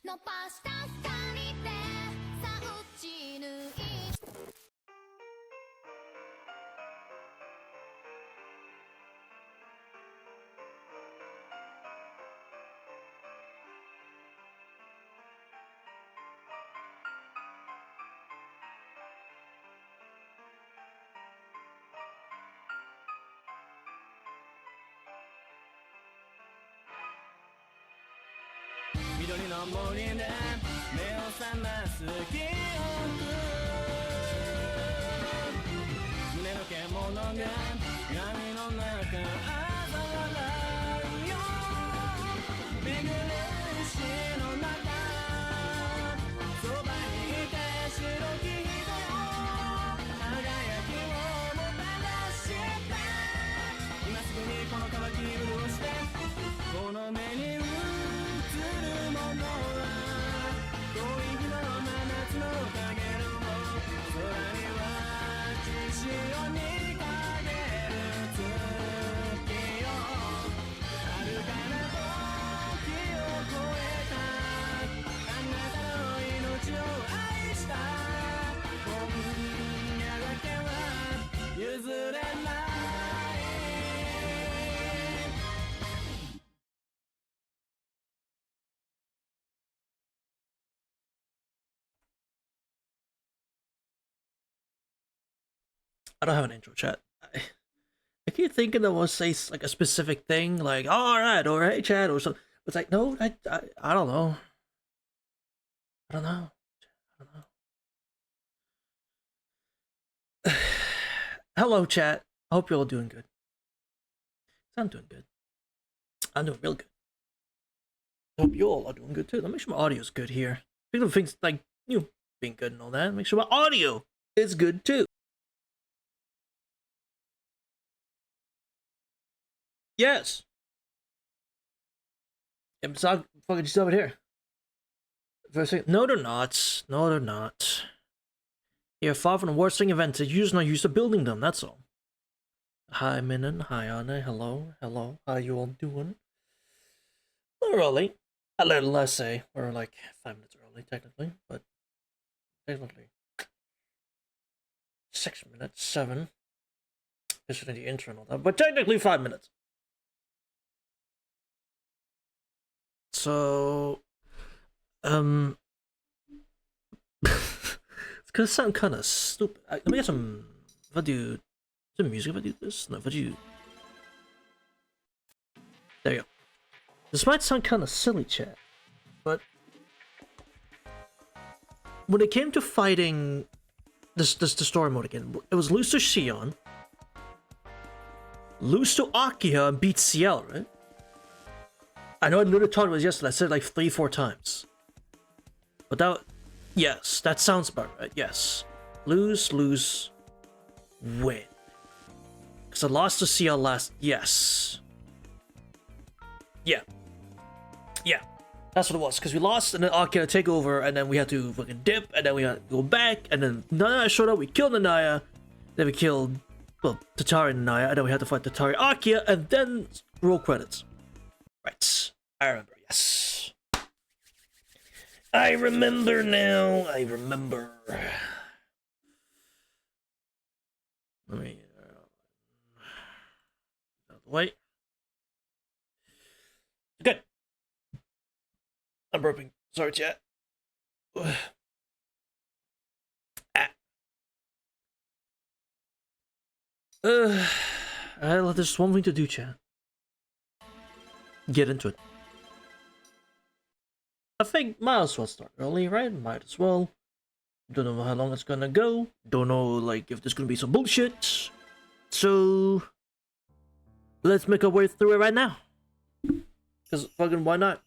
伸ばした光でさ打ち抜い緑の森で目を覚ます記憶胸の獣が闇の中嘲笑うよ巡る石の中そばにいて白き人輝きをもたらして今すぐにこの渇き潤してこの目に映るものは恋日の真夏のかげろう空には血潮にかける月よ遥かな時を超えたあなたの命を愛した今夜だけは譲れない I don't have an intro chat. I keep thinking I want to say like a specific thing, like all right, chat, or something. It's like no, I don't know. I don't know. Hello, chat. I hope you're all doing good. I'm doing good. I'm doing real good. I hope you all are doing good too. Let me make sure my audio is good here. Speaking of things like being good and all that, make sure my audio is good too. Yes. I'm so fucking just over here. For a second. No, they're not. No, they're not. You're far from the worst thing invented. You're just not used to building them, that's all. Hi, Minin. Hi, Anna. Hello. Hello. How you all doing? We're early. A little, let's say. We're like 5 minutes early, technically. But technically 6 minutes, 7. Just in the intro and all that. But technically 5 minutes. So, it's gonna sound kind of stupid. Let me get some. If I do some music, if I do this, no, if I do. There you go. This might sound kind of silly, chat, but when it came to fighting the story mode again, it was lose to Shion, lose to Akia, and beat CL, right? I know I literally talked about it yesterday. I said it like 3-4 times. But that... Yes, that sounds about right. Yes. Lose, lose, win. Because I lost to CL last... Yes. Yeah. Yeah. That's what it was. Because we lost, and then Akia take over, and then we had to fucking dip, and then we had to go back, and then Nanaya showed up, we killed Nanaya, then we killed... Well, Tatari and Nanaya, and then we had to fight Tatari Akia, and then roll credits. Right. I remember, yes. I remember now. I remember. Let me... out of the way. Good. I'm burping. Sorry, chat. There's one thing to do, chat. Get into it. I think might as well start early, right? Might as well. Don't know how long it's gonna go. Don't know, like, if there's gonna be some bullshit. So... let's make our way through it right now. Because fucking why not?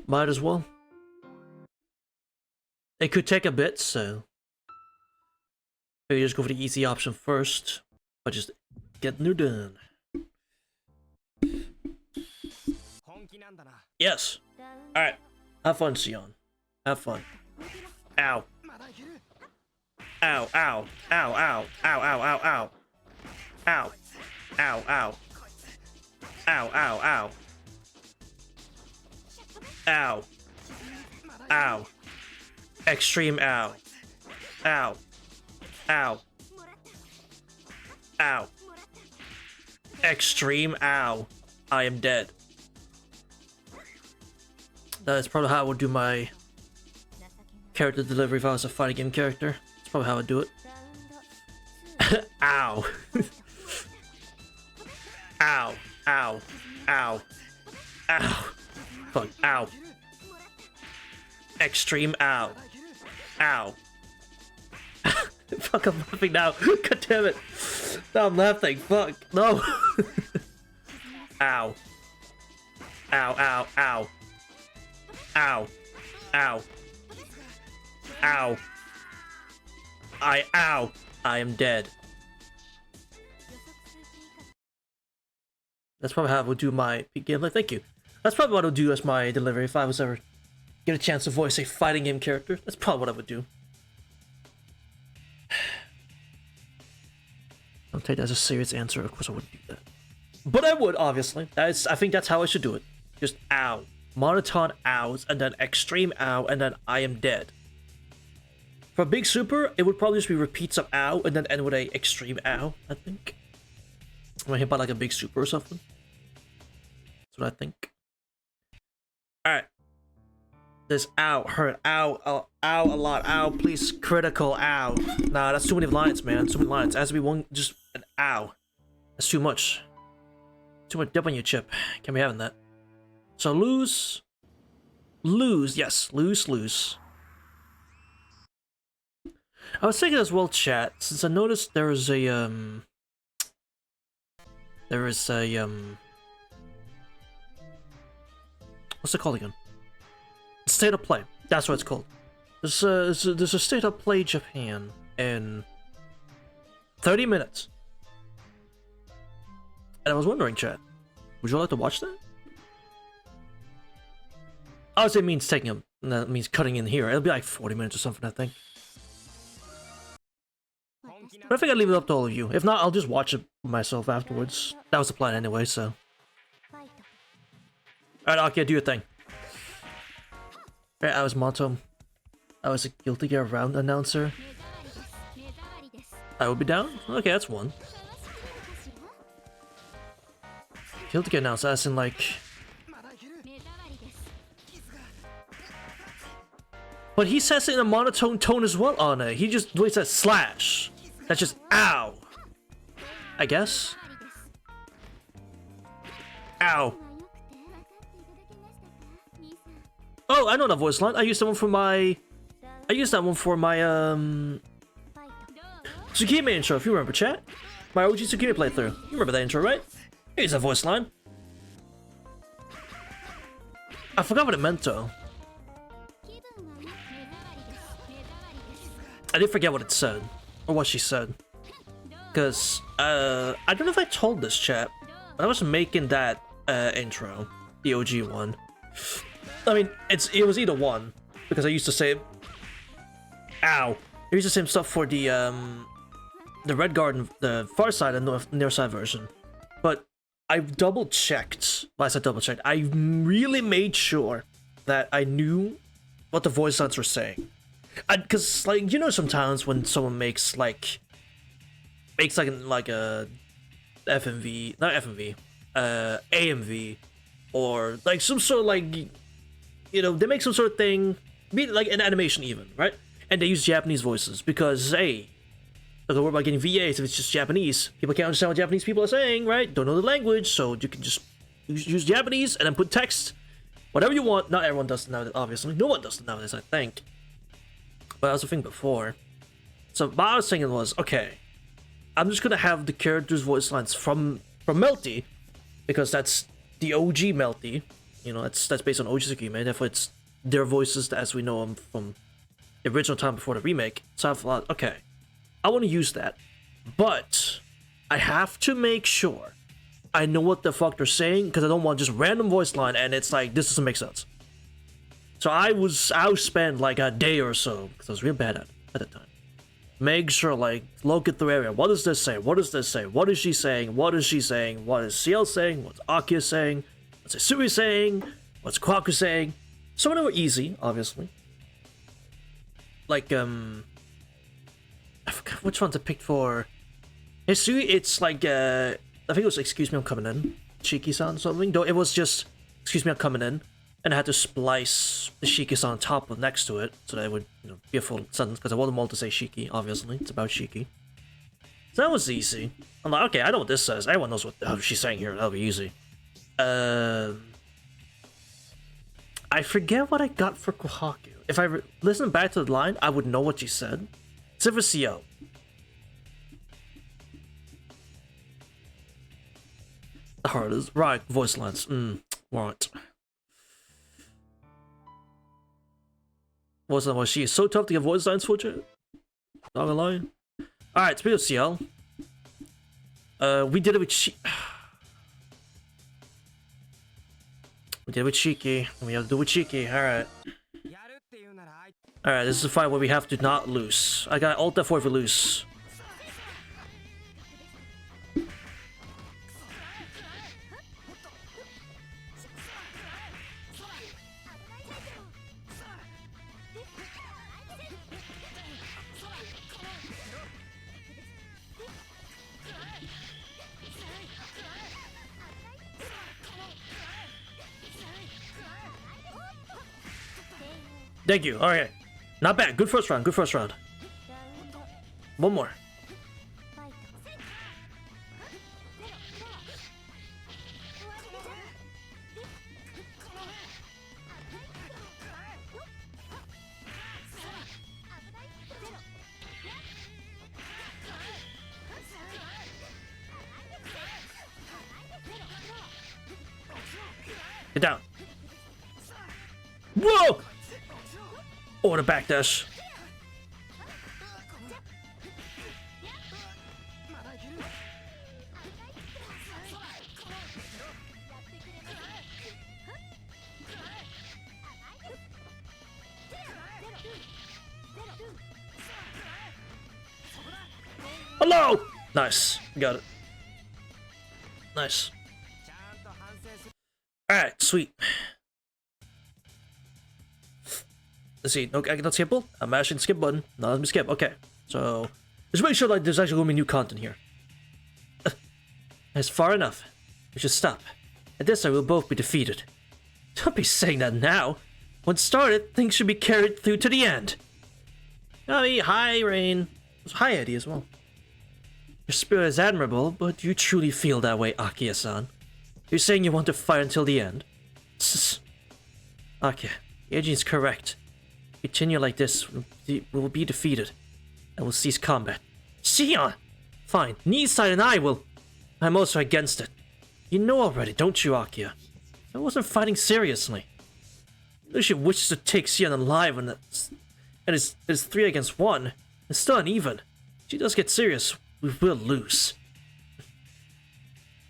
Might as well. It could take a bit, so... maybe just go for the easy option first. But just get new done. Yes. Alright. Have fun, Sion. Have fun. Ow. Ow, ow. Ow, ow. Ow, ow, ow, ow. Ow. Ow, ow. Ow, ow, ow. Ow. Ow. Extreme ow. Ow. Ow. Ow. Extreme ow. I am dead. That's probably how I would do my character delivery if I was a fighting game character. That's probably how I would do it. Ow. Ow. Ow. Ow. Ow. Fuck. Ow. Extreme ow. Ow. Fuck, I'm laughing now. God damn it. No, I'm laughing. Fuck. No. Ow. Ow, ow, ow. Ow. Ow. Ow. Ow. I am dead. That's probably how I would do my gameplay. Thank you. That's probably what I would do as my delivery if I was ever get a chance to voice a fighting game character. That's probably what I would do. Don't take that as a serious answer. Of course I wouldn't do that. But I would, obviously. I think that's how I should do it. Just ow. Monotone ows, and then extreme ow, and then I am dead. For a big super, it would probably just be repeats of ow, and then end with a extreme ow, I think. Am I hit by like a big super or something? That's what I think. Alright. This ow, hurt, ow, ow, a lot, ow, please, critical, ow. Nah, that's too many lines, man, too many lines. It has to be one, just an ow. That's too much. Too much dip on your chip. Can't be having that. So lose. Lose, yes, lose. I was thinking as well, chat, since I noticed there is a, what's it called again? State of Play. That's what it's called. There's a State of Play Japan in 30 minutes. And I was wondering, chat, would you like to watch that? Obviously, it means taking a, that means cutting in here. It'll be like 40 minutes or something, I think. But I think I'd leave it up to all of you. If not, I'll just watch it myself afterwards. That was the plan anyway, so. Alright, Akia, do your thing. Alright, I was Monto. I was a Guilty Gear Round announcer. I would be down? Okay, that's one. Guilty Gear announcer, as in like... But he says it in a monotone tone as well on it. He just says slash. That's just ow. I guess. Ow. Oh, I know that voice line. I used that one for my Tsukime intro, if you remember, chat. My OG Tsukime playthrough. You remember that intro, right? Here's that voice line. I forgot what it meant though. I did forget what it said. Or what she said. Because, I don't know if I told this chat, but I was making that intro. The OG one. I mean, it was either one. Because I used to say... Ow. I used the same stuff for the Red Garden, the Far Side and Near Side version. But I double checked. Well, I said double checked. I really made sure that I knew what the voice lines were saying. Because, like, you know, sometimes when someone makes like a FMV, not FMV, AMV, or like some sort of like, you know, they make some sort of thing, be it like an animation even, right? And they use Japanese voices because, hey, don't worry about getting VAs if it's just Japanese. People can't understand what Japanese people are saying, right? Don't know the language, so you can just use Japanese and then put text, whatever you want. Not everyone does it nowadays, obviously. No one does it nowadays, I think. But I was thinking before. So what I was thinking was, okay, I'm just gonna have the characters' voice lines from Melty, because that's the OG Melty. You know, that's based on OG Tsukime, therefore it's their voices as we know them from the original time before the remake. So I thought, okay, I want to use that, but I have to make sure I know what the fuck they're saying, because I don't want just random voice line and it's like, this doesn't make sense. So I'll spend like a day or so, because I was real bad at the time. Make sure, like, look at the area. What does this say? What does this say? What is she saying? What is she saying? What is CL saying? What's Akia saying? What's Isui saying? What's Kwaku saying? Some of them were easy, obviously. Like, I forgot which one to pick for. It's like, I think it was Excuse Me, I'm Coming In. Shiki-san or something. Though it was just Excuse Me, I'm Coming In. And I had to splice the Shiki-san on top of next to it. So that it would, you know, be a full sentence. Because I want them all to say Shiki, obviously. It's about Shiki. So that was easy. I'm like, okay, I know what this says. Everyone knows what she's saying here. That'll be easy. I forget what I got for Kohaku. If I listen back to the line, I would know what she said. Except for CO. The hardest. Right, voice lines. Right. Voice line was she is so tough to get voice lines for you. Not gonna lie. Alright, speaking of CL. We did it with We did it with Shiki. We have to do it with Shiki. Alright. Alright, this is a fight where we have to not lose. I got Alt F4 if we lose. Thank you. Alright. Not bad. Good first round. Good first round. One more. Get down. Whoa! Oh, the backdash. Hello! Nice. Got it. Nice. Alright, sweet. Let's see. No, I cannot skip. I'm mashing the skip button. No, let me skip. Okay. So, just make sure like there's actually going to be new content here. That's far enough. We should stop. At this time, we'll both be defeated. Don't be saying that now. Once started, things should be carried through to the end. I mean, hi, Rain. Hi, Eddie, as well. Your spirit is admirable, but do you truly feel that way, Akiya-san? You're saying you want to fight until the end? Akiya, Eiji is correct. Continue like this, we will be defeated, and will cease combat. Xion! Fine, Nisai and I will... I'm also against it. You know already, don't you, Akiya? I wasn't fighting seriously. Lucia wishes to take Xion alive, and it's 3 against 1. It's still uneven. If she does get serious, we will lose.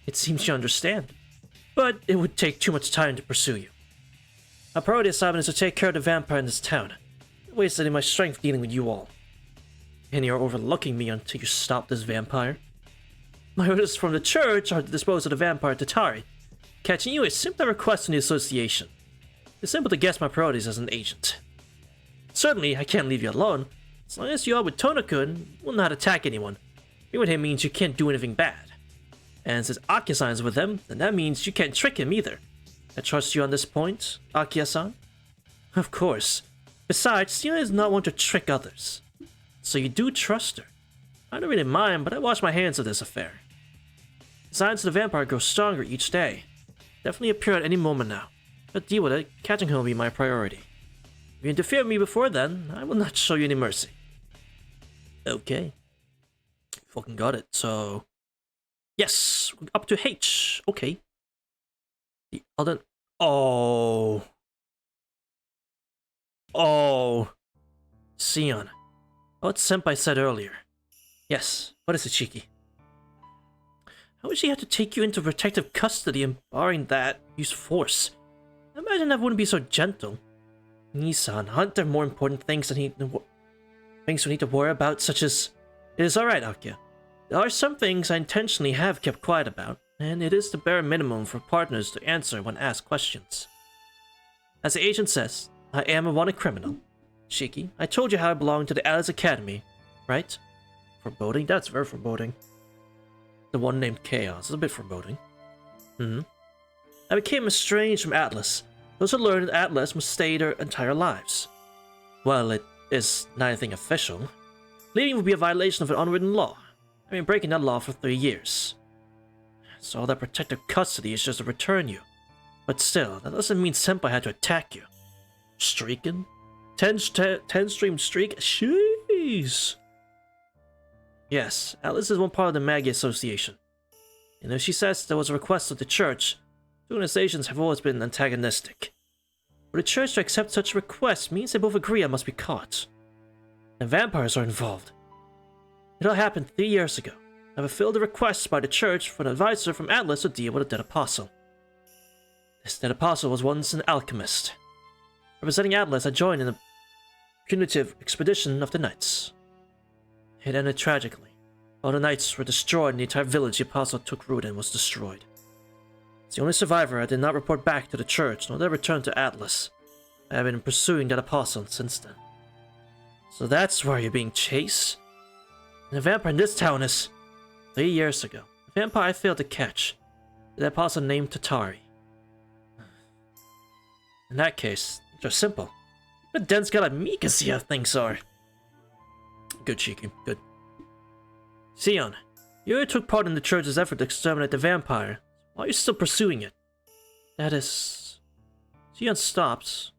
It seems you understand. But it would take too much time to pursue you. My priority assignment is to take care of the vampire in this town. I wasted my strength dealing with you all. And you're overlooking me until you stop this vampire. My orders from the church are to dispose of the vampire Tatari. Catching you is simply a request from the association. It's simple to guess my priorities as an agent. Certainly, I can't leave you alone. As long as you are with Tono-kun, will not attack anyone. Being with him means you can't do anything bad. And since Akiya-san is with him, then that means you can't trick him either. I trust you on this point, Akiya-san? Of course. Besides, Xion is not one to trick others. So you do trust her. I don't really mind, but I wash my hands of this affair. Signs of the vampire grow stronger each day. Definitely appear at any moment now. But deal with it, catching him will be my priority. If you interfere with me before then, I will not show you any mercy. Okay. Fucking got it, so... Yes! Up to H. Okay. The other... Oh. Oh. Xion. What Senpai said earlier. Yes, what is it, Shiki? How would she have to take you into protective custody and barring that, use force? I imagine that wouldn't be so gentle. Nissan, aren't there more important things we need to worry about, such as... It is alright, Akiya. There are some things I intentionally have kept quiet about, and it is the bare minimum for partners to answer when asked questions. As the agent says, I am a wanted criminal. Shiki, I told you how I belong to the Alice Academy, right? Foreboding? That's very foreboding. The one named Chaos is a bit foreboding. I became estranged from Atlas. Those who learned that Atlas must stay their entire lives. Well, it is not anything official. Leaving would be a violation of an unwritten law. I've been breaking that law for 3 years. So all that protective custody is just to return you. But still, that doesn't mean Senpai had to attack you. Streaking? 10-stream streak? Jeez! Yes, Atlas is one part of the Maggie Association. You know, she says there was a request of the church. The organizations have always been antagonistic. For the church to accept such a request means they both agree I must be caught. And vampires are involved. It all happened 3 years ago. I fulfilled the request by the church for an advisor from Atlas to deal with a dead apostle. This dead apostle was once an alchemist. Representing Atlas, I joined in the punitive expedition of the Knights. It ended tragically. All the Knights were destroyed and the entire village the apostle took root in was destroyed. As the only survivor, I did not report back to the church, nor did I return to Atlas. I have been pursuing that apostle since then. So that's why you're being chased? And the vampire in this town is 3 years ago. The vampire I failed to catch. The apostle named Tatari. In that case, it's just simple. A dense guy like me can see how things are. Good, Shiki. Good. Sion, you took part in the church's effort to exterminate the vampire. Why are you still pursuing it? That is... Sion stops.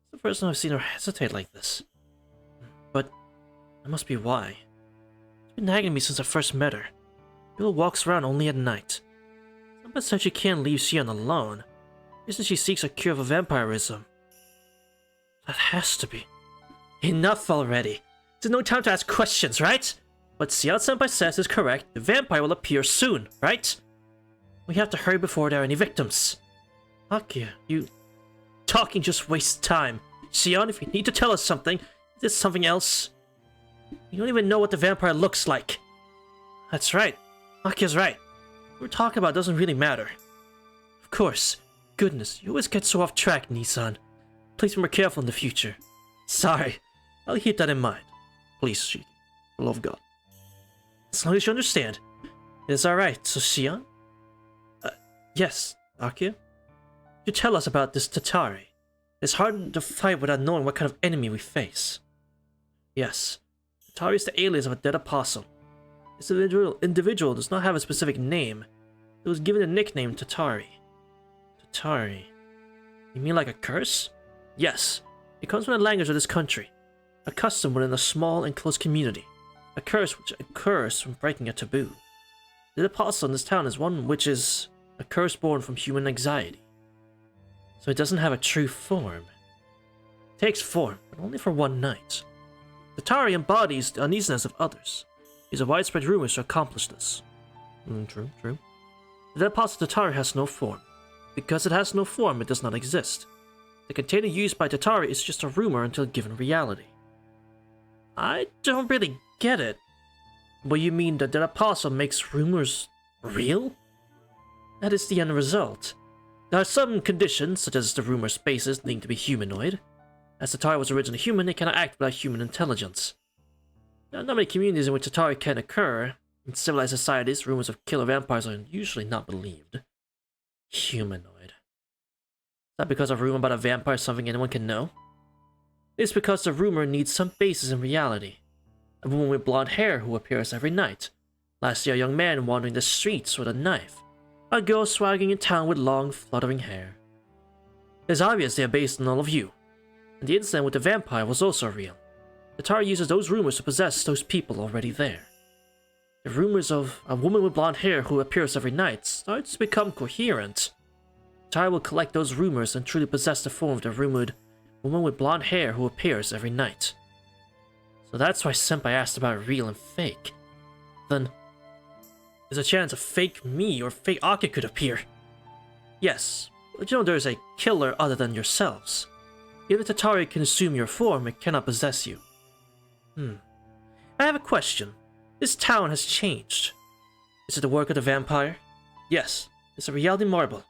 It's the first time I've seen her hesitate like this. But that must be why. It's been nagging me since I first met her. Bill walks around only at night. Somebody said she can't leave Sion alone. Isn't she seeks a cure for vampirism? That has to be. Enough already. There's no time to ask questions, right? What Sion-senpai says is correct. The vampire will appear soon, right? We have to hurry before there are any victims. Akia, you... Talking just wastes time. Sion, if you need to tell us something, is this something else? You don't even know what the vampire looks like. That's right. Akia's right. What we're talking about doesn't really matter. Of course. Goodness, you always get so off track, Nissan. Please be more careful in the future. Sorry. I'll keep that in mind. Please, Shiki. For the love of God. As long as you understand. It is alright, so Sion? Yes, Akia? You tell us about this Tatari. It's hard to fight without knowing what kind of enemy we face. Yes. Tatari is the alias of a dead apostle. This individual does not have a specific name. It was given the nickname Tatari. Tatari. You mean like a curse? Yes. It comes from the language of this country. A custom within a small enclosed community. A curse which occurs from breaking a taboo. The apostle in this town is one which is a curse born from human anxiety. So it doesn't have a true form. It takes form, but only for one night. Tatari embodies the uneasiness of others. These are widespread rumors to accomplish this. True. The apostle Tatari has no form. Because it has no form, it does not exist. The container used by Tatari is just a rumor until given reality. I don't really get it. What you mean that the apostle makes rumors real? That is the end result. There are some conditions, such as the rumor spaces needing to be humanoid. As Tatari was originally human, it cannot act without human intelligence. There are not many communities in which Tatari can occur. In civilized societies, rumors of killer vampires are usually not believed. Humanoid. Is that because a rumor about a vampire is something anyone can know? It's because the rumor needs some basis in reality. A woman with blonde hair who appears every night. Last year, a young man wandering the streets with a knife. A girl swaggering in town with long, fluttering hair. It's obvious they are based on all of you. And the incident with the vampire was also real. Tatari uses those rumors to possess those people already there. The rumors of a woman with blonde hair who appears every night starts to become coherent. Tatari will collect those rumors and truly possess the form of the rumored woman with blonde hair who appears every night. So that's why Senpai asked about real and fake. Then, there's a chance a fake me or fake Aki could appear. Yes, but you know there's a killer other than yourselves. Even if Tatari can assume your form, it cannot possess you. I have a question. This town has changed. Is it the work of the vampire? Yes, it's a reality marble.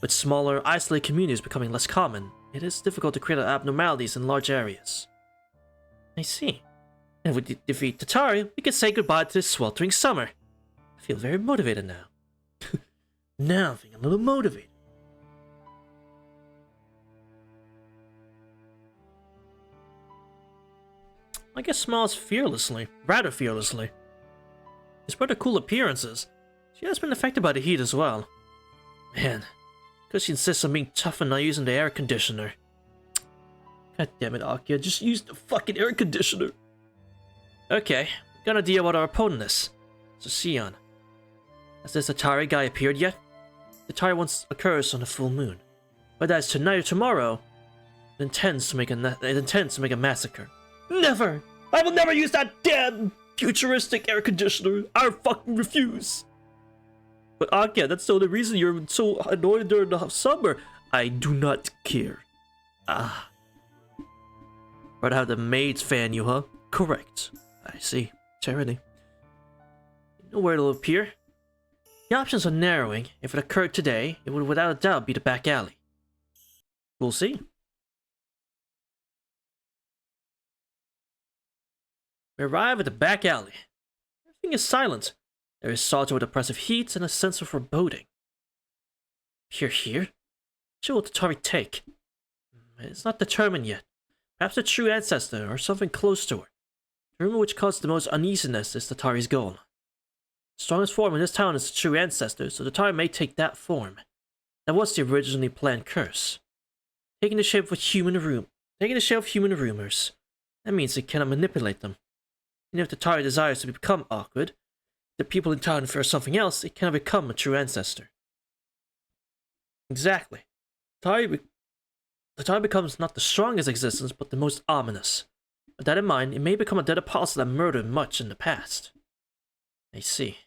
With smaller, isolated communities becoming less common, it is difficult to create abnormalities in large areas. I see. And if we defeat Tatari, we can say goodbye to this sweltering summer. I feel very motivated now. Now I'm feeling a little motivated. I guess smiles fearlessly, rather fearlessly. Despite her cool appearances, she has been affected by the heat as well. Man, because she insists on being tough and not using the air conditioner. God damn it, Akia, just use the fucking air conditioner. Okay, got an idea what our opponent is. So Sion. Has this Atari guy appeared yet? The Atari once occurs on a full moon. Whether that's tonight or tomorrow, it intends to make a massacre. Never! I will never use that damn futuristic air conditioner! I fucking refuse! But Akia, that's the only reason you're so annoyed during the summer. I do not care. Ah. Rather have the maids fan you, huh? Correct. I see. Charity. You know where it'll appear? The options are narrowing. If it occurred today, it would without a doubt be the back alley. We'll see. We arrive at the back alley. Everything is silent. There is solitude with oppressive heat and a sense of foreboding. Here? What will Tatari take? It's not determined yet. Perhaps a true ancestor or something close to her. The rumor which caused the most uneasiness is Tatari's goal. The strongest form in this town is the true ancestor, so Tatari may take that form. That was the originally planned curse. Taking the shape of human rumors. That means it cannot manipulate them. And if Tatari desires to become awkward, the people in town fear something else, it cannot become a true ancestor. Exactly. Tatari becomes not the strongest existence, but the most ominous. With that in mind, it may become a dead apostle that murdered much in the past. I see.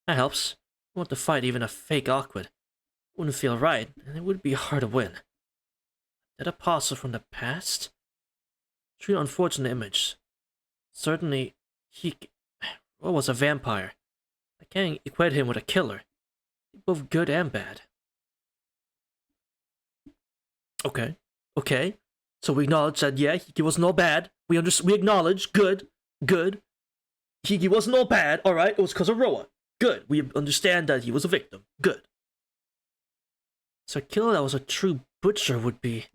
That helps. I want to fight even a fake awkward. It wouldn't feel right, and it would be hard to win. Dead apostle from the past? Truly unfortunate image. Certainly, he was a vampire. I can't equate him with a killer. Both good and bad. Okay. So we acknowledge that, yeah, he wasn't all bad. We acknowledge, good. He wasn't all bad, alright? It was because of Roa. Good. We understand that he was a victim. Good. So a killer that was a true butcher would be...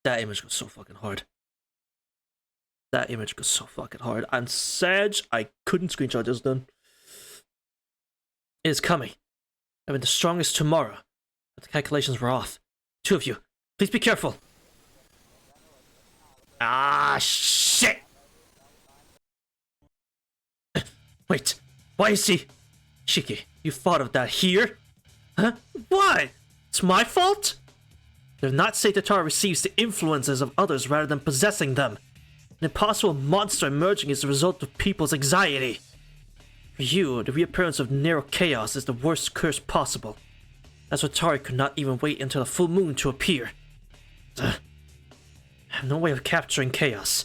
That image was so fucking hard. I'm sad I couldn't screenshot this then. It is coming. Having the strongest tomorrow. But the calculations were off. Two of you, please be careful. Ah, shit! Wait, why is he... Shiki, you thought of that here? Huh? Why? It's my fault? They're not say Tatara receives the influences of others rather than possessing them. An impossible monster emerging is the result of people's anxiety. For you, the reappearance of Nero Chaos is the worst curse possible. That's why Tatari could not even wait until the full moon to appear. I have no way of capturing Chaos.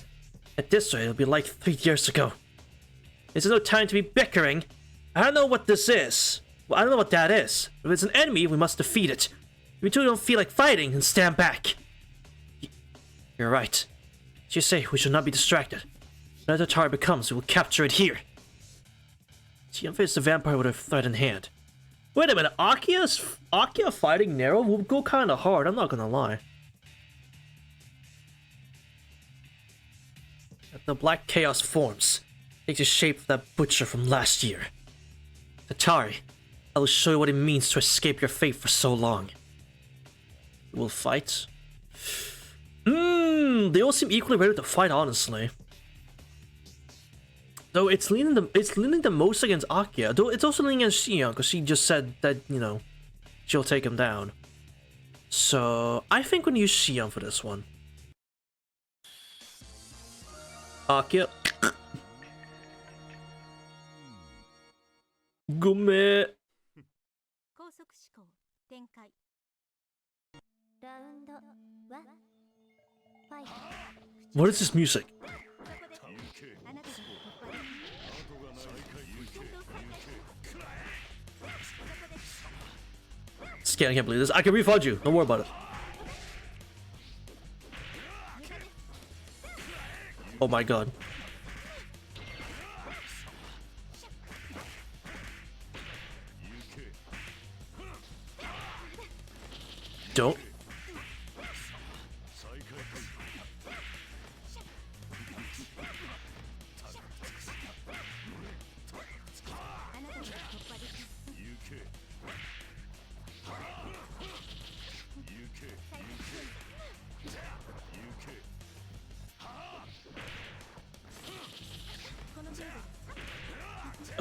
At this rate, it'll be like 3 years ago. There's no time to be bickering. I don't know what this is. Well, I don't know what that is. If it's an enemy, we must defeat it. If we two don't feel like fighting, then stand back. You're right. As you say, we should not be distracted. Whatever Tatari becomes, we will capture it here. See, I'm faced the vampire with a threat in hand. Wait a minute, Akia fighting Nero will go kinda hard, I'm not gonna lie. The black chaos forms. Takes the shape of that butcher from last year. Tatari, I will show you what it means to escape your fate for so long. We will fight. They all seem equally ready to fight, honestly. Though it's leaning the most against Akia. Though it's also leaning against Xion, because she just said that, you know, she'll take him down. So I think we're gonna use Xion for this one. Akia. Gome. What is this music? I can't believe this. I can refund you. Don't worry about it. Oh my god. Don't.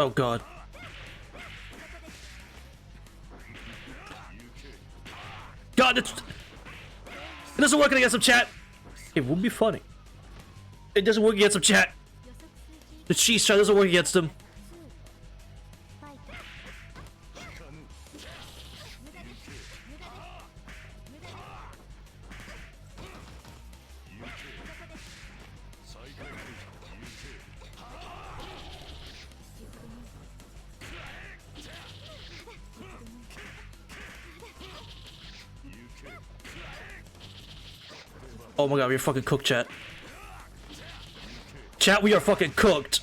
Oh god. God, it doesn't work against him, chat. It would be funny. It doesn't work against him, chat. The cheese shot doesn't work against him. Oh my god, we're fucking cooked, chat. Chat, we are fucking cooked.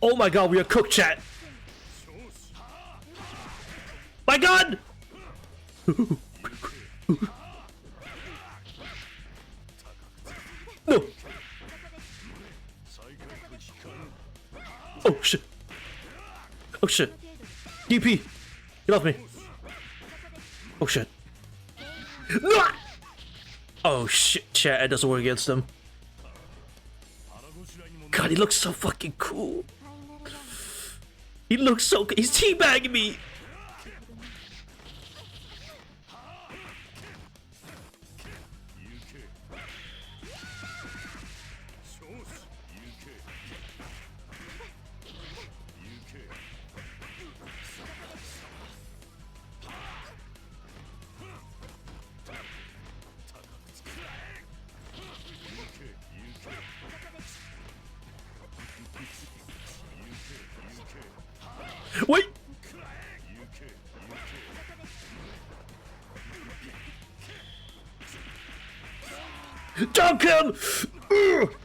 Oh my god, we are cooked, chat. My god! No. Oh shit. Oh shit. DP. Get off me. Oh shit. No! Oh shit, chat, it doesn't work against him. God, he looks so fucking cool. He looks so good. He's teabagging me. Wait! Duncan! Ugh.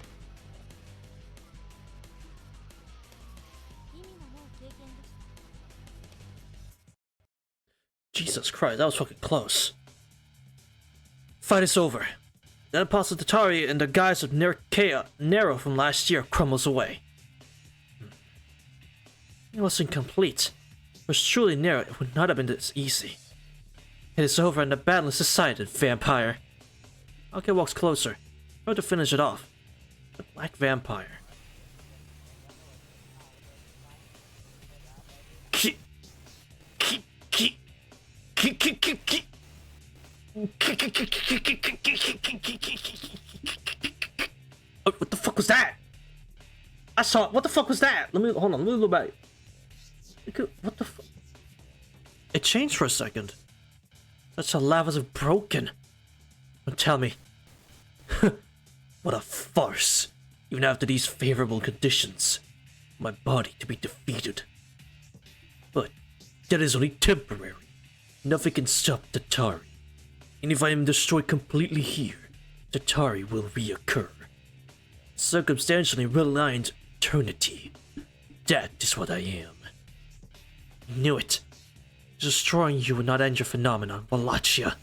Jesus Christ, that was fucking close. Fight is over. Then Apostle Tatari in the guise of Nero from last year crumbles away. It was incomplete. For surely Nero, it would not have been this easy. It is over and the battle is decided, vampire. Ake walks closer, trying to finish it off. The Black Vampire. Oh, what the fuck was that? I saw it. What the fuck was that? Hold on, let me look back. What the fuck? It changed for a second. That's how lavas have broken. Don't tell me. What a farce. Even after these favorable conditions. My body to be defeated. But that is only temporary. Nothing can stop Tatari. And if I am destroyed completely here, Tatari will reoccur. Circumstantially realigned eternity. That is what I am. Knew it. Destroying you would not end your phenomenon, Wallachia.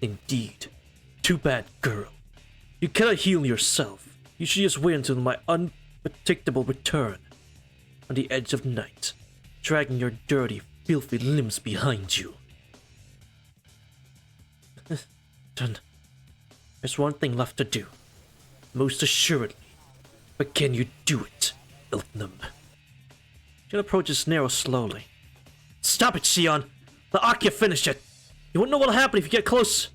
Indeed. Too bad, girl. You cannot heal yourself. You should just wait until my unpredictable return. On the edge of night, dragging your dirty, filthy limbs behind you. Done. There's one thing left to do. Most assuredly. But can you do it, Iltnum? She approaches Nero slowly. Stop it, Xion! Let Akia finish it! You won't know what'll happen if you get close!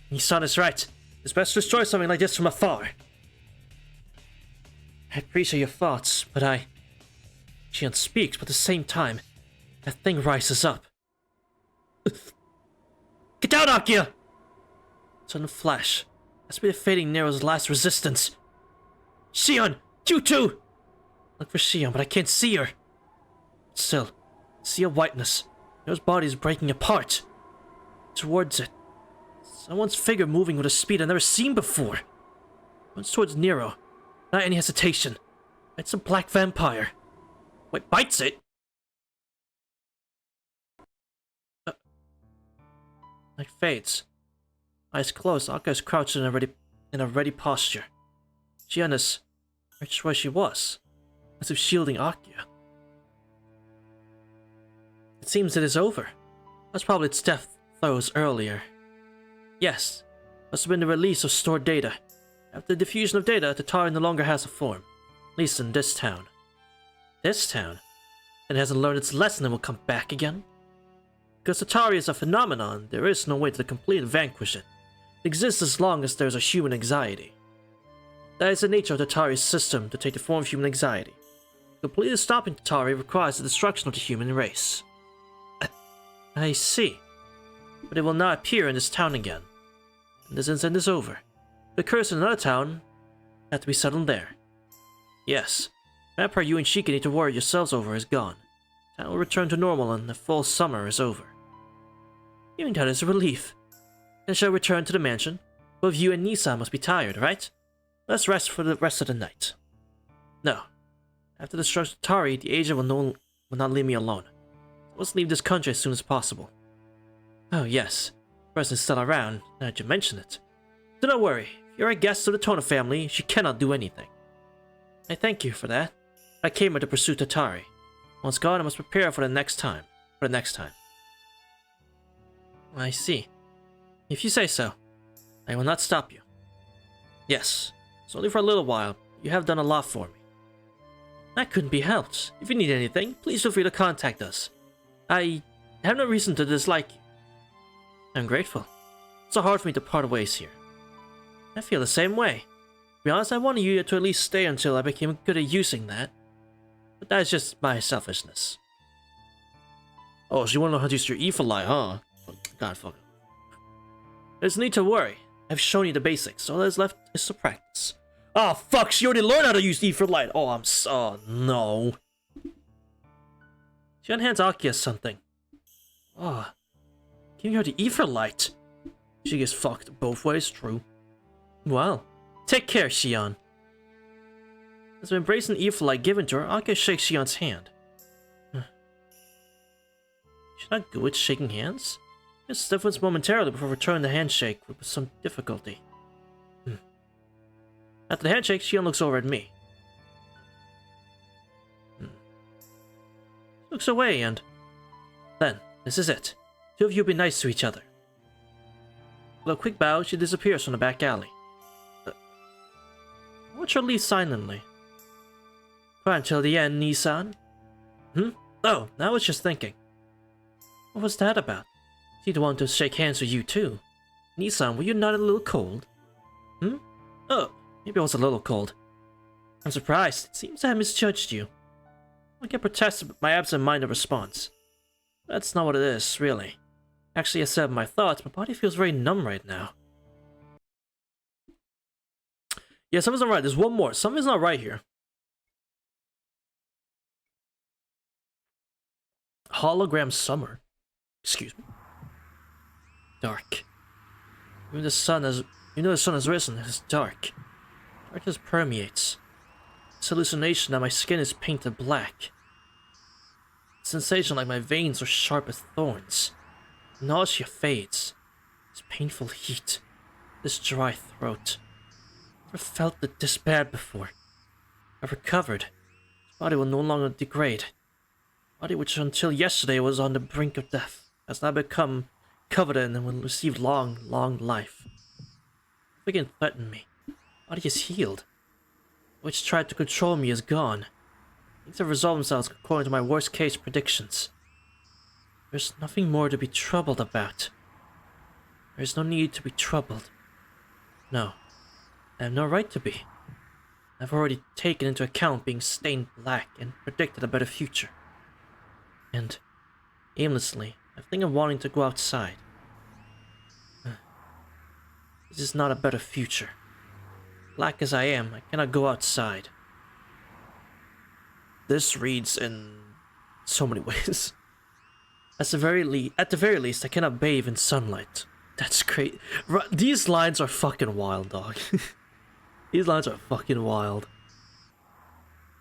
Nisan is right. It's best to destroy something like this from afar. I appreciate your thoughts, but Xion speaks, but at the same time, that thing rises up. Get down, Akia! Sudden flash. That's been fading Nero's last resistance. Xion! You too! Look for Xion, but I can't see her. Still, See a whiteness. Nero's body is breaking apart. Towards it. Someone's figure moving with a speed I've never seen before. Runs towards Nero. Not any hesitation. It's a black vampire. Wait, bites it? Like fades. Eyes closed, Aka is crouched in a ready posture. Giannis, right just where she was, as if shielding Akia. It seems it is over. That's probably its death throes earlier. Yes, must have been the release of stored data. After the diffusion of data, Tatari no longer has a form. At least in this town. This town? It hasn't learned its lesson and will come back again? Because Tatari is a phenomenon, there is no way to completely vanquish it. It exists as long as there is a human anxiety. That is the nature of Tatari's system, to take the form of human anxiety. Completely stopping Tatari requires the destruction of the human race. I see. But it will not appear in this town again. And this incident is over. The curse in another town had to be settled there. Yes, the vampire you and Sheikah need to worry yourselves over is gone. Town will return to normal and the full summer is over. Even that is a relief. Then shall return to the mansion. Both you and Nisa must be tired, right? Let's rest for the rest of the night. No. After the destruction of Tari, the agent will not leave me alone. Let's leave this country as soon as possible. Oh yes, the president's still around, now that you mention it. Do not worry, if you're a guest of the Tona family, she cannot do anything. I thank you for that. I came here to pursue Tatari. Once gone, I must prepare for the next time. I see. If you say so, I will not stop you. Yes, it's only for a little while. You have done a lot for me. That couldn't be helped. If you need anything, please feel free to contact us. I have no reason to dislike you. I'm grateful. It's so hard for me to part ways here. I feel the same way. To be honest, I wanted you to at least stay until I became good at using that. But that's just my selfishness. Oh, so you want to know how to use your ether light, huh? God, fuck it. There's no need to worry. I've shown you the basics, so all that's left is to practice. Oh, fuck, she already learned how to use ether light. Oh, oh, no. She unhands Akia something. Oh, giving her the ether light. She gets fucked both ways, true. Well, take care, Shion. As we embrace an ether light given to her, Akia shakes Shion's hand. She's not good with shaking hands? It stiffens momentarily before returning the handshake with some difficulty. After the handshake, Shion looks over at me. She looks away and... Then, this is it. Two of you be nice to each other. With a quick bow, she disappears from the back alley. Watch her leave silently. Quiet until the end, Nissan. Oh, I was just thinking. What was that about? She'd want to shake hands with you too. Nissan, were you not a little cold? Oh, maybe I was a little cold. I'm surprised. It seems I misjudged you. I can protest my absent-minded response. That's not what it is, really. Actually, I said my thoughts, my body feels very numb right now. Yeah, something's not right. There's one more. Something's not right here. Hologram summer. Excuse me. Dark. Even the sun has risen, it's dark. Darkness permeates. It's hallucination that my skin is painted black. Sensation like my veins are sharp as thorns. Nausea fades. This painful heat. This dry throat. I've never felt it this bad before. I've recovered. This body will no longer degrade. Body which until yesterday was on the brink of death has now become coveted and will receive long, long life. Nothing can threaten me. Body is healed. Which tried to control me is gone. Things have resolved themselves according to my worst case predictions. There's nothing more to be troubled about. There's no need to be troubled. No, I have no right to be. I've already taken into account being stained black and predicted a better future. And, aimlessly, I think of wanting to go outside. This is not a better future. Black as I am, I cannot go outside. This reads in so many ways. At the very least, I cannot bathe in sunlight. That's great. These lines are fucking wild, dog. These lines are fucking wild.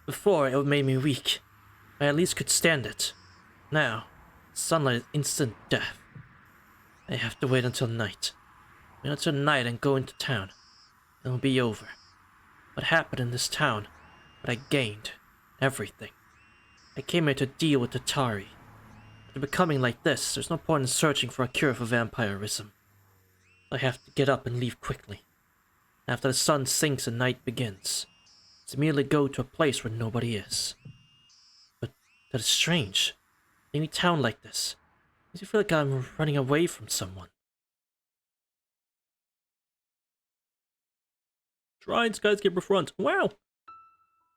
Before, it made me weak. I at least could stand it. Now, sunlight is instant death. I have to wait until night. Wait until night and go into town. It'll be over. What happened in this town? What I gained. Everything. I came here to deal with Tatari. After becoming like this, there's no point in searching for a cure for vampirism. I have to get up and leave quickly. After the sun sinks and night begins, it's immediately go to a place where nobody is. But that is strange. Any town like this makes me feel like I'm running away from someone. Trying skyscraper front. Wow.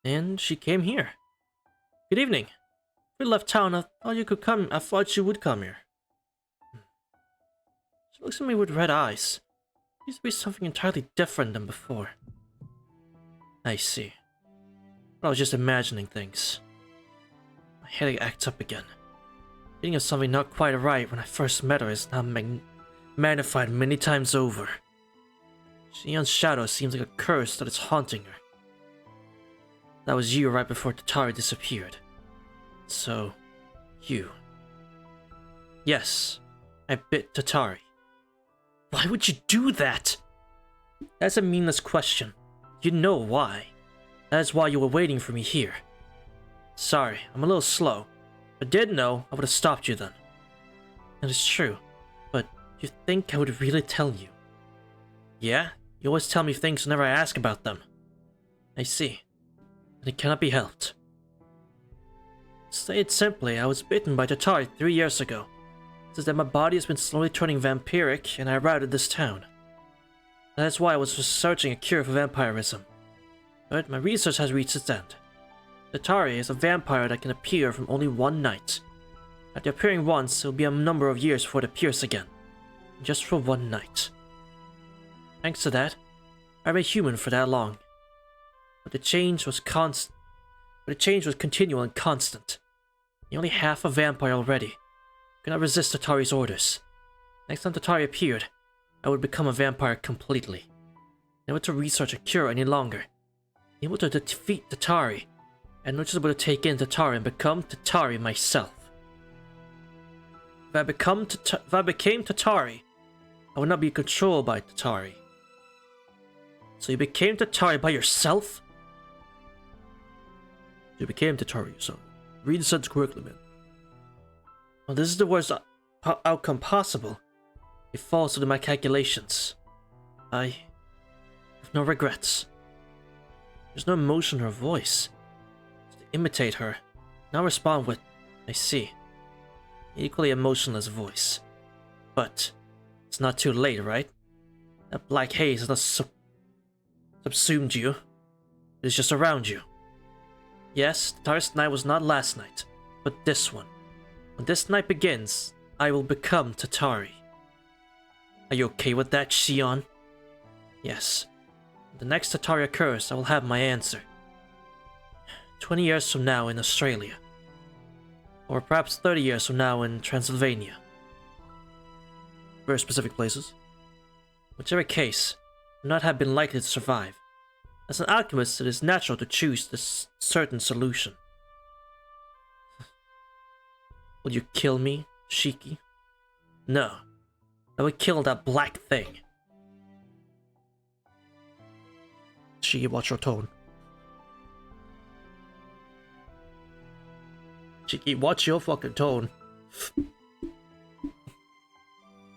And she came here. Good evening. If we left town, I thought you could come. I thought you would come here. She looks at me with red eyes. It used to be something entirely different than before. I see. But I was just imagining things. My headache acts up again. Thinking of something not quite right when I first met her is now magnified many times over. Shion's shadow seems like a curse that is haunting her. That was you right before Tatari disappeared. So, you. Yes, I bit Tatari. Why would you do that? That's a meaningless question. You know why. That is why you were waiting for me here. Sorry, I'm a little slow. If I did know, I would have stopped you then. That is true, but you think I would really tell you? Yeah? You always tell me things whenever I ask about them. I see. And it cannot be helped. To say it simply, I was bitten by Tatari 3 years ago. Since then my body has been slowly turning vampiric, and I routed this town. That is why I was researching a cure for vampirism. But my research has reached its end. Tatari is a vampire that can appear from only one night. After appearing once, it will be a number of years before it appears again. Just for one night. Thanks to that, I've been human for that long. But the change was continual and constant. You're only half a vampire already. I could not resist Tatari's orders. Next time Tatari appeared, I would become a vampire completely. Never to research a cure any longer. Able to defeat Tatari, and not just able to take in Tatari and become Tatari myself. If I became Tatari, I would not be controlled by Tatari. So you became Tatari by yourself? You became Tatari yourself. Read the sentence correctly, man. Well, this is the worst outcome possible. It falls within my calculations. I have no regrets. There's no emotion in her voice. To imitate her, now respond with, I see. Equally emotionless voice. But it's not too late, right? That black haze has not subsumed you. It is just around you. Yes, the darkest night was not last night, but this one. When this night begins, I will become Tatari. Are you okay with that, Shion? Yes. When the next Tatari occurs, I will have my answer. 20 years from now in Australia. Or perhaps 30 years from now in Transylvania. Very specific places. Whichever case, I would not have been likely to survive. As an alchemist, it is natural to choose this certain solution. Will you kill me, Shiki? No. I would kill that black thing. Shiki, watch your tone. Shiki, watch your fucking tone.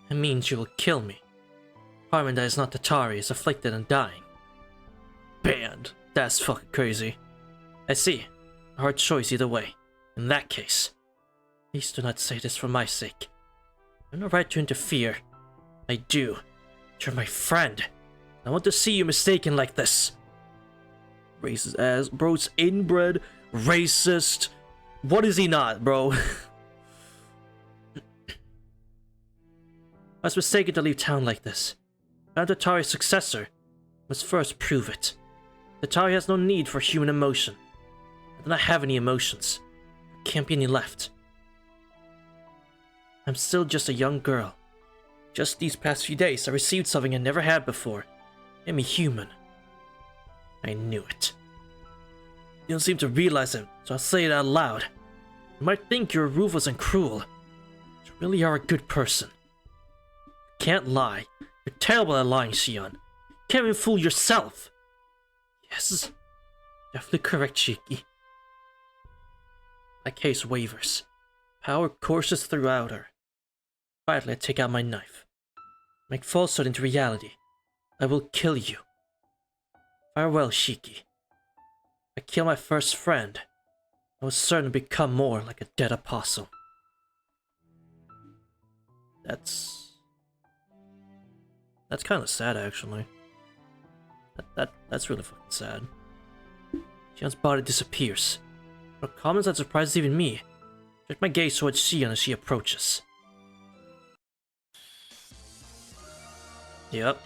It means you will kill me. Harmon that is not Tatari is afflicted and dying. Banned. That's fucking crazy. I see. A hard choice either way. In that case, please do not say this for my sake. I have no right to interfere. I do. You're my friend. I want to see you mistaken like this. Racist ass. Bro's inbred. Racist. What is he not, bro? I was mistaken to leave town like this. I'm Tatari's successor. Must first prove it. Tatari has no need for human emotion. I do not have any emotions. There can't be any left. I'm still just a young girl. Just these past few days, I received something I never had before. Made me human. I knew it. You don't seem to realize it, so I'll say it out loud. You might think you're ruthless and cruel, but you really are a good person. You can't lie. You're terrible at lying, Shion. You can't even fool yourself. Yes, definitely correct, Shiki. My case wavers. Power courses throughout her. Quietly, I take out my knife. Make falsehood into reality. I will kill you. Farewell, Shiki. If I kill my first friend, I was certain to become more like a dead apostle. That's kind of sad, actually. That's really fucking sad. Shion's body disappears. For comments that surprises even me. Check my gaze towards Shion as she approaches. Yep.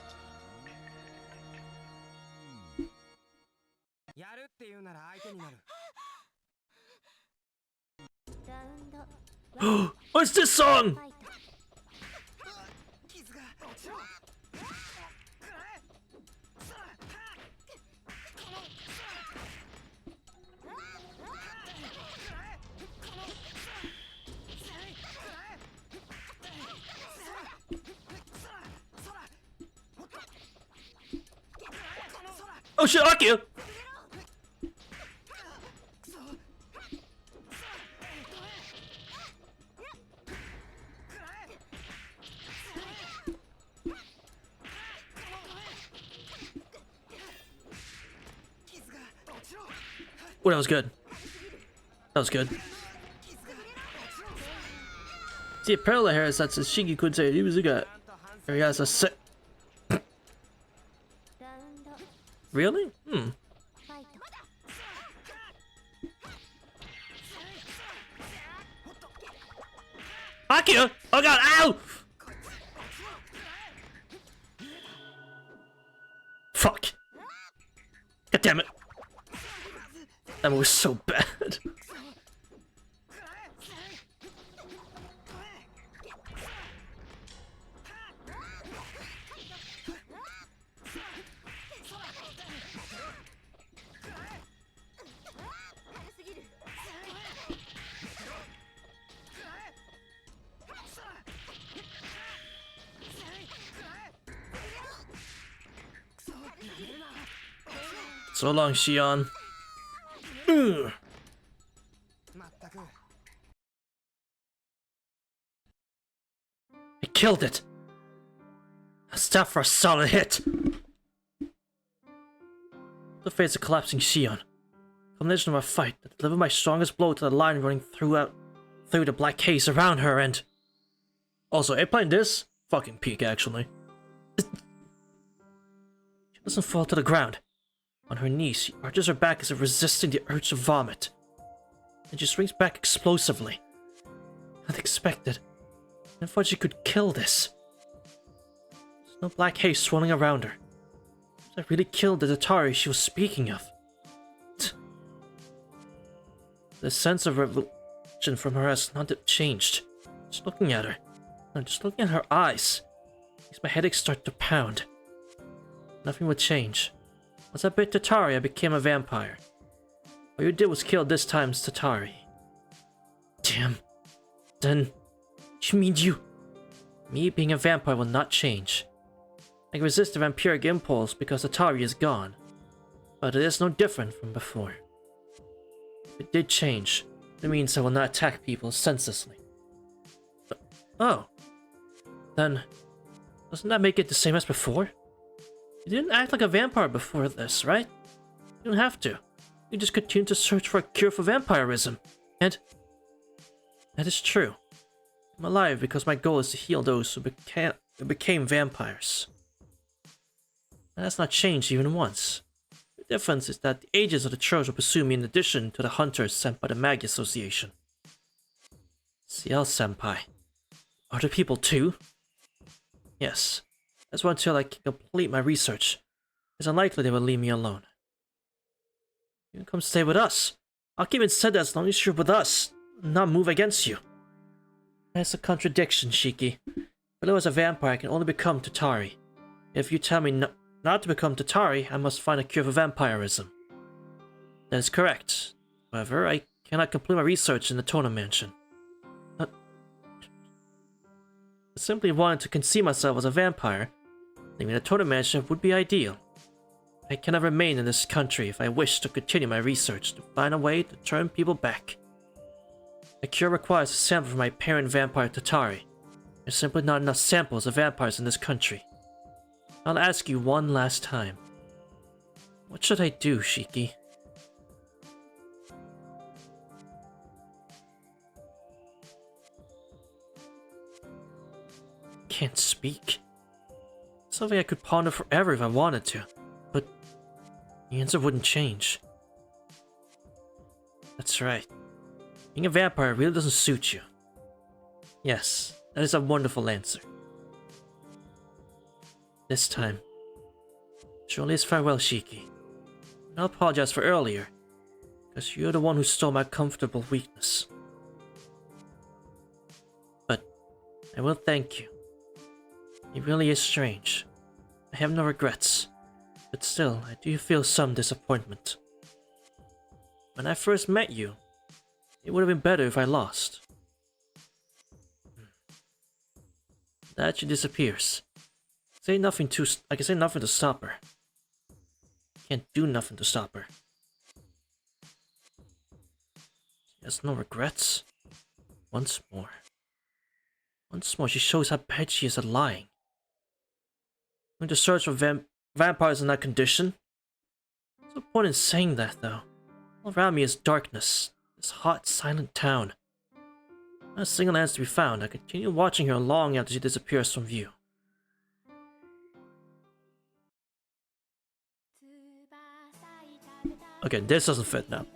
What's this song? Oh shit, Akio! Oh, that was good. That was good. See, a parallel here is that Shiki could say he was a guy. Here he has a sick. Really? Akio! Oh god, ow! Fuck. God damn it. That was so bad. So long, Shion. Ugh. I killed it. A staff for a solid hit. The face of collapsing Shion. Combination of a fight that delivered my strongest blow to the line running through the black haze around her and... Also, playing this? Fucking peak, actually. She doesn't fall to the ground. On her knees, she arches her back as if resisting the urge to vomit. And she swings back explosively. Unexpected. I thought she could kill this. There's no black haze swirling around her. I really killed the Tatari she was speaking of. The sense of revulsion from her has not changed. Just looking at her. No, just looking at her eyes. Makes my headache start to pound. Nothing would change. Once I bit Tatari, I became a vampire. All you did was kill this time's Tatari. Damn. Then, you mean you... Me being a vampire will not change. I can resist the vampiric impulse because Tatari is gone. But it is no different from before. If it did change, it means I will not attack people senselessly. But, oh. Then, doesn't that make it the same as before? You didn't act like a vampire before this, right? You don't have to. You just continue to search for a cure for vampirism. And... that is true. I'm alive because my goal is to heal those who became vampires. And that's not changed even once. The difference is that the agents of the church will pursue me in addition to the hunters sent by the Magi Association. CL-senpai. Are there people too? Yes. That's why until I can complete my research, it's unlikely they will leave me alone. You can come stay with us. Akiman said that as long as you're with us, not move against you. That's a contradiction, Shiki. Although as a vampire, I can only become Tatari. If you tell me not to become Tatari, I must find a cure for vampirism. That is correct. However, I cannot complete my research in the Tona Mansion. I simply wanted to conceive myself as a vampire. Living in the Tona Mansion would be ideal. I cannot remain in this country if I wish to continue my research to find a way to turn people back. A cure requires a sample from my parent vampire Tatari. There's simply not enough samples of vampires in this country. I'll ask you one last time. What should I do, Shiki? Can't speak. Something I could ponder forever if I wanted to, but the answer wouldn't change. That's right. Being a vampire really doesn't suit you. Yes, that is a wonderful answer. This time, surely it's farewell, Shiki. And I'll apologize for earlier, because you're the one who stole my comfortable weakness. But I will thank you. It really is strange. I have no regrets, but still, I do feel some disappointment. When I first met you, it would have been better if I lost. That she disappears. I can say nothing to stop her. Can't do nothing to stop her. She has no regrets. Once more, she shows how bad she is at lying. I'm going to search for vampires in that condition. What's the point in saying that, though? All around me is darkness. This hot, silent town. Not a single answer to be found. I continue watching her long after she disappears from view. Okay, this doesn't fit now.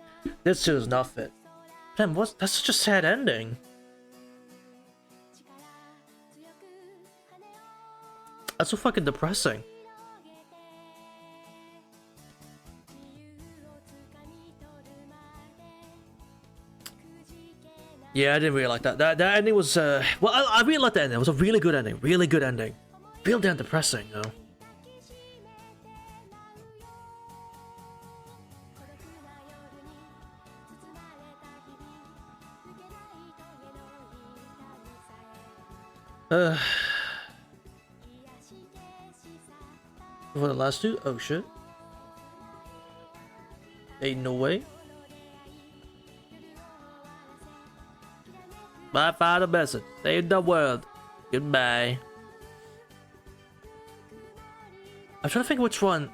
This does not fit. Damn, that's such a sad ending. That's so fucking depressing. Yeah, I didn't really like that. That ending was, well, I really liked that ending. It was a really good ending. Really good ending. Real damn depressing, though. For the last two? Oh shit. Ain't no way. My final message. Save the world. Goodbye. I'm trying to think which one.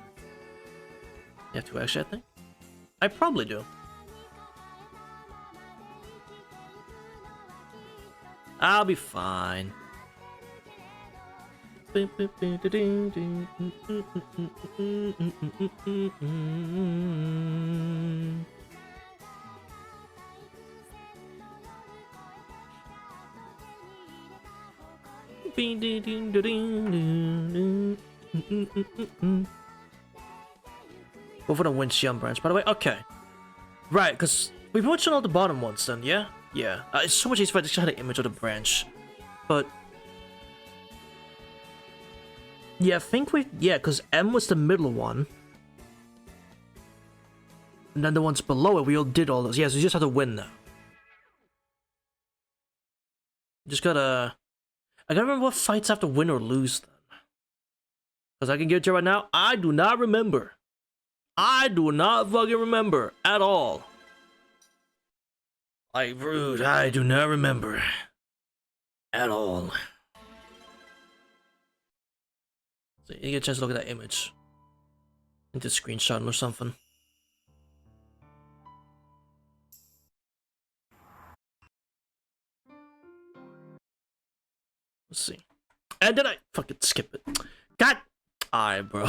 You have to actually, I think. I probably do. I'll be fine. Go for the Windshield branch, by the way. Okay. Right, because we've watched all the bottom ones then, yeah? Yeah. It's so much easier if I just had an image of the branch. But yeah, I think because M was the middle one. And then the ones below it, we all did all those. Yeah, so you just have to win now. Just gotta... I gotta remember what fights I have to win or lose then. Because I can get you right now, I do not remember. I do not fucking remember at all. Like, rude, I do not remember. At all. So you get a chance to look at that image. Into screenshot or something. Let's see. And then I fucking skip it. God! Alright, bro.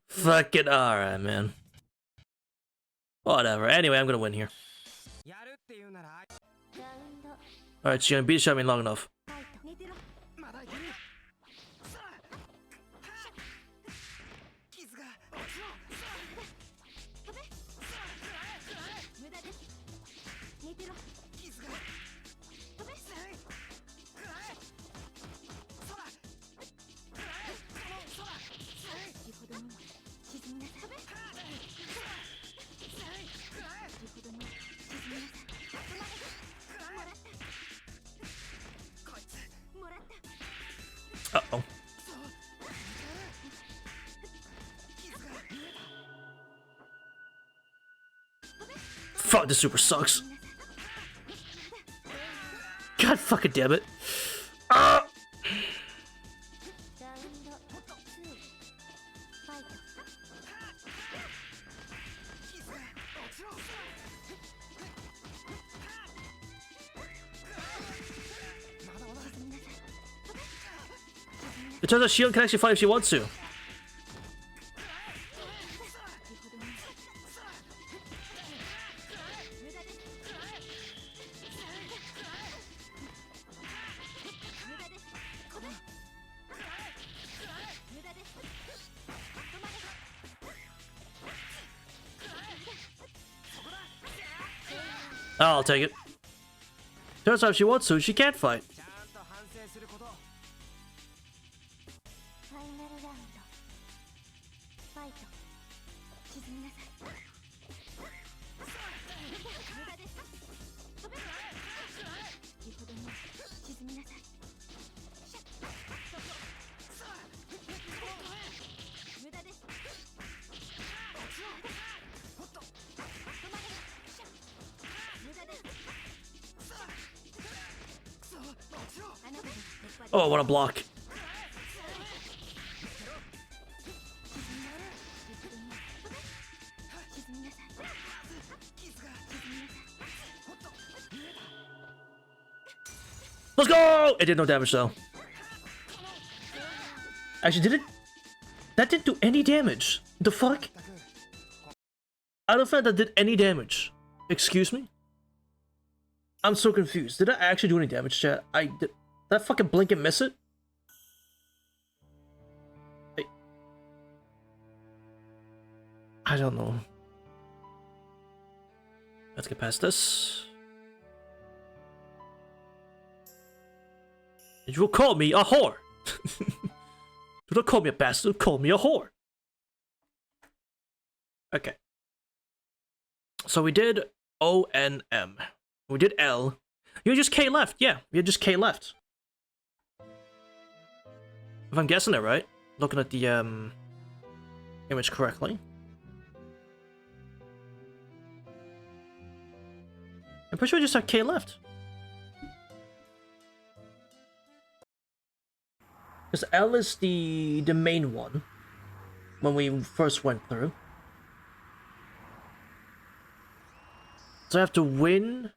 Fucking alright, man. Whatever. Anyway, I'm gonna win here. Alright, she's gonna beat me long enough. Fuck, this super sucks. God fucking damn it. Ah! It turns out Shion can actually fight if she wants to. I'll take it. Turns out if she wants to, she can't fight. Oh, what a block. Let's go! It did no damage though. Actually, did it? That didn't do any damage. The fuck? I don't think that did any damage. Excuse me? I'm so confused. Did I actually do any damage, chat? Did that fucking blink and miss it? I don't know. Let's get past this. You will call me a whore. You don't call me a bastard, call me a whore. Okay. So we did O, N, M. We did L. You just K left. Yeah, you just K left. If I'm guessing it right, looking at the image correctly. I'm pretty sure I just had K left. Because L is the main one when we first went through. So I have to win.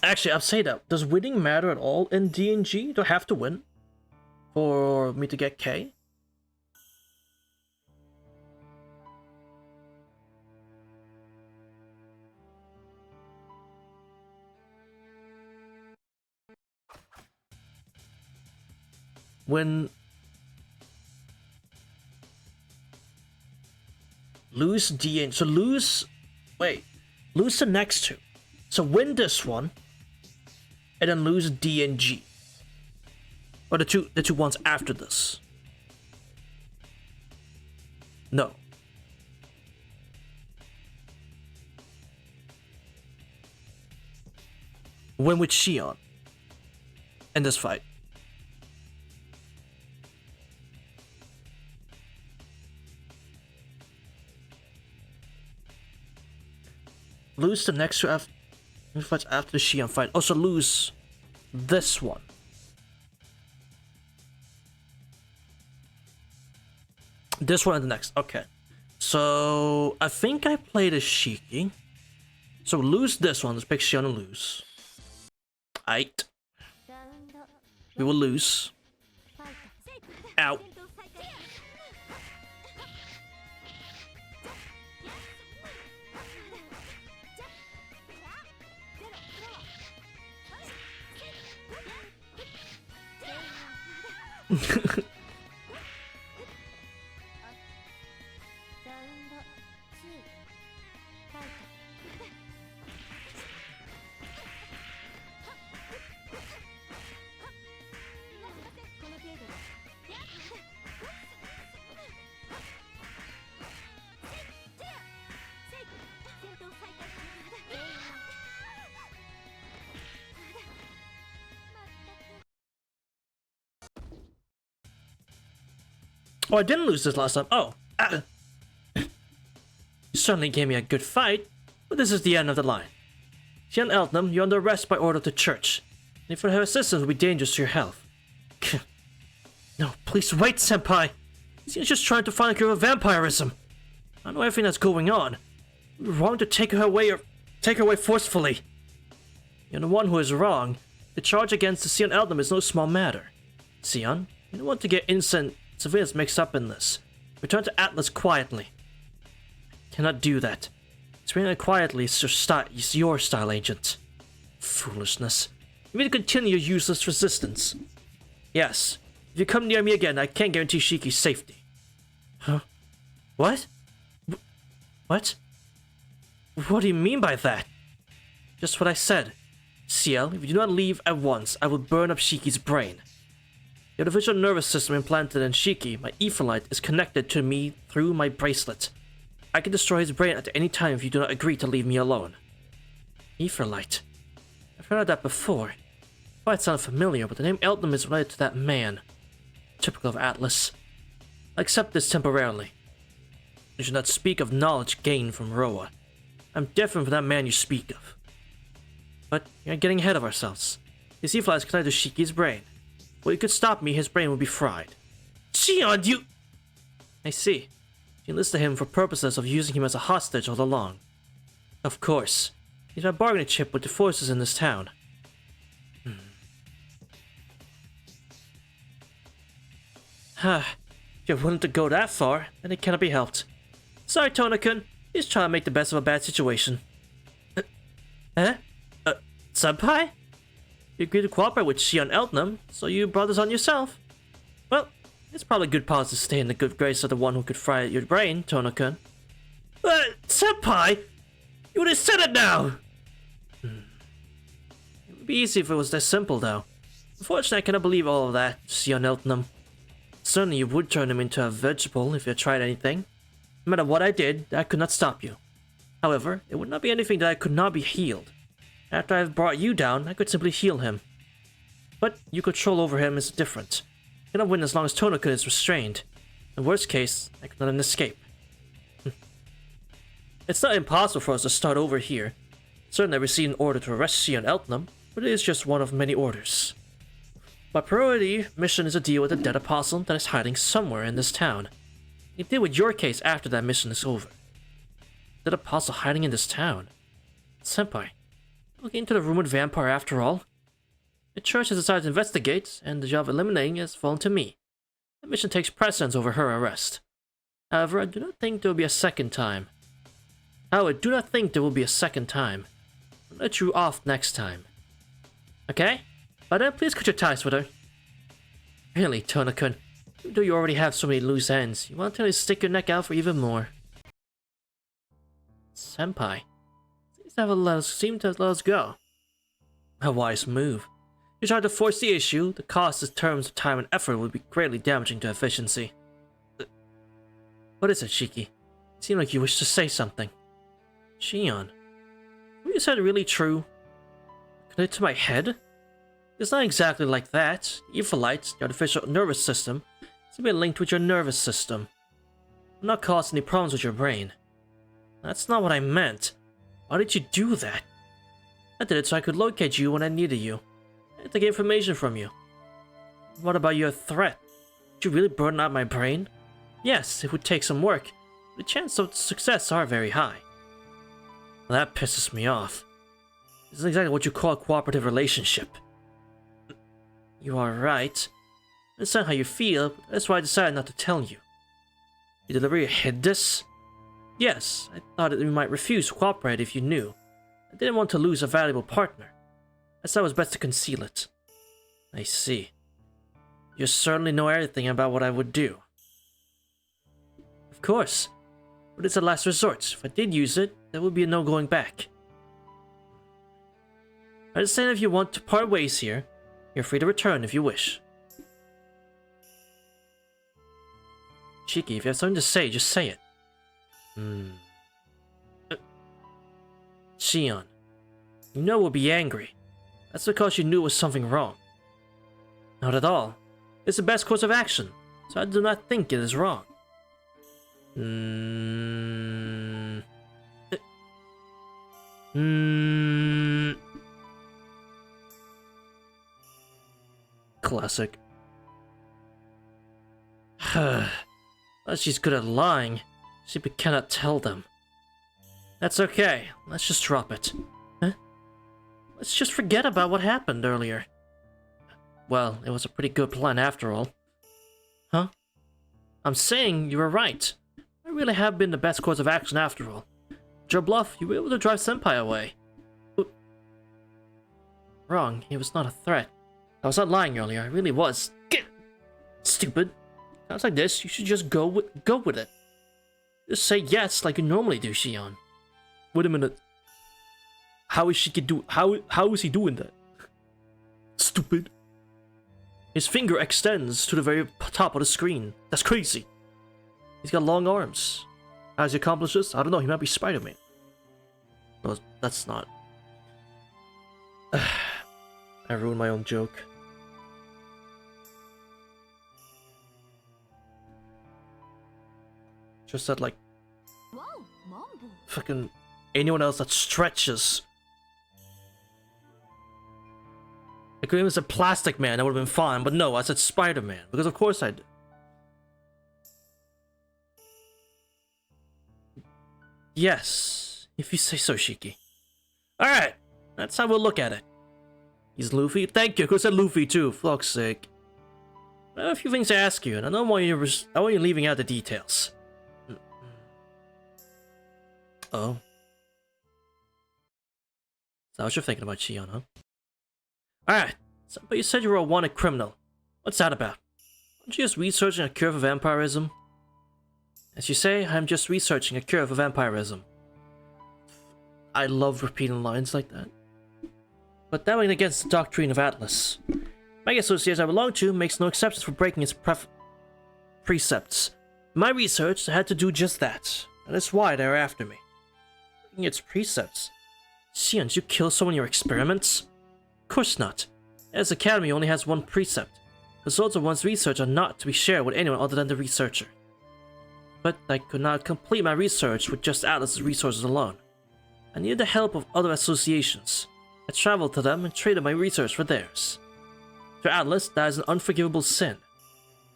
Actually, I'll say that. Does winning matter at all in D&G? Do I have to win for me to get K? When lose DN, so lose the next two. So win this one, and then lose DNG. Or the two ones after this. No. Win with Shion in this fight. Lose the next two fights after the Shion fight. Also lose this one. This one and the next. Okay. So I think I played a Shiki. So lose this one. Let's pick Shion and lose. Aight. We will lose. Out. Oh, I didn't lose this last time. Oh. certainly gave me a good fight, but this is the end of the line. Xian Eltnam, you're under arrest by order of the church. And if her assistance will be dangerous to your health. No, please wait, Senpai. She's just trying to find a cure of vampirism. I know everything that's going on. You're wrong to take her away forcefully. You're the one who is wrong. The charge against the Xian Eltnam is no small matter. Xian, you don't want to get innocent civilians mixed up in this. Return to Atlas quietly. Cannot do that. Explaining it quietly is your style, Agent. Foolishness. You need to continue your useless resistance. Yes. If you come near me again, I can't guarantee Shiki's safety. Huh? What? What? What do you mean by that? Just what I said. Ciel, if you do not leave at once, I will burn up Shiki's brain. The artificial nervous system implanted in Shiki, my Etherlight, is connected to me through my bracelet. I can destroy his brain at any time if you do not agree to leave me alone. Etherlight. I've heard of that before. It might sound familiar, but the name Eltnam is related to that man. Typical of Atlas. I accept this temporarily. You should not speak of knowledge gained from Roa. I'm different from that man you speak of. But you're getting ahead of ourselves. His Etherlight is connected to Shiki's brain. Well, you could stop me, his brain will be fried. Xion, you... I see. You enlisted him for purposes of using him as a hostage all along. Of course. He's my bargaining chip with the forces in this town. If you're willing to go that far, then it cannot be helped. Sorry, Tona-kun. He's trying to make the best of a bad situation. Senpai? You agreed to cooperate with Xion Eltnam, so you brought this on yourself. Well, it's probably good policy to stay in the good grace of the one who could fry your brain, Tona-kun. Senpai! You would have said it now! It would be easy if it was this simple, though. Unfortunately, I cannot believe all of that, Xion Eltnam. Certainly you would turn him into a vegetable if you tried anything. No matter what I did, I could not stop you. However, it would not be anything that I could not be healed. After I have brought you down, I could simply heal him. But your control over him is different. You cannot win as long as Tona-kun is restrained. In the worst case, I could not escape. It's not impossible for us to start over here. Certainly I received an order to arrest Xion Eltnam, but it is just one of many orders. My priority mission is to deal with the dead apostle that is hiding somewhere in this town. You deal with your case after that mission is over. Dead apostle hiding in this town? Senpai, looking into the rumored vampire after all? The church has decided to investigate, and the job of eliminating has fallen to me. The mission takes precedence over her arrest. However, I do not think there will be a second time. I'll let you off next time. Okay? But then please cut your ties with her. Really, Tona-kun, even though you already have so many loose ends, you want to stick your neck out for even more. Senpai, seem to have let us go. A wise move. You try to force the issue, the cost in terms of time and effort would be greatly damaging to efficiency. What is it, Shiki? It seemed like you wished to say something. Xion, what you said really true? Connected to my head? It's not exactly like that. Etherlight, the artificial nervous system, is to be linked with your nervous system. Will not cause any problems with your brain. That's not what I meant. Why did you do that? I did it so I could locate you when I needed you. I had to get information from you. What about your threat? Did you really burn out my brain? Yes, it would take some work. The chances of success are very high. Well, that pisses me off. This isn't exactly what you call a cooperative relationship. You are right. I understand how you feel, but that's why I decided not to tell you. You deliberately hid this? Yes, I thought that you might refuse to cooperate if you knew. I didn't want to lose a valuable partner. I thought it was best to conceal it. I see. You certainly know everything about what I would do. Of course. But it's a last resort. If I did use it, there would be no going back. I understand if you want to part ways here. You're free to return if you wish. Shiki, if you have something to say, just say it. Xion, you know we'll be angry. That's because you knew it was something wrong. Not at all. It's the best course of action, so I do not think it is wrong. Classic. But she's good at lying. She cannot tell them. That's okay. Let's just drop it. Huh? Let's just forget about what happened earlier. Well, it was a pretty good plan after all. Huh? I'm saying you were right. I really have been the best course of action after all. With your bluff, you were able to drive Senpai away. Wrong, he was not a threat. I was not lying earlier, I really was. Stupid. Sounds like this, you should just go with it. Just say yes like you normally do, Shion. Wait a minute. How is he doing that? Stupid. His finger extends to the very top of the screen. That's crazy. He's got long arms. How does he accomplish this? I don't know, he might be Spider-Man. No, that's not. I ruined my own joke. Just that, like, fucking anyone else that stretches. I could even say Plastic Man, that would have been fine, but no, I said Spider-Man, because of course I did. Yes, if you say so, Shiki. Alright, that's how we'll look at it. He's Luffy? Thank you, I could have said Luffy too, for fuck's sake. I have a few things to ask you, and I don't want you leaving out the details. Oh. Is that what you're thinking about, Shion, huh? Alright, so, but you said you were a wanted criminal. What's that about? Aren't you just researching a cure for vampirism? As you say, I'm just researching a cure for vampirism. I love repeating lines like that. But that went against the doctrine of Atlas. My association I belong to makes no exceptions for breaking its precepts. In my research, I had to do just that. And that's why they're after me. Breaking its precepts? Shion, did you kill someone in your experiments? Of course not. As Academy only has one precept. Results of one's research are not to be shared with anyone other than the researcher. But I could not complete my research with just Atlas's resources alone. I needed the help of other associations. I traveled to them and traded my research for theirs. For Atlas, that is an unforgivable sin.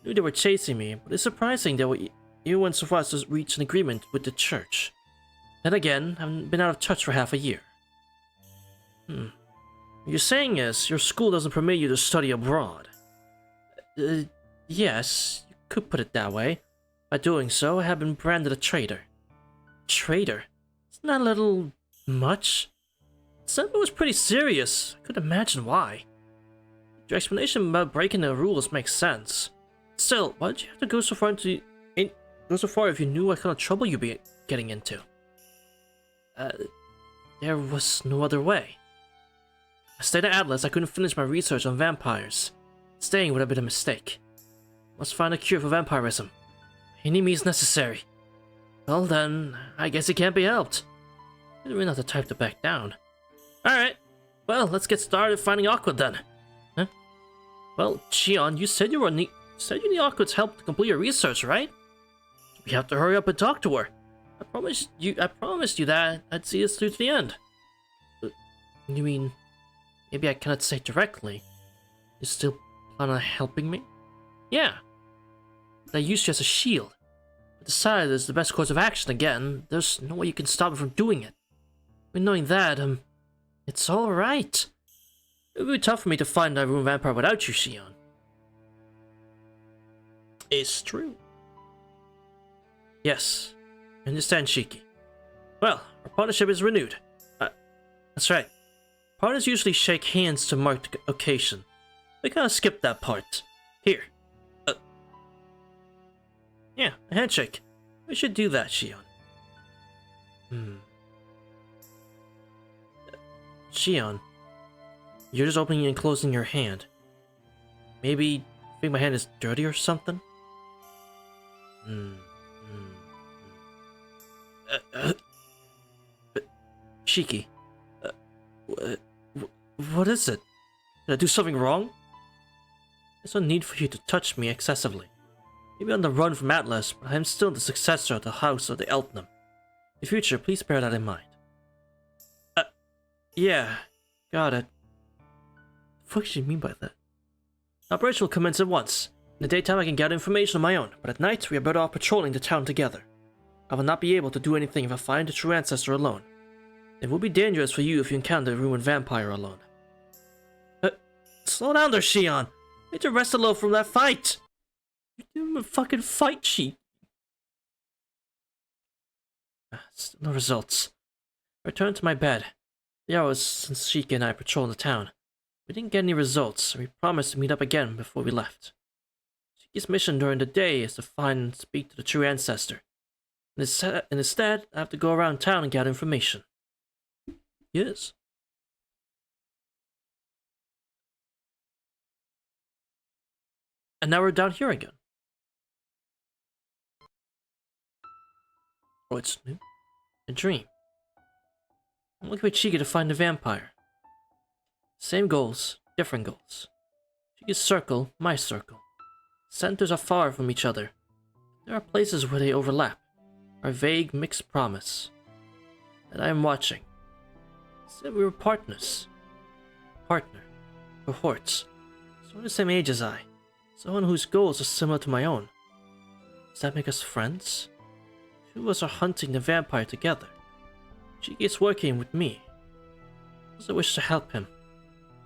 I knew they were chasing me, but it's surprising they even went so far as to reach an agreement with the church. Then again, I've been out of touch for half a year. What you're saying is, your school doesn't permit you to study abroad. Yes, you could put it that way. By doing so, I have been branded a traitor. Traitor? Isn't that a little much? Senpai was pretty serious. I couldn't imagine why. Your explanation about breaking the rules makes sense. Still, why did you have to go so far if you knew what kind of trouble you'd be getting into? There was no other way. I stayed at Atlas, I couldn't finish my research on vampires. Staying would have been a mistake. Must find a cure for vampirism. Any means necessary. Well then, I guess it can't be helped. You're really not the type to back down. Alright, well, let's get started finding Aqua then. Huh? Well, Shion, you said you need Aqua's help to complete your research, right? We have to hurry up and talk to her. I promised you that I'd see us through to the end. You mean, maybe I cannot say directly. You still plan on helping me? Yeah. I used you as a shield. I decided it's the best course of action again. There's no way you can stop me from doing it. But knowing that, it's alright. It would be tough for me to find that room vampire without you, Shion. It's true. Yes, I understand, Shiki. Well, our partnership is renewed. That's right. Partners usually shake hands to mark the occasion. We kinda skipped that part. Here. Yeah, a handshake. We should do that, Shion. Shion, you're just opening and closing your hand. Maybe you think my hand is dirty or something? Shiki, what is it? Did I do something wrong? There's no need for you to touch me excessively. Maybe on the run from Atlas, but I am still the successor of the House of the Eltnum. In the future, please bear that in mind. Yeah, got it. The fuck do you mean by that? Operation will commence at once. In the daytime I can gather information on my own, but at night we are better off patrolling the town together. I will not be able to do anything if I find the true ancestor alone. It will be dangerous for you if you encounter a ruined vampire alone. Slow down there, Shion! You need to rest a little from that fight! You're doing a fucking fight sheet. Still no results. I returned to my bed. The hours since Shika and I patrolled the town. We didn't get any results, so we promised to meet up again before we left. Shika's mission during the day is to find and speak to the true ancestor. And instead, I have to go around town and gather information. Yes. And now we're down here again. Oh, it's new? A dream. I'm looking for Chica to find the vampire. Same goals, different goals. Chica's circle, my circle. Centers are far from each other. There are places where they overlap. Our vague, mixed promise. That I am watching. Said we were partners. Partner. Cohorts. Someone the same age as I. Someone whose goals are similar to my own. Does that make us friends? Two of us are hunting the vampire together. Shiki is working with me. I also wish to help him.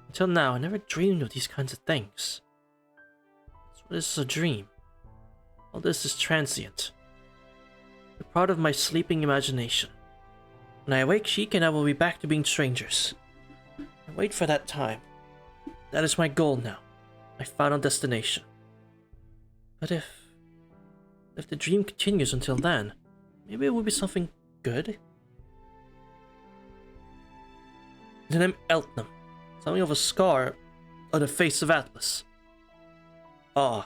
Until now, I never dreamed of these kinds of things. So this is a dream. All this is transient. A part of my sleeping imagination. When I awake, Shiki and I will be back to being strangers. I wait for that time. That is my goal now. My final destination. But if the dream continues until then, maybe it will be something good? The name Eltnam. Something of a scar on the face of Atlas. Awe,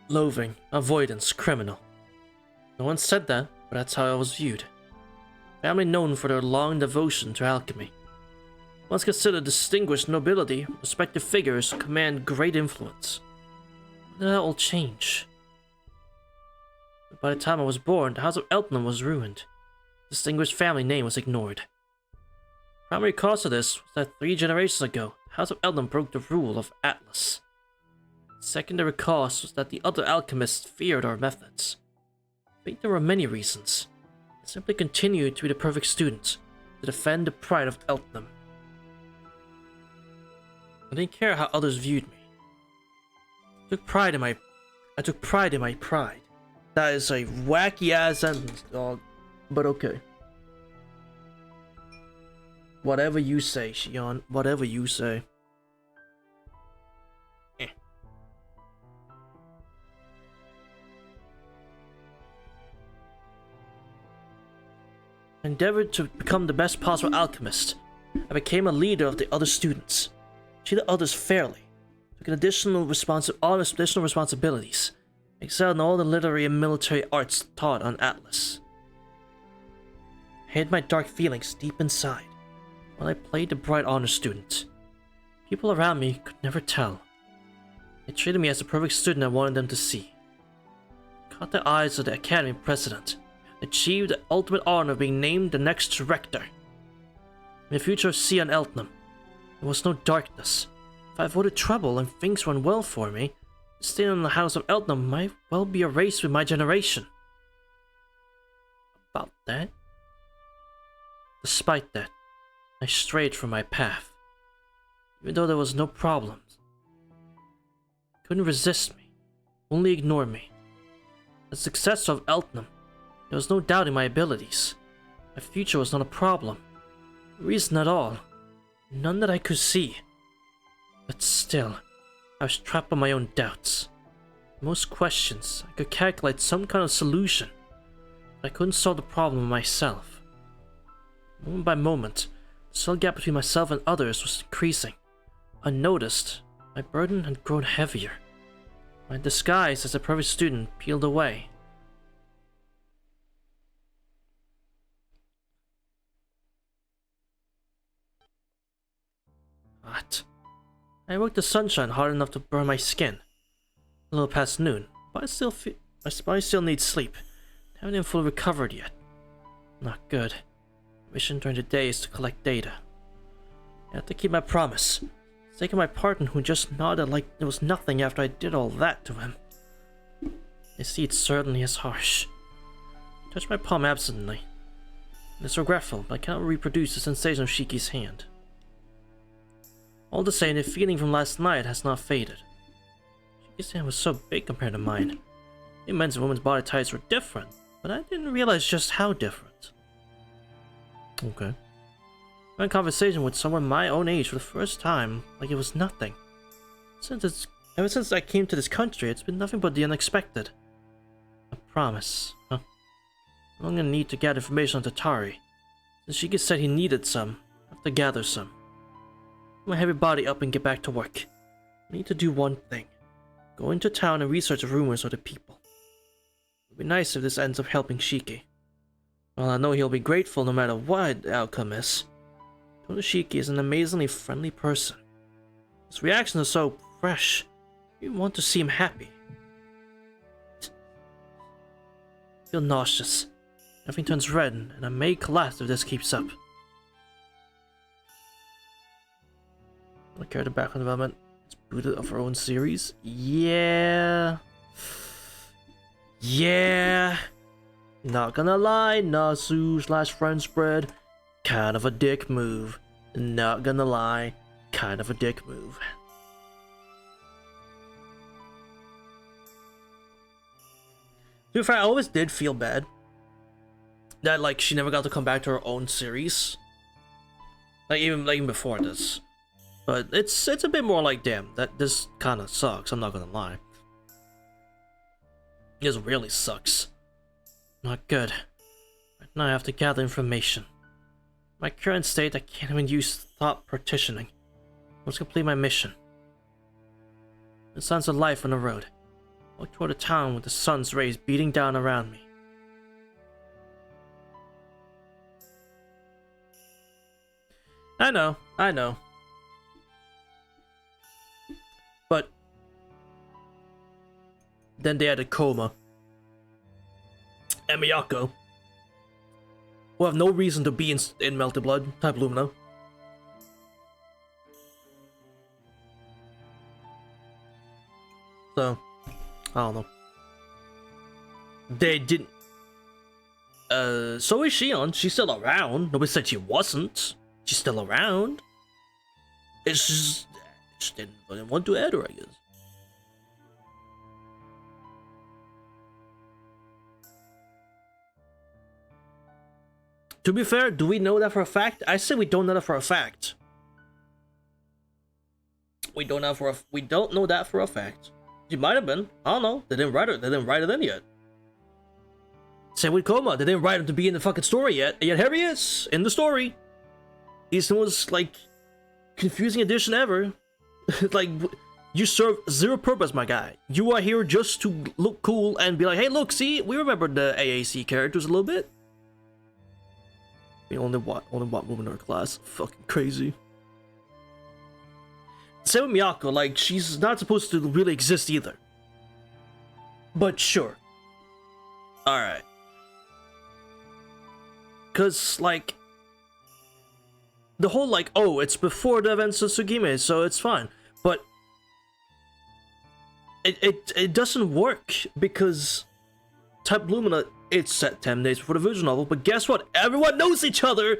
loathing, avoidance, criminal. No one said that, but that's how I was viewed. Family known for their long devotion to alchemy. Once considered distinguished nobility, respected figures command great influence. When did that all change? But by the time I was born, the House of Eltnam was ruined. The distinguished family name was ignored. The primary cause of this was that 3 generations ago, the House of Eltnam broke the rule of Atlas. The secondary cause was that the other alchemists feared our methods. I think there were many reasons. I simply continued to be the perfect student, to defend the pride of Eltnam. I didn't care how others viewed me. I took pride in my pride. That is a wacky ass sentence, dog. But okay. Whatever you say, Shion. Whatever you say. I endeavored to become the best possible alchemist. I became a leader of the other students. Treated others fairly. Took additional responsibilities. Excelled in all the literary and military arts taught on Atlas. I hid my dark feelings deep inside, while I played the bright honor student. People around me could never tell. They treated me as the perfect student I wanted them to see. I caught the eyes of the Academy president, and achieved the ultimate honor of being named the next rector. In the future of Sion Eltnam, there was no darkness. If I avoided trouble and things went well for me, staying in the House of Eltnam might well be erased with my generation. About that? Despite that, I strayed from my path. Even though there was no problems. Couldn't resist me, only ignore me. As successor of Eltnam, there was no doubt in my abilities. My future was not a problem. No reason at all. None that I could see. But still, I was trapped by my own doubts. Most questions, I could calculate some kind of solution, but I couldn't solve the problem myself. Moment by moment, the cell gap between myself and others was increasing. Unnoticed, my burden had grown heavier. My disguise as a perfect student peeled away. Hot. I worked the sunshine hard enough to burn my skin. A little past noon, but my body still needs sleep. I haven't even fully recovered yet. Not good. Mission during the day is to collect data. I have to keep my promise. It's taking my partner who just nodded like it was nothing after I did all that to him. I see it certainly is harsh. I touch my palm absently. It's regretful, but I cannot reproduce the sensation of Shiki's hand. All the same, the feeling from last night has not faded. Shiki's hand was so big compared to mine. The men's and women's body types were different, but I didn't realize just how different. Okay. I'm in conversation with someone my own age for the first time, like it was nothing. Ever since I came to this country, it's been nothing but the unexpected. I promise. Huh? I'm gonna need to get information on Tatari. Since Shiki said he needed some, I have to gather some. Put my heavy body up and get back to work. I need to do one thing. Go into town and research the rumors of the people. It would be nice if this ends up helping Shiki. Well, I know he'll be grateful no matter what the outcome is. Shiki is an amazingly friendly person. His reactions are so fresh. You want to see him happy. I feel nauseous. Everything turns red, and I may collapse if this keeps up. I care the background development. It's booted of our own series. Yeah. Not gonna lie, Nasu/friend spread. Kind of a dick move. Not gonna lie, kind of a dick move. To be fair, I always did feel bad that like she never got to come back to her own series. Like even before this. But it's a bit more like, damn, that this kind of sucks. I'm not gonna lie. This really sucks. Not good. Right now I have to gather information. My current state, I can't even use thought partitioning. Let's complete my mission. The signs of life on the road. Walk toward the town with the sun's rays beating down around me. I know. But then they added Koma and Miyako, who have no reason to be in MeltyBlood Type Lumina. So, I don't know. They didn't. So is Shion. She's still around. Nobody said she wasn't. She's still around. It's just didn't want to add her, I guess. To be fair, do we know that for a fact? I say we don't know that for a fact. We don't know that for a fact. She might have been. I don't know. They didn't write it. They didn't write it in yet. Same with Koma. They didn't write him to be in the fucking story yet. And yet here he is in the story. He's the most like confusing addition ever. Like, you serve zero purpose, my guy. You are here just to look cool and be like, hey, look, see, we remember the AAC characters a little bit. We only want women in our class. Fucking crazy. Same with Miyako, like, she's not supposed to really exist either. But sure. Alright. Cause, like, the whole, like, oh, it's before the events of Tsugime, so it's fine. But it doesn't work, because Type Lumina, it's set 10 days before the visual novel, but guess what? Everyone knows each other!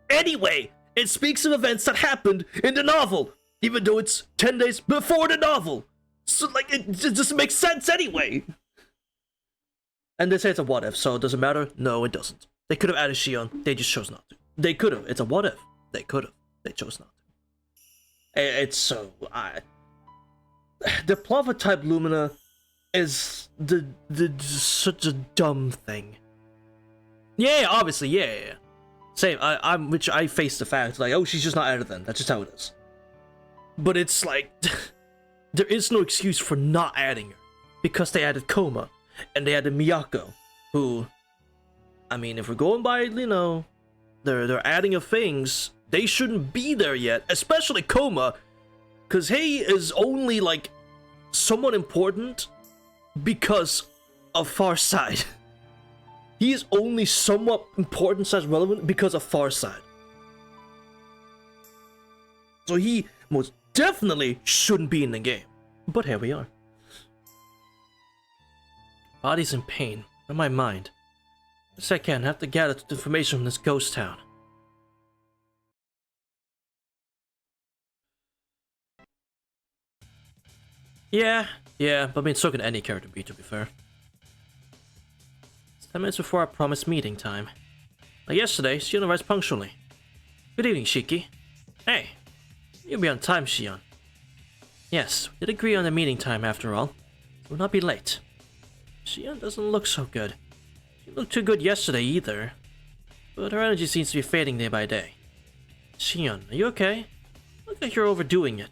Anyway, it speaks of events that happened in the novel, even though it's 10 days before the novel. So, like, it just makes sense anyway! And they say it's a what if, so does it matter? No, it doesn't. They could have added Shion, they just chose not to. They could have, it's a what if. They could have, they chose not to. It's so, the plot of Type Lumina is such a dumb thing. Yeah, obviously, yeah. Same, which I face the fact, like, oh, she's just not added then, that's just how it is. But it's like, there is no excuse for not adding her, because they added Koma, and they added Miyako, who, I mean, if we're going by, you know, they're adding of things, they shouldn't be there yet, especially Koma, because he is only, like, somewhat important because of Farside. He is only somewhat important / relevant because of Farside. So he most definitely shouldn't be in the game. But here we are. Body's in pain. In my mind. Yes, I can. I have to gather information from this ghost town. Yeah, but I mean, so can any character be, to be fair. It's 10 minutes before our promised meeting time. Like yesterday, Shion arrives punctually. Good evening, Shiki. Hey, you'll be on time, Shion. Yes, we did agree on the meeting time after all. So we'll not be late. Shion doesn't look so good. She didn't look too good yesterday either. But her energy seems to be fading day by day. Shion, are you okay? Look like you're overdoing it.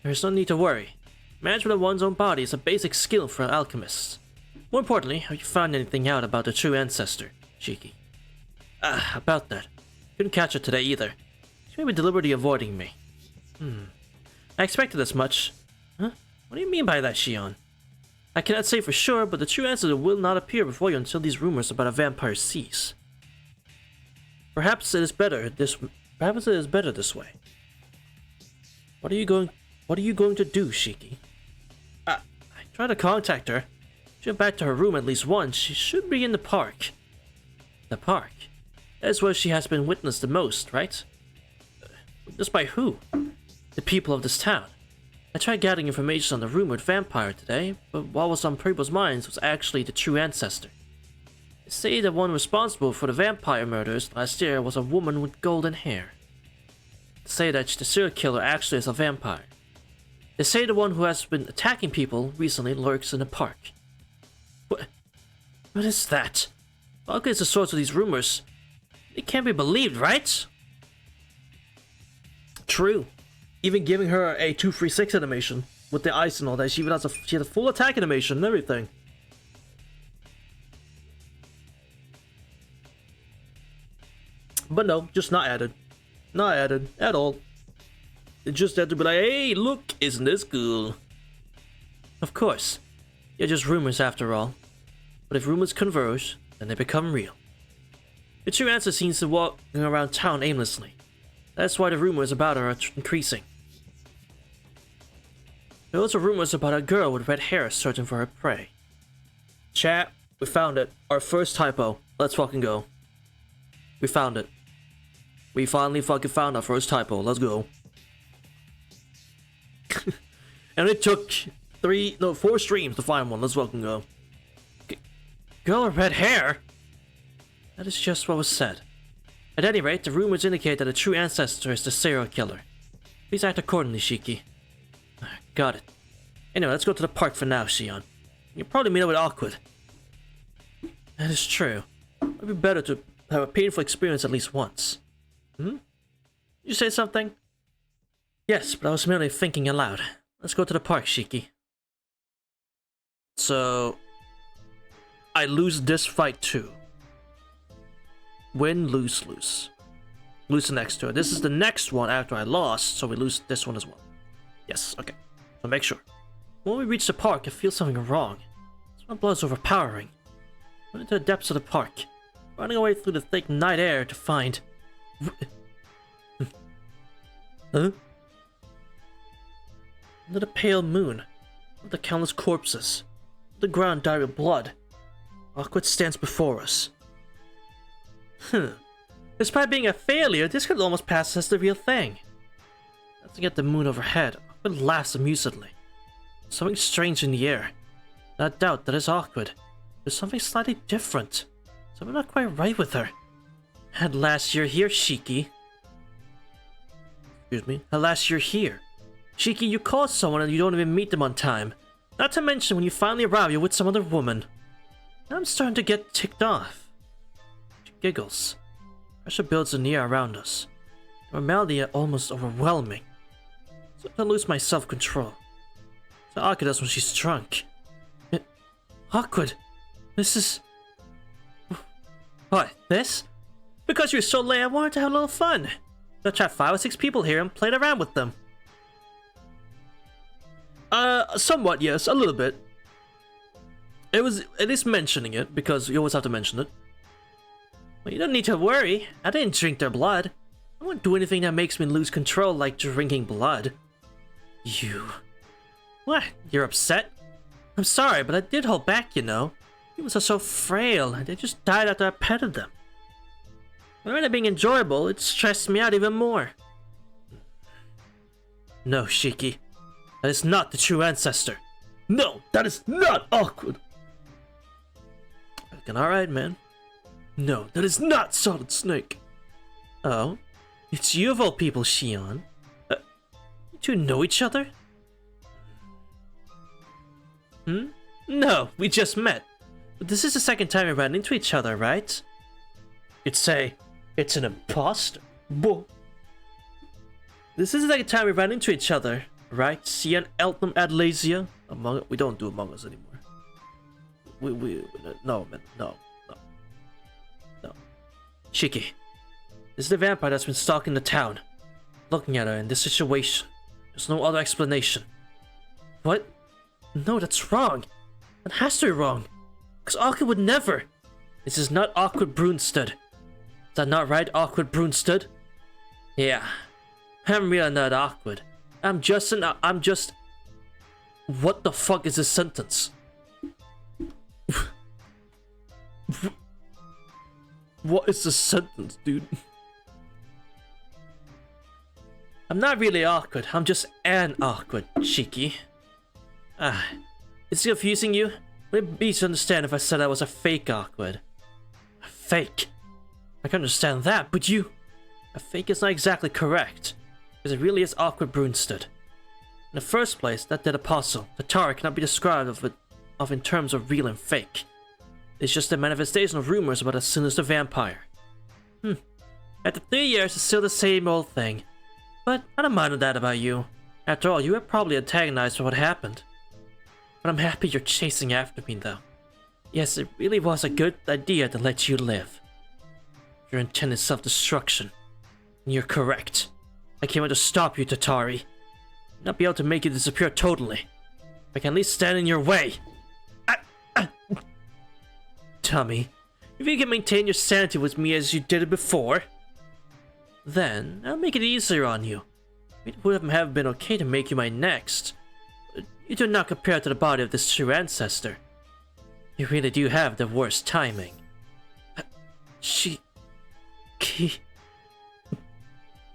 There's no need to worry. Management of one's own body is a basic skill for alchemists. More importantly, have you found anything out about the true ancestor, Shiki? About that. Couldn't catch her today either. She may be deliberately avoiding me. I expected as much. Huh? What do you mean by that, Shion? I cannot say for sure, but the true ancestor will not appear before you until these rumors about a vampire cease. Perhaps it is better this way. What are you going to do, Shiki? I tried to contact her. She went back to her room at least once. She should be in the park. The park? That's where she has been witnessed the most, right? Witnessed by who? The people of this town. I tried gathering information on the rumored vampire today, but what was on people's minds was actually the true ancestor. They say the one responsible for the vampire murders last year was a woman with golden hair. They say that the serial killer actually is a vampire. They say the one who has been attacking people recently lurks in the park. What is that? Balka is the source of these rumors. It can't be believed, right? True. Even giving her a 236 animation with the ice and all that, she had a full attack animation and everything. But no, just not added. Not added at all. It just had to be like, hey, look, isn't this cool? Of course. They're just rumors after all. But if rumors converge, then they become real. The true answer seems to walk around town aimlessly. That's why the rumors about her are increasing. There are also rumors about a girl with red hair searching for her prey. Chat, we found it. Our first typo. Let's fucking go. We found it. We finally fucking found our first typo. Let's go. And it took 4 streams to find one. Let's fucking go. Girl with red hair? That is just what was said. At any rate, the rumors indicate that the true ancestor is the serial killer. Please act accordingly, Shiki. Got it. Anyway, let's go to the park for now, Shion. You'll probably meet up with Awkward. That is true. It would be better to have a painful experience at least once. Did you say something? Yes, but I was merely thinking aloud. Let's go to the park, Shiki. So... I lose this fight too. Win, lose, lose. Lose the next two. This is the next one after I lost, so we lose this one as well. Yes, okay. So make sure. When we reach the park, I feel something wrong. My blood's overpowering. Went into the depths of the park, running away through the thick night air to find... Huh? Under the pale moon, with the countless corpses, the ground dyed with blood, Awkward stands before us. Despite being a failure, this could almost pass as the real thing. Glancing at the moon overhead, Awkward laughs amusedly. Something strange in the air. Not doubt that is Awkward. There's something slightly different. Something not quite right with her. At last you're here, Shiki. Excuse me. At last you're here. Shiki, you call someone and you don't even meet them on time. Not to mention when you finally arrive, you're with some other woman. I'm starting to get ticked off. She giggles. Pressure builds in the air around us. Normality almost overwhelming. So I lose my self-control. So Awkward does when she's drunk. Awkward. This is... What? This? Because you're so late, I wanted to have a little fun. So I trapped 5 or 6 people here and played around with them. Somewhat, yes. A little bit. It was at least mentioning it, because you always have to mention it. Well, you don't need to worry. I didn't drink their blood. I won't do anything that makes me lose control like drinking blood. You... What? You're upset? I'm sorry, but I did hold back, you know. Humans are so frail, and they just died after I petted them. Rather than being enjoyable, it stressed me out even more. No, Shiki. That is not the true ancestor. No, that is not awkward. Alright, man. No, that is not Solid Snake. Oh? It's you of all people, Shion. You two know each other? No, we just met. But this is the second time we ran into each other, right? You'd say, it's an imposter. Buh. This is the second time we ran into each other, right? Shion, Elton, Adlasia. We don't do Among Us anymore. No, man, no. Shiki, this is the vampire that's been stalking the town. Looking at her in this situation. There's no other explanation. What? No, that's wrong. That has to be wrong. Because Awkward would never. This is not Awkward Brunstad. Is that not right, Awkward Brunstad? Yeah. I'm really not awkward. I'm just... What the fuck is this sentence? What is the sentence, dude? I'm not really awkward. I'm just an awkward, Shiki. It's confusing you? Would it be to understand if I said I was a fake awkward? A fake? I can understand that, but you... A fake is not exactly correct. Because it really is Awkward Brunstad. In the first place, that dead apostle, the Tara, cannot be described of in terms of real and fake. It's just a manifestation of rumors about a sinister vampire. After 3 years, it's still the same old thing. But I don't mind that about you. After all, you were probably antagonized by what happened. But I'm happy you're chasing after me, though. Yes, it really was a good idea to let you live. Your intent is self-destruction. And you're correct. I came out to stop you, Tatari. Not be able to make you disappear totally. I can at least stand in your way. Tommy, if you can maintain your sanity with me as you did it before, then I'll make it easier on you. It would have been okay to make you my next. But you do not compare to the body of this true ancestor. You really do have the worst timing. Shiki...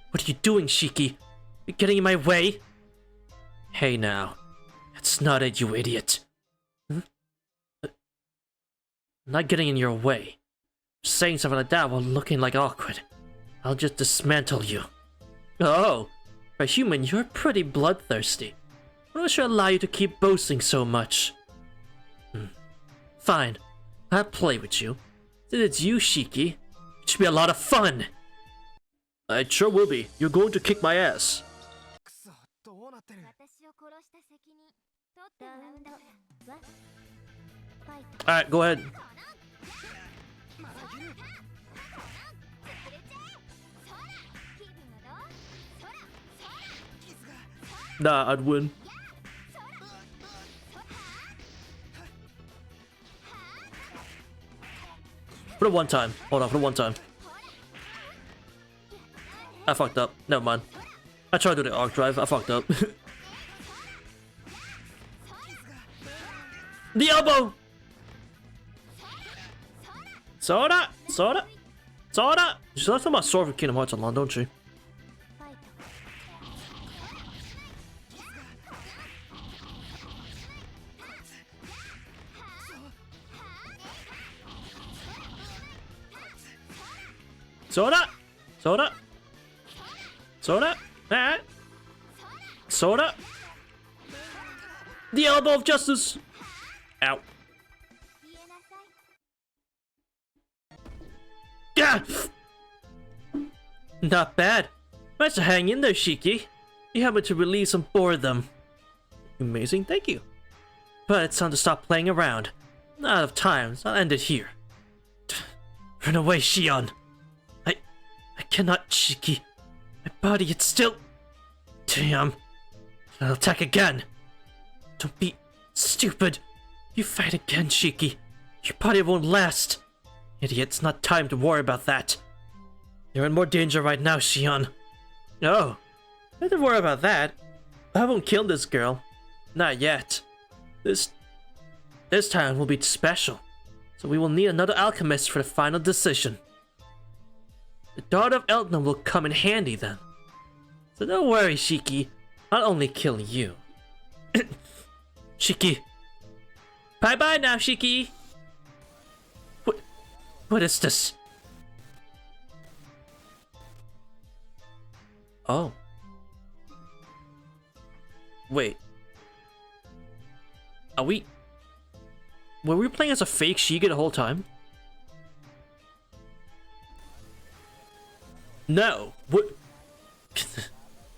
What are you doing, Shiki? You're getting in my way? Hey now. That's not it, you idiot. I'm not getting in your way. Saying something like that while looking like awkward. I'll just dismantle you. Oh, for a human, you're pretty bloodthirsty. Why should I allow you to keep boasting so much? Fine, I'll play with you. Since it's you, Shiki, it should be a lot of fun. It sure will be. You're going to kick my ass. Alright, go ahead. Nah, I'd win. For the one time. Hold on, for the one time. I fucked up. Never mind. I tried to do the arc drive. I fucked up. The elbow! Soda! Soda! Soda! She's talking about Sword for Kingdom Hearts Online, don't she? Soda! Soda! Soda! Ah! Soda! The elbow of justice! Ow. Yeah! Not bad. Nice to hang in there, Shiki. You happen to relieve some boredom. Amazing, thank you. But it's time to stop playing around. Not out of time, so I'll end it here. Run away, Shion. I cannot, Shiki. My body, it's still... Damn. I'll attack again. Don't be stupid. You fight again, Shiki. Your body won't last. Idiot, it's not time to worry about that. You're in more danger right now, Xion. No, don't worry about that. I won't kill this girl. Not yet. This time will be special. So we will need another alchemist for the final decision. The daughter of Elton will come in handy then. So don't worry, Shiki. I'll only kill you. Shiki. Bye-bye now, Shiki. What is this? Oh. Wait. Were we playing as a fake Shiga the whole time? No. What?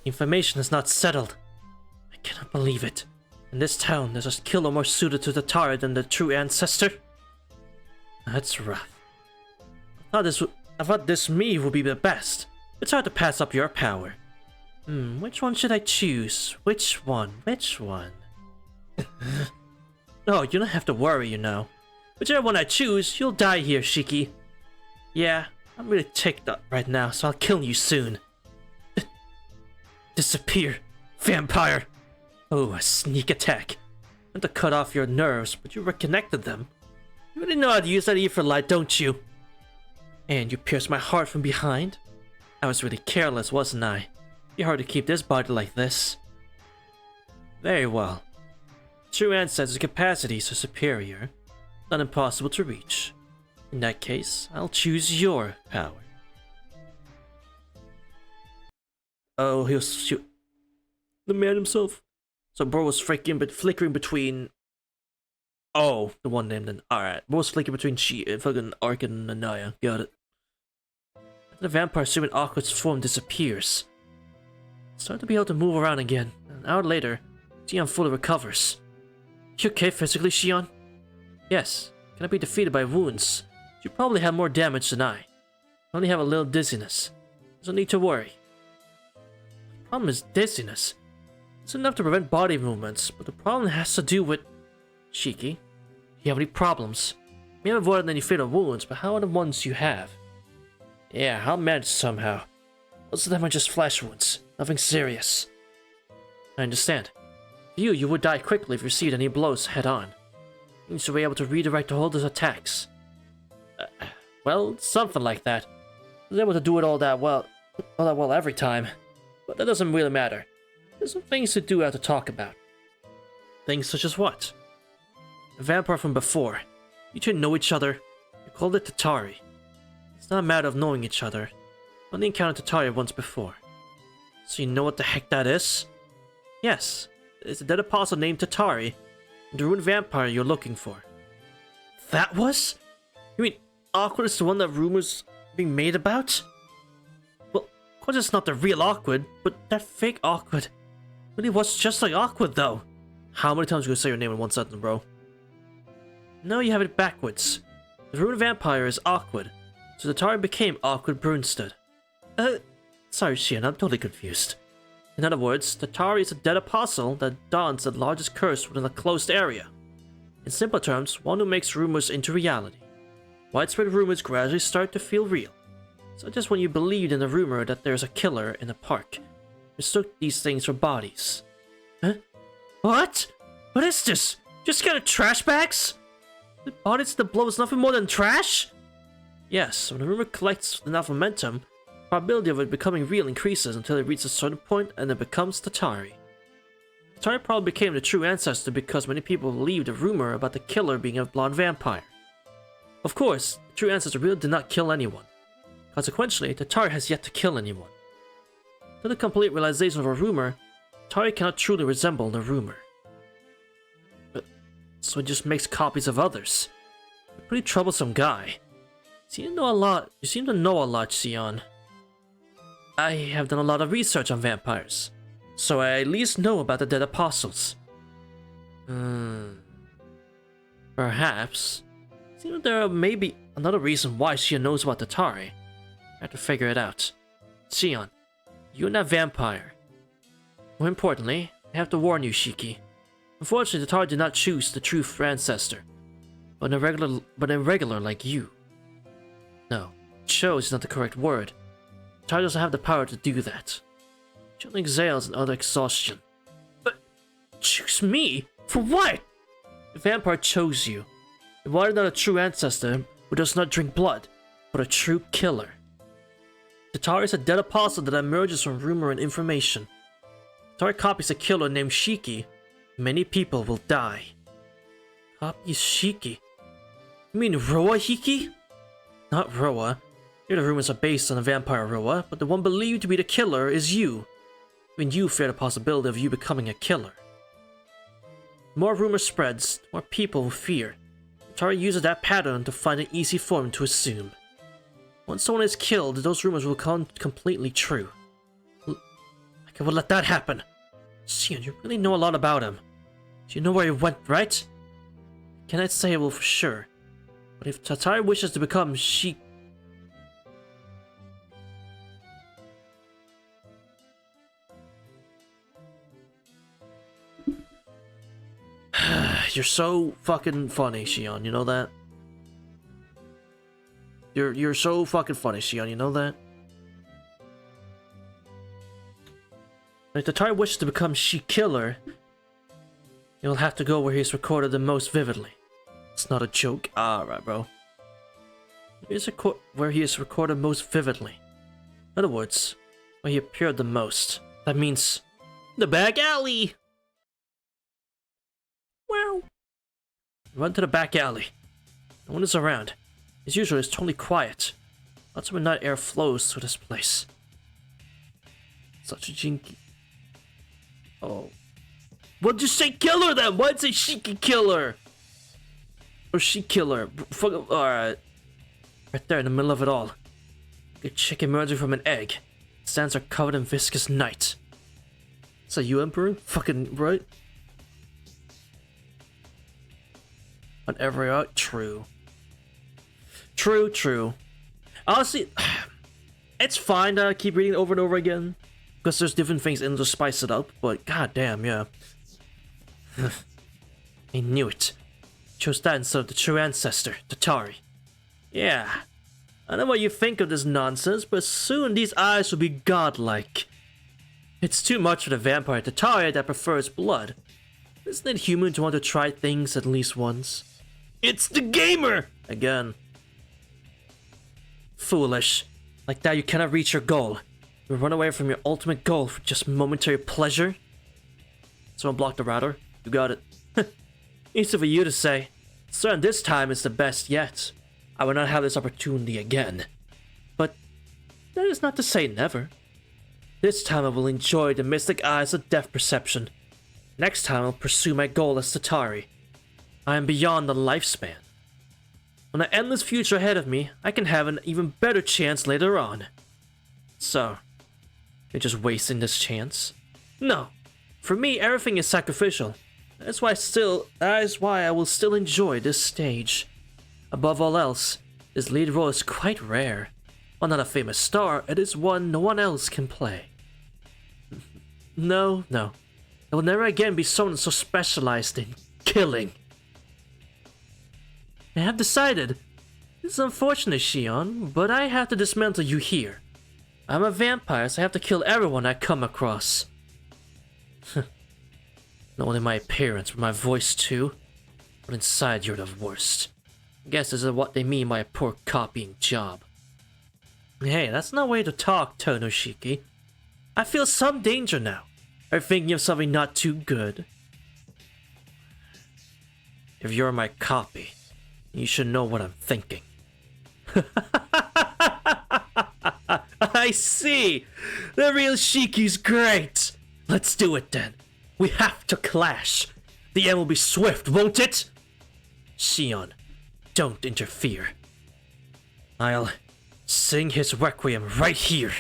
Information is not settled. I cannot believe it. In this town, there's a killer more suited to the Tatari than the true ancestor. That's rough. I thought this me would be the best. It's hard to pass up your power. Which one should I choose? Which one? No, you don't have to worry, you know. Whichever one I choose, you'll die here, Shiki. Yeah, I'm really ticked up right now, so I'll kill you soon. Disappear, vampire! Oh, a sneak attack. Meant to cut off your nerves, but you reconnected them. You really know how to use that ether light, don't you? And you pierced my heart from behind? I was really careless, wasn't I? You're hard to keep this body like this. Very well. True ancestors' capacities are superior, not impossible to reach. In that case, I'll choose your power. Oh, he was shoot. The man himself. So bro was flickering between. Oh, the one named then. Alright, bro was flickering between fucking Ark and Anaya. Got it. The vampire assuming Awkward's form disappears. Start to be able to move around again. An hour later, Xion fully recovers. You okay physically, Xion? Yes, cannot be defeated by wounds. You probably have more damage than I. Only have a little dizziness. There's no need to worry. The problem is dizziness. It's enough to prevent body movements, but the problem has to do with... Shiki, do you have any problems? You may have avoided any fatal wounds, but how are the ones you have? Yeah, I'll manage somehow. Most of them are just flesh wounds. Nothing serious. I understand. For you would die quickly if you received any blows head-on. You need to be able to redirect the holder's attacks. Well, something like that. I was able to do it all that well every time. But that doesn't really matter. There's some things to do I have to talk about. Things such as what? The vampire from before. You two know each other. You called it Tatari. It's not a matter of knowing each other. I only encountered Tatari once before. So you know what the heck that is? Yes, it's a dead apostle named Tatari, the ruined vampire you're looking for. That was? You mean Awkward is the one that rumors being made about? Well, of course it's not the real Awkward, but that fake Awkward really was just like Awkward though. How many times are you gonna say your name in one sentence, bro? No, you have it backwards. The ruined vampire is Awkward, so Tatari became Awkward Brunstad. Sorry, Xion, I'm totally confused. In other words, Tatari is a dead apostle that dons the largest curse within a closed area. In simple terms, one who makes rumors into reality. Widespread rumors gradually start to feel real. Such as when you believed in the rumor that there's a killer in a park. Mistook these things for bodies. Huh? What? What is this? Just kind of trash bags? The bodies that blow is nothing more than trash? Yes, when a rumor collects enough momentum, the probability of it becoming real increases until it reaches a certain point and it becomes Tatari. Tatari probably became the true ancestor because many people believed the rumor about the killer being a blonde vampire. Of course, the true ancestor really did not kill anyone. Consequently, Tatari has yet to kill anyone. To the complete realization of a rumor, Tatari cannot truly resemble the rumor. So it just makes copies of others. A pretty troublesome guy. You seem to know a lot, Xion. I have done a lot of research on vampires, so I at least know about the dead apostles. Perhaps. Seems there may be another reason why Xion knows about Tatari. I have to figure it out. Xion, you and that vampire. More importantly, I have to warn you, Shiki. Unfortunately, Tatari did not choose the true ancestor, but an irregular like you. No, chose is not the correct word. Tatari doesn't have the power to do that. She only exhales in utter exhaustion. But choose me? For what? The vampire chose you. You are not a true ancestor who does not drink blood, but a true killer. Tatari is a dead apostle that emerges from rumor and information. Tatari copies a killer named Shiki. Many people will die. Copies Shiki? You mean Roa Hiki? Not Roa. Here the rumors are based on the vampire Roa, but the one believed to be the killer is you. Even you fear the possibility of you becoming a killer. The more rumor spreads, the more people will fear. Tatari uses that pattern to find an easy form to assume. Once someone is killed, those rumors will become completely true. I can let that happen. Sion, you really know a lot about him. Do you know where he went, right? I cannot say it will for sure. But if Tatari wishes to become You're so fucking funny, Shion, you know that? You're so fucking funny, Shion, you know that? If Tatari wishes to become She-Killer, you'll have to go where he's recorded the most vividly. It's not a joke. Alright, bro. Where he is recorded most vividly. In other words, where he appeared the most. That means the back alley! Wow. Run to the back alley. No one is around. As usual, it's totally quiet. Lots of midnight air flows through this place. Such a jinky. Oh. Well, just say killer then! Why'd say Shiki killer? Or she killer? Alright. Right there in the middle of it all. A chick emerging from an egg. Its sands are covered in viscous night. Is that you, Emperor? Fucking right? On every art, true. True. Honestly, it's fine to keep reading it over and over again. Because there's different things in to spice it up, but goddamn, yeah. I knew it. Chose that instead of the true ancestor, Tatari. Yeah. I know what you think of this nonsense, but soon these eyes will be godlike. It's too much for the vampire Tatari that prefers blood. Isn't it human to want to try things at least once? It's the gamer! Again. Foolish. Like that you cannot reach your goal. You run away from your ultimate goal for just momentary pleasure? Someone blocked the router? You got it. Easy for you to say. Certain this time is the best yet. I will not have this opportunity again. But that is not to say never. This time I will enjoy the mystic eyes of depth perception. Next time I'll pursue my goal as Tatari. I am beyond the lifespan. On an endless future ahead of me, I can have an even better chance later on. So, you're just wasting this chance? No. For me, everything is sacrificial. That is why I will still enjoy this stage. Above all else, this lead role is quite rare. While not a famous star, it is one no one else can play. No. There will never again be someone so specialized in killing. I have decided. It's unfortunate, Shion, but I have to dismantle you here. I'm a vampire, so I have to kill everyone I come across. Not only my appearance, but my voice too. But inside you're the worst. I guess this is what they mean by a poor copying job. Hey, that's no way to talk, Tonoshiki. I feel some danger now. Are you thinking of something not too good? If you're my copy, you should know what I'm thinking. I see! The real Shiki's great! Let's do it then. We have to clash. The end will be swift, won't it? Shion, don't interfere. I'll sing his requiem right here.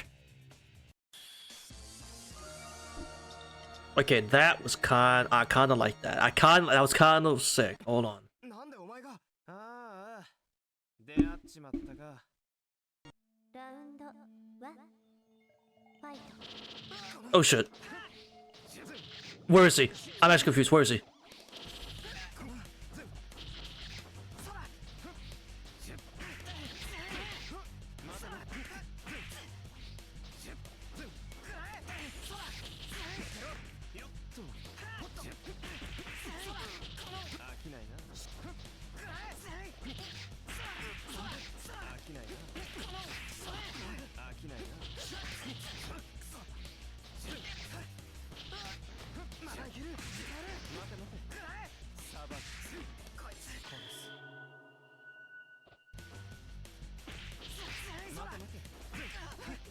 Okay, that was I kinda like that. That was kind of sick. Hold on. Oh shit. Where is he? I'm actually confused. Where is he?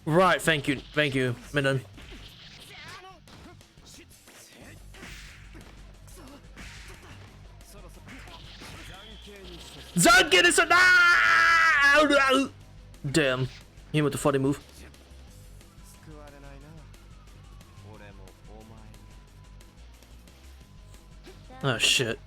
Right, thank you, Minon. Zankin is a damn. Him with the funny move. Oh shit.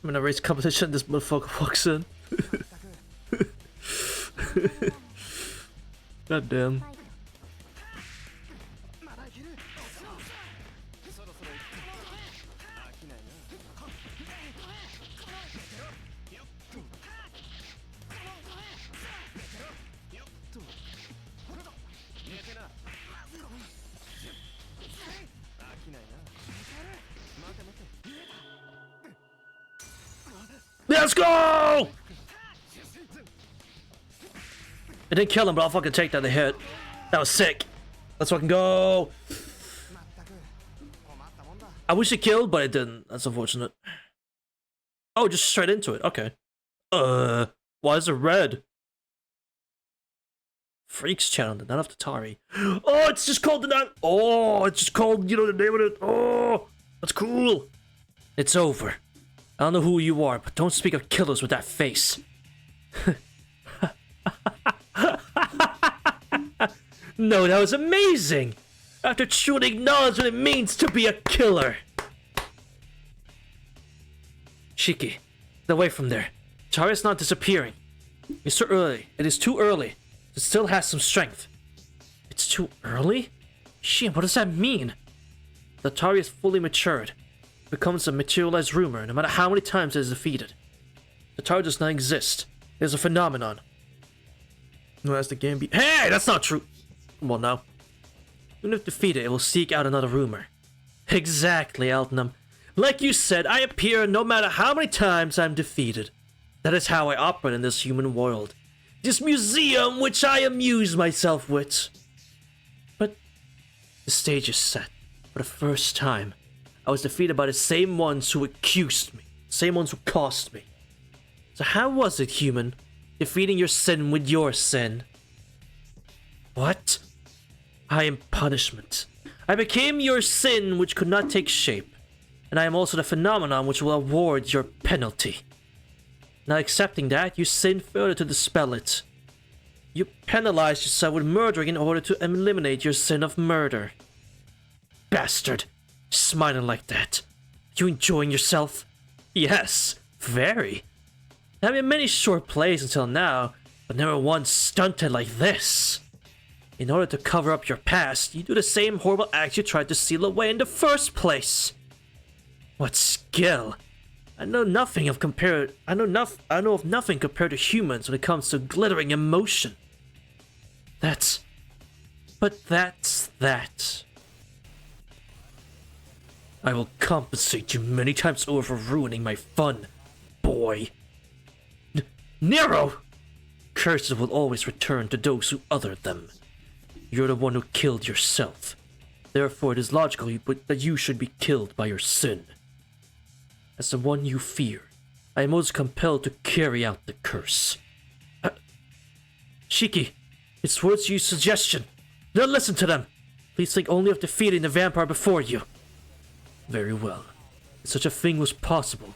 I'm gonna raise competition, this motherfucker walks in. God damn. Let's go! I didn't kill him, but I'll fucking take that to hit. That was sick. Let's fucking go. I wish it killed, but it didn't. That's unfortunate. Oh, just straight into it. Okay. Why is it red? Freaks channel, the Nun of Tatari. Oh, it's just called the Nun. Oh, it's just called, you know, the name of it. Oh, that's cool. It's over. I don't know who you are, but don't speak of killers with that face. No, that was amazing! After truly acknowledge what it means to be a killer. Shiki, get away from there. Tari's not disappearing. It's too early. It is too early. It still has some strength. It's too early? Shit, what does that mean? The Tari is fully matured. It becomes a materialized rumor, no matter how many times it is defeated. The Tari does not exist. It is a phenomenon. No, as the game be— Hey, that's not true! Come on now. Even if defeated, it will seek out another rumor. Exactly, Altenham. Like you said, I appear no matter how many times I'm defeated. That is how I operate in this human world. This museum which I amuse myself with. But the stage is set. For the first time, I was defeated by the same ones who accused me. Same ones who cost me. So how was it, human? Defeating your sin with your sin? What? I am punishment. I became your sin which could not take shape. And I am also the phenomenon which will award your penalty. Not accepting that, you sin further to dispel it. You penalize yourself with murdering in order to eliminate your sin of murder. Bastard. Smiling like that. You enjoying yourself? Yes, very. I've had many short plays until now, but never once stunted like this. In order to cover up your past, you do the same horrible acts you tried to seal away in the first place. What skill? I know of nothing compared to humans when it comes to glittering emotion. That's that. I will compensate you many times over for ruining my fun, boy. Nero! Curses will always return to those who other them. You're the one who killed yourself. Therefore, it is logical that you should be killed by your sin. As the one you fear, I am most compelled to carry out the curse. Shiki, it's words you suggestion. Don't listen to them. Please think only of defeating the vampire before you. Very well. If such a thing was possible,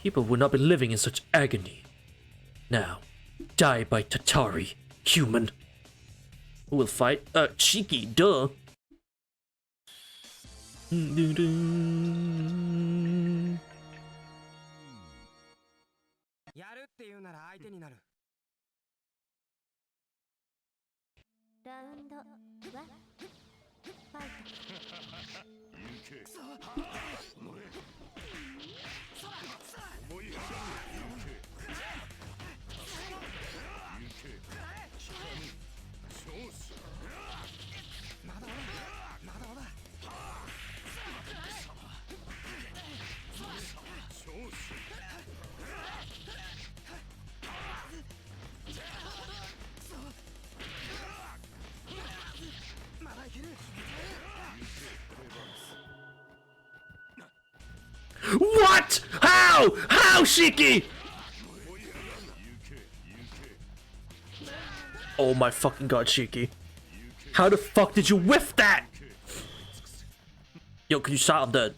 people would not be living in such agony. Now, die by Tatari, human. Who will fight? Shiki, duh. やるっていうなら相手になる。ラウンド1ファイト What? How? How, Shiki? Oh my fucking god, Shiki. How the fuck did you whiff that? Yo, can you stop? I'm dead.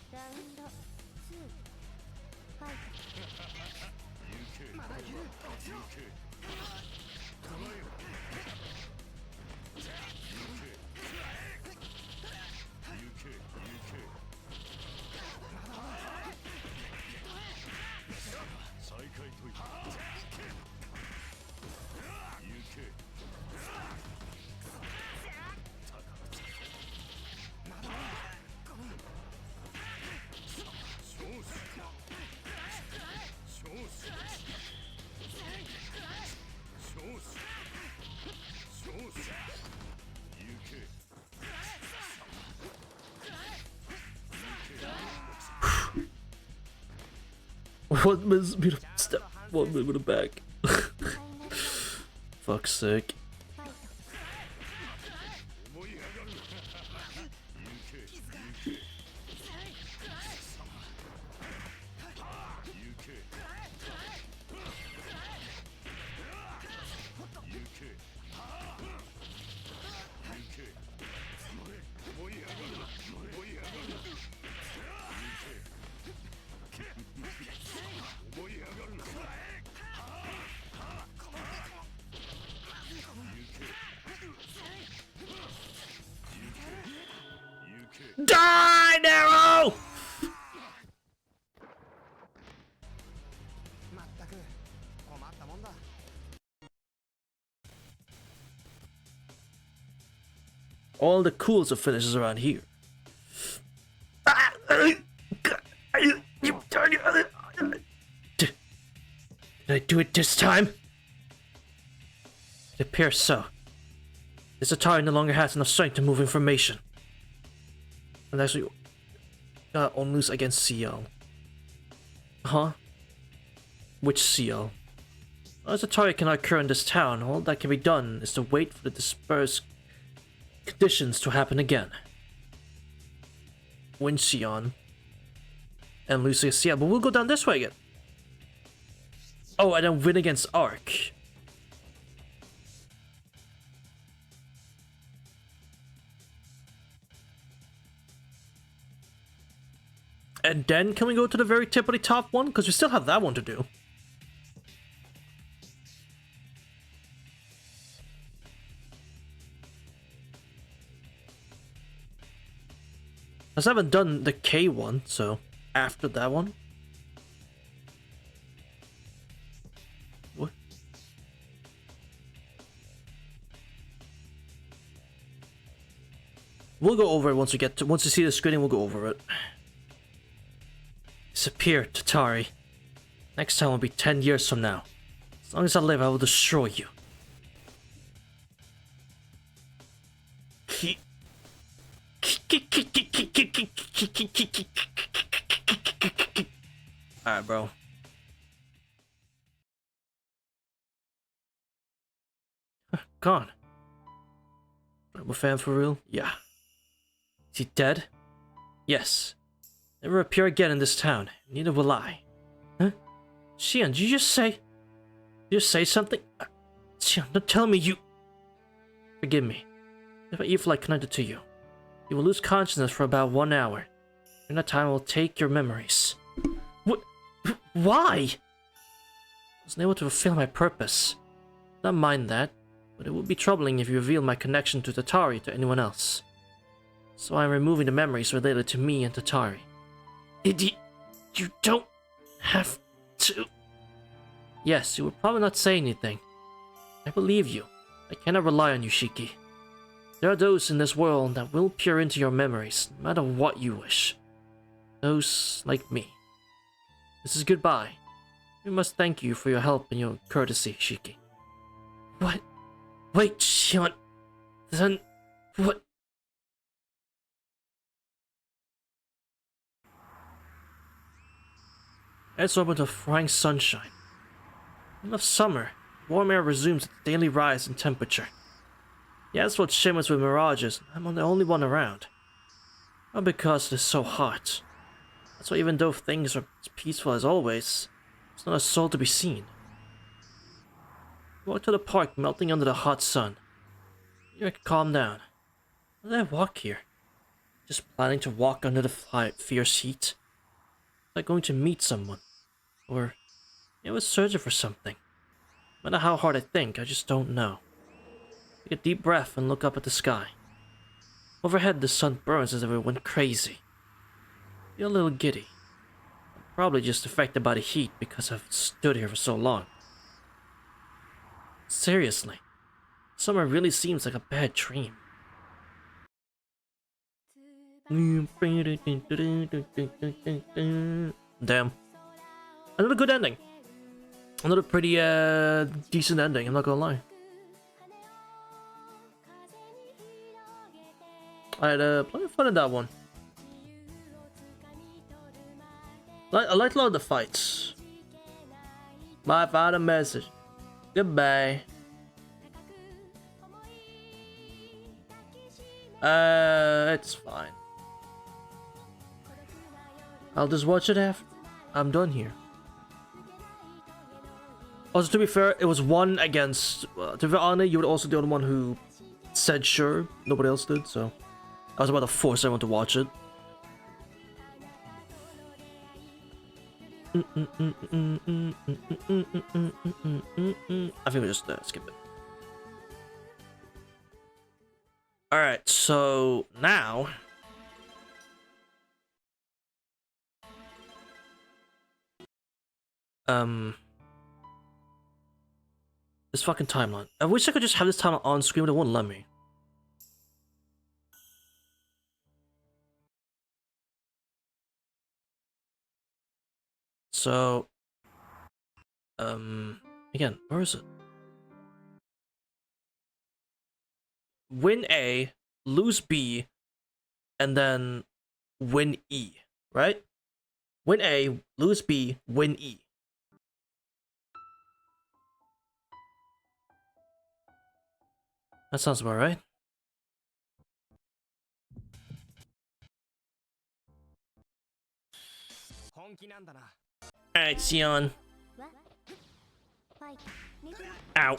1 minute beautiful step, 1 minute with a back. Fuck's sake. Die, Nero! まったく困ったもんだ。 All the coolest of finishes around here. Did I do it this time? It appears so. This Atari no longer has enough strength to move information. And actually, on loose against CL. Huh? Which CL? As Atari cannot occur in this town, all that can be done is to wait for the dispersed conditions to happen again. Win Xion and lose against CL, but we'll go down this way again. Oh, and then win against Arc. And then can we go to the very tip of the top one? Because we still have that one to do. I still haven't done the K one, so after that one. What? We'll go over it once we see the screening, we'll go over it. Disappear, Tatari. Next time will be 10 years from now. As long as I live, I will destroy you. Alright, bro. Gone. I'm a fan for real? Yeah. Is he dead? Yes. Never appear again in this town. Neither will I. Huh? Xion, did you just say... Did you just say something? Xion, don't tell me you... Forgive me. If I evil I connected to you, you will lose consciousness for about 1 hour. During that time I will take your memories. What? Why? I wasn't able to fulfill my purpose. Don't mind that, but it would be troubling if you revealed my connection to Tatari to anyone else. So I'm removing the memories related to me and Tatari. You don't have to. Yes, you would probably not say anything. I believe you. I cannot rely on you, Shiki. There are those in this world that will peer into your memories, no matter what you wish. Those like me. This is goodbye. We must thank you for your help and your courtesy, Shiki. What? Wait, Xion. Then... what? It's open to frying sunshine. End of summer, warm air resumes its daily rise in temperature. Yeah, that's what shimmers with mirages. I'm the only one around. Not because it is so hot. That's why even though things are as peaceful as always, there's not a soul to be seen. We walked to the park, melting under the hot sun. Maybe I could calm down. Why did I walk here? Just planning to walk under the fierce heat? Like going to meet someone. Or I was searching for something. No matter how hard I think, I just don't know. Take a deep breath and look up at the sky. Overhead, the sun burns as if it went crazy. Feel a little giddy. I'm probably just affected by the heat because I've stood here for so long. Seriously, summer really seems like a bad dream. Damn. Another good ending. Another pretty decent ending, I'm not gonna lie. I had plenty of fun in that one. I liked a lot of the fights. My final message. Goodbye. It's fine. I'll just watch it after I'm done here. Also, to be fair, it was one against... to be honest, you were also the only one who said sure. Nobody else did, so... I was about to force everyone to watch it. I think we just skip it. Alright, so now... This fucking timeline. I wish I could just have this timeline on screen, but it won't let me. So, again, where is it? Win A, lose B, and then win E, right? Win A, lose B, win E. That sounds about right. Alright, Sion. Ow.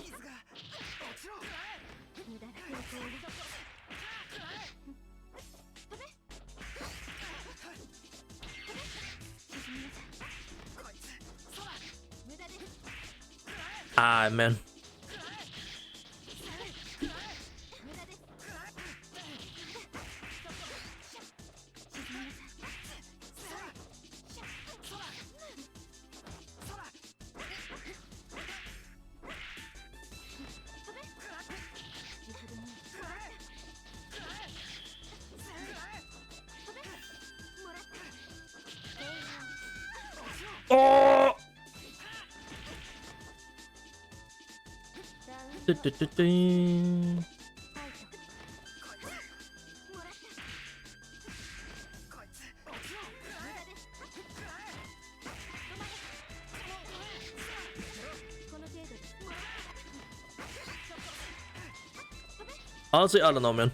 Ah, man. Oh! Honestly, I don't know, man.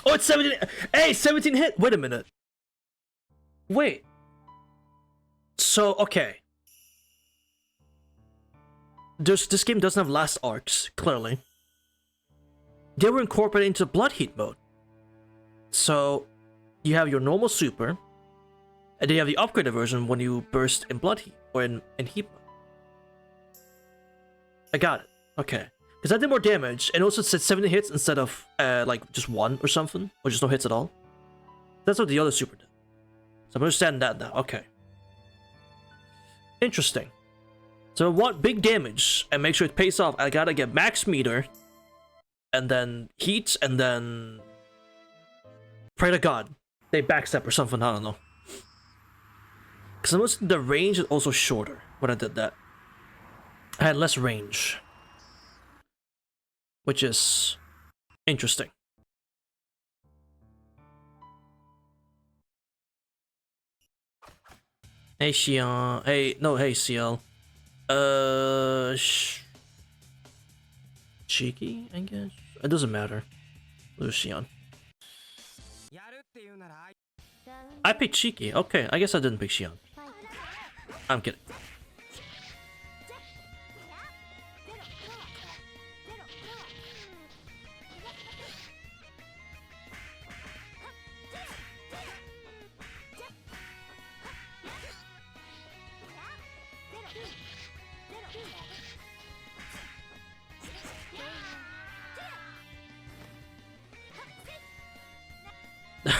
Oh, it's 17. Hey, 17 hit. Wait a minute. Wait. So, okay. This game doesn't have last arcs, clearly. They were incorporated into Blood Heat mode. So, you have your normal super, and then you have the upgraded version when you burst in Blood Heat, or in Heat mode. I got it. Okay. Because that did more damage, and also it said 70 hits instead of, like, just 1 or something, or just no hits at all. That's what the other super did. So I'm understanding that now. Okay. Interesting. So what big damage and make sure it pays off. I gotta get max meter, and then heat, and then pray to God they backstep or something. I don't know. Because the range is also shorter when I did that. I had less range. which is interesting. Hey Xion, hey CL. Cheeky, I guess? It doesn't matter. Lucian. やるって言うなら I picked Cheeky. Okay, I guess I didn't pick Xion. I'm kidding.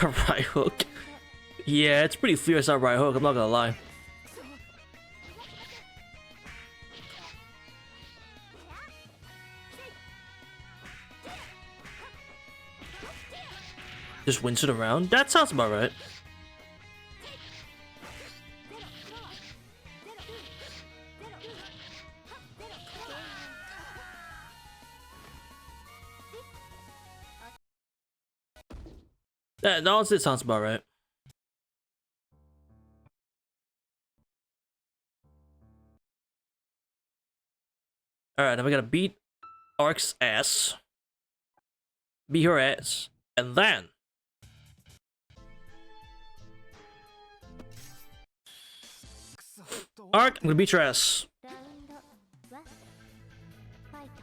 Right hook. Yeah, it's pretty fierce that right hook, I'm not gonna lie. Just wins it around? That sounds about right. That honestly sounds about right. Alright, now we gotta beat Ark's ass. Beat her ass. And then... Ark, I'm gonna beat your ass. ラウンド1ファイト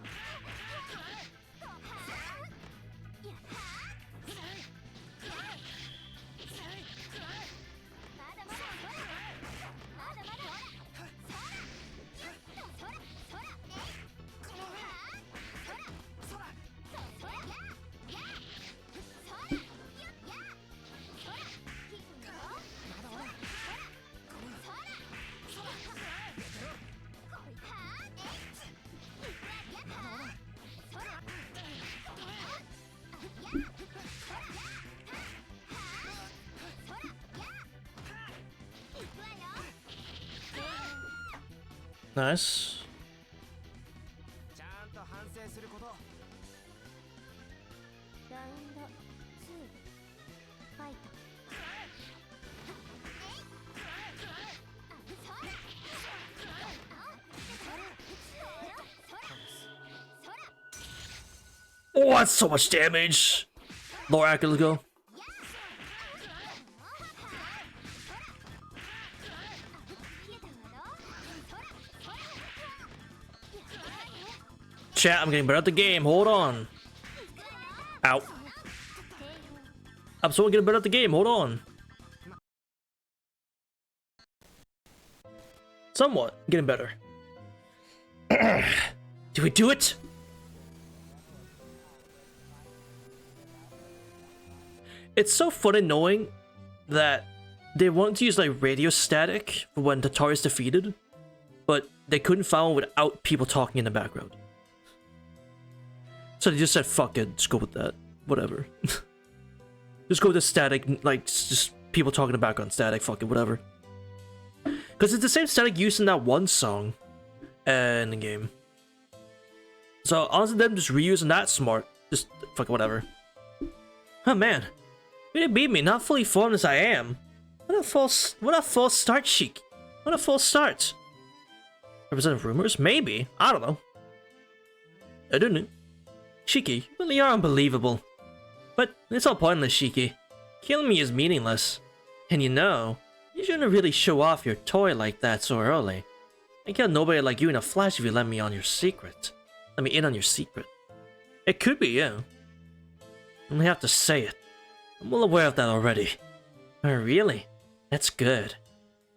Nice. ちゃんと反省すること ラウンド2ファイト Oh, that's so much damage. Lower Ark, let's go. Chat, I'm getting better at the game. Hold on. Ow. I'm so getting better at the game. Hold on. Somewhat getting better. Did we do it? It's so funny knowing that they wanted to use like radio static for when Tatari is defeated, but they couldn't find one without people talking in the background. So they just said, fuck it, just go with that. Whatever. Just go with the static, like, just people talking in the background static, fuck it, whatever. Because it's the same static used in that one song in the game. So honestly, them just reusing that smart. Just, fuck it, whatever. Oh man. You didn't beat me, not fully formed as I am. What a false start, Sheik. What a false start. Representative rumors? Maybe. I don't know. I don't know. Shiki, you really are unbelievable. But it's all pointless, Shiki. Killing me is meaningless. And you know, you shouldn't really show off your toy like that so early. I kill nobody like you in a flash if you let me on your secret. Let me in on your secret. It could be you. I only have to say it. I'm well aware of that already. Oh, really? That's good.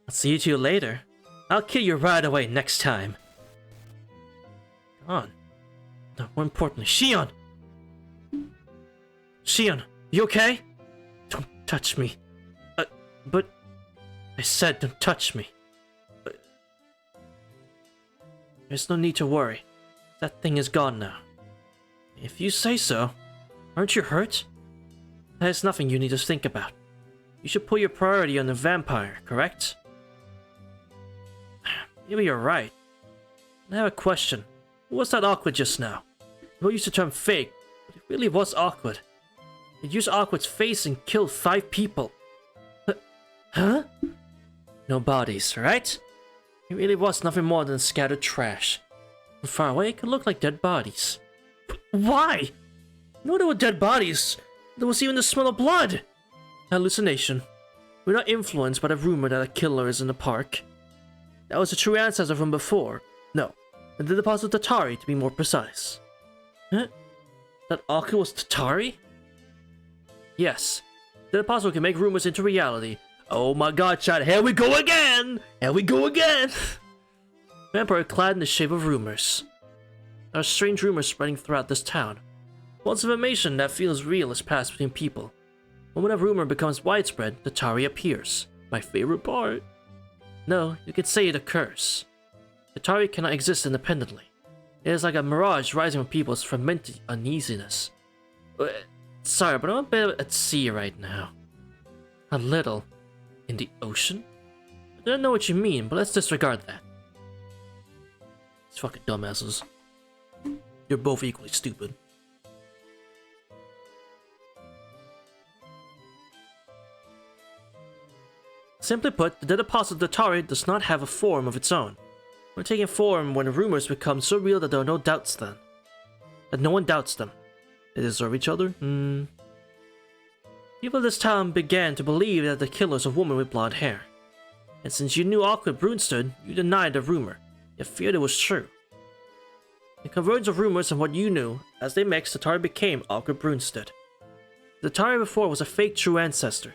I'll see you two later. I'll kill you right away next time. On. No, more importantly, Xion! Xion, you okay? Don't touch me. But... I said don't touch me. There's no need to worry. That thing is gone now. If you say so. Aren't you hurt? There's nothing you need to think about. You should put your priority on the vampire, correct? Maybe you're right. I have a question. What was that awkward just now? People use the term fake, but it really was awkward. It used Awkward's face and killed 5 people. Huh? No bodies, right? It really was nothing more than scattered trash. From far away, it could look like dead bodies. Why? No, there were dead bodies. There was even the smell of blood. Hallucination. We're not influenced by the rumor that a killer is in the park. That was a true ancestor from before. No, the deposit of Tatari, to be more precise. Huh? That Aku was Tatari? Yes. The apostle can make rumors into reality. Oh my god, Chad, here we go again! Here we go again! Vampire clad in the shape of rumors. There are strange rumors spreading throughout this town. Once information that feels real is passed between people. But when a rumor becomes widespread, the Tatari appears. My favorite part. No, you could say it occurs. The Tatari cannot exist independently. It is like a mirage rising from people's fermented uneasiness. Sorry, but I'm a bit at sea right now. A little. In the ocean? I don't know what you mean, but let's disregard that. These fucking dumbasses. You're both equally stupid. Simply put, the dead apostle Tatari does not have a form of its own. We're taking form when the rumors become so real that there are no doubts then. That no one doubts them. They deserve each other? People of this town began to believe that the killer is a woman with blonde hair. And since you knew Awkward Brunstad, you denied the rumor, yet feared it was true. The convergence of rumors and what you knew, as they mixed, Tatari became Awkward Brunstad. The Tatari before was a fake true ancestor,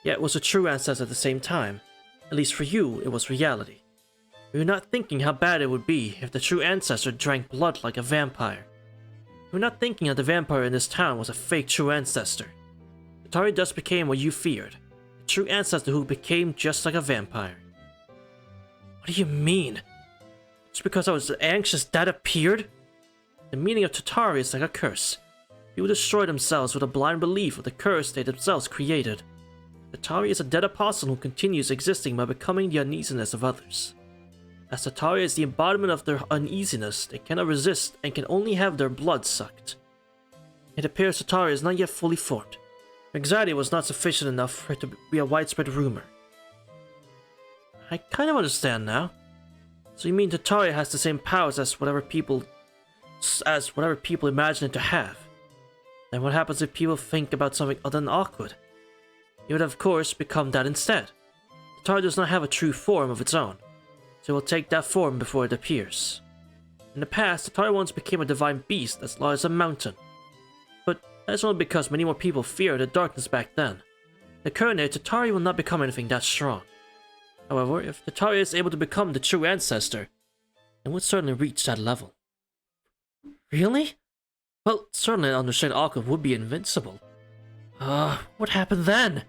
yet was a true ancestor at the same time. At least for you, it was reality. You were not thinking how bad it would be if the true ancestor drank blood like a vampire. You were not thinking that the vampire in this town was a fake true ancestor. Tatari thus became what you feared, a true ancestor who became just like a vampire. What do you mean? Just because I was anxious that appeared? The meaning of Tatari is like a curse. People destroy themselves with a blind belief of the curse they themselves created. Tatari is a dead apostle who continues existing by becoming the uneasiness of others. As Tatari is the embodiment of their uneasiness, they cannot resist and can only have their blood sucked. It appears Tatari is not yet fully formed. Anxiety was not sufficient enough for it to be a widespread rumor. I kind of understand now. So you mean Tatari has the same powers as whatever people imagine it to have? Then what happens if people think about something other than Awkward? It would of course become that instead. Tatari does not have a true form of its own, so it will take that form before it appears. In the past, Tatari once became a divine beast as large as a mountain. But that's only because many more people feared the darkness back then. In the current age, Tatari will not become anything that strong. However, if Tatari is able to become the true ancestor, it would certainly reach that level. Really? Well, certainly I understand Awkward would be invincible. What happened then?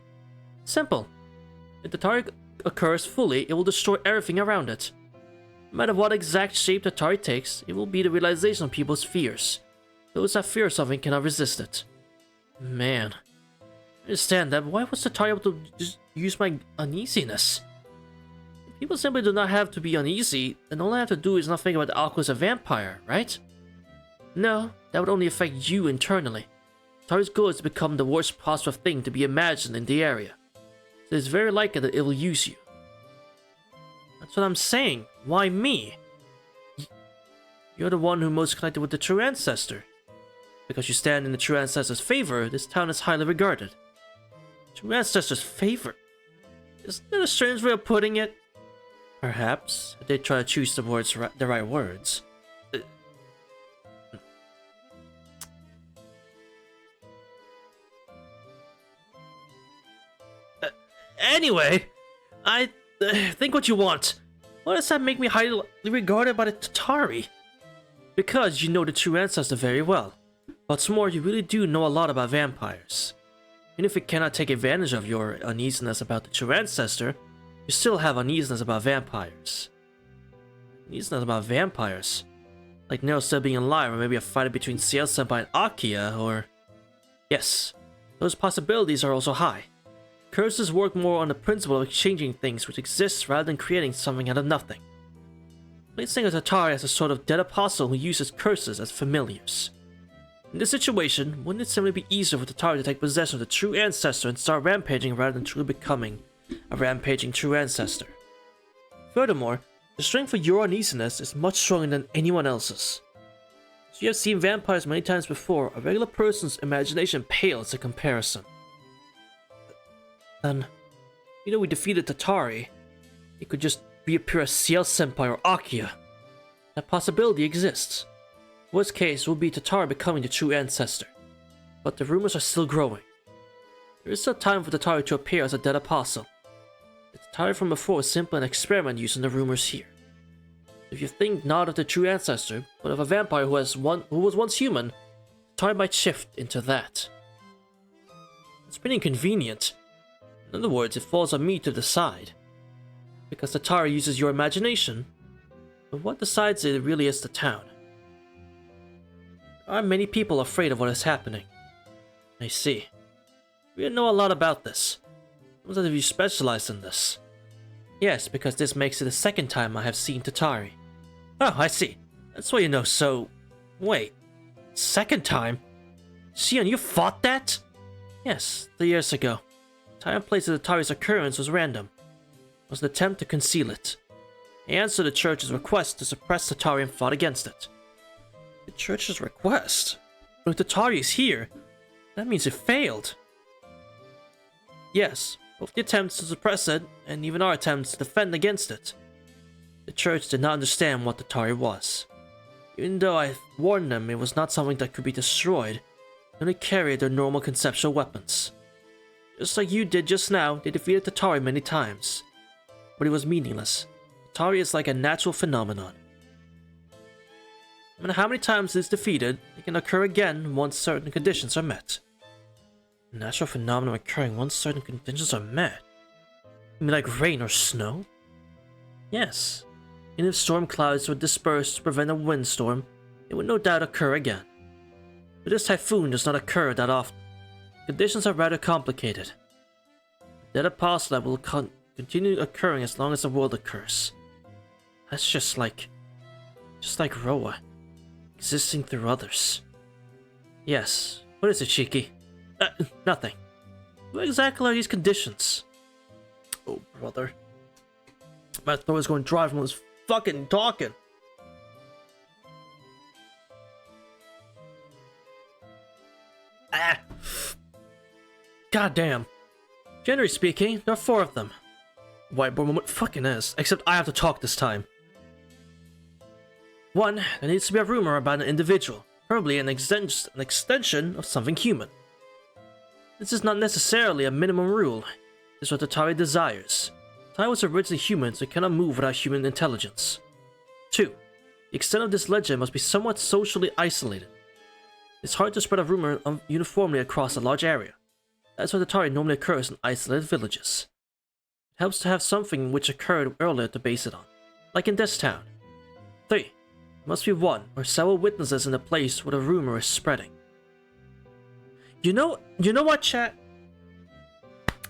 Simple. If Tatari occurs fully, it will destroy everything around it. No matter what exact shape Tatari takes, it will be the realization of people's fears. Those that fear something cannot resist it. Man. I understand that, but why was Tatari able to just use my uneasiness? If people simply do not have to be uneasy, then all I have to do is not think about Aqua as a vampire, right? No, that would only affect you internally. Tatari's goal is to become the worst possible thing to be imagined in the area. So it's very likely that it will use you. That's what I'm saying. Why me? You're the one who most connected with the true ancestor. Because you stand in the true ancestor's favor, this town is highly regarded. True ancestor's favor? Isn't that a strange way of putting it? Perhaps, if they try to choose the right words. Anyway, I think what you want. Why does that make me highly regarded by the Tatari? Because you know the true ancestor very well. What's more, you really do know a lot about vampires. Even if it cannot take advantage of your uneasiness about the true ancestor, you still have uneasiness about vampires. Uneasiness about vampires? Like Nero still being alive, or maybe a fight between Ciel-senpai and Akia, or... Yes, those possibilities are also high. Curses work more on the principle of exchanging things which exists rather than creating something out of nothing. Please think of Tatari as a sort of dead apostle who uses curses as familiars. In this situation, wouldn't it simply be easier for Tatari to take possession of the true ancestor and start rampaging rather than truly becoming a rampaging true ancestor? Furthermore, the strength for your uneasiness is much stronger than anyone else's. So you have seen vampires many times before, a regular person's imagination pales in comparison. Then, we defeated Tatari. It could just reappear as Ciel Senpai or Akiya. That possibility exists. Worst case will be Tatari becoming the true ancestor. But the rumors are still growing. There is still time for Tatari to appear as a dead apostle. The Tatari from before is simply an experiment using the rumors here. If you think not of the true ancestor, but of a vampire who was once human, Tatari might shift into that. It's pretty inconvenient. In other words, it falls on me to decide. Because Tatari uses your imagination, but what decides it really is the town. There are many people afraid of what is happening. I see. We know a lot about this. Almost as if you specialize in this. Yes, because this makes it the second time I have seen Tatari. Oh, I see. That's why you know so... Wait. Second time? Shion, you fought that? Yes, 3 years ago. The time and place of Tatari's occurrence was random. It was an attempt to conceal it. I answered the church's request to suppress Tatari and fought against it. The church's request? But if Tatari is here, that means it failed. Yes, both the attempts to suppress it and even our attempts to defend against it. The church did not understand what Tatari was. Even though I warned them it was not something that could be destroyed, they only carried their normal conceptual weapons. Just like you did just now, they defeated Tatari many times. But it was meaningless. Tatari is like a natural phenomenon. No matter how many times it is defeated, it can occur again once certain conditions are met. A natural phenomenon occurring once certain conditions are met? You mean like rain or snow? Yes. And if storm clouds were dispersed to prevent a windstorm, it would no doubt occur again. But this typhoon does not occur that often. Conditions are rather complicated. That apostle will continue occurring as long as the world occurs. That's just like Roa, existing through others. Yes, what is it, Shiki? Nothing. What exactly are these conditions? Oh, brother. My throat is going dry from all this fucking talking. God damn. Generally speaking, there are 4 of them. Whiteboard moment fucking is, except I have to talk this time. 1, there needs to be a rumor about an individual, probably an extension of something human. This is not necessarily a minimum rule. This is what Tatari desires. Tatari was originally human, so it cannot move without human intelligence. 2, the extent of this legend must be somewhat socially isolated. It's hard to spread a rumor uniformly across a large area. That's why Tatari normally occurs in isolated villages. It helps to have something which occurred earlier to base it on, like in this town. 3, there must be one or several witnesses in the place where the rumor is spreading. You know what, chat?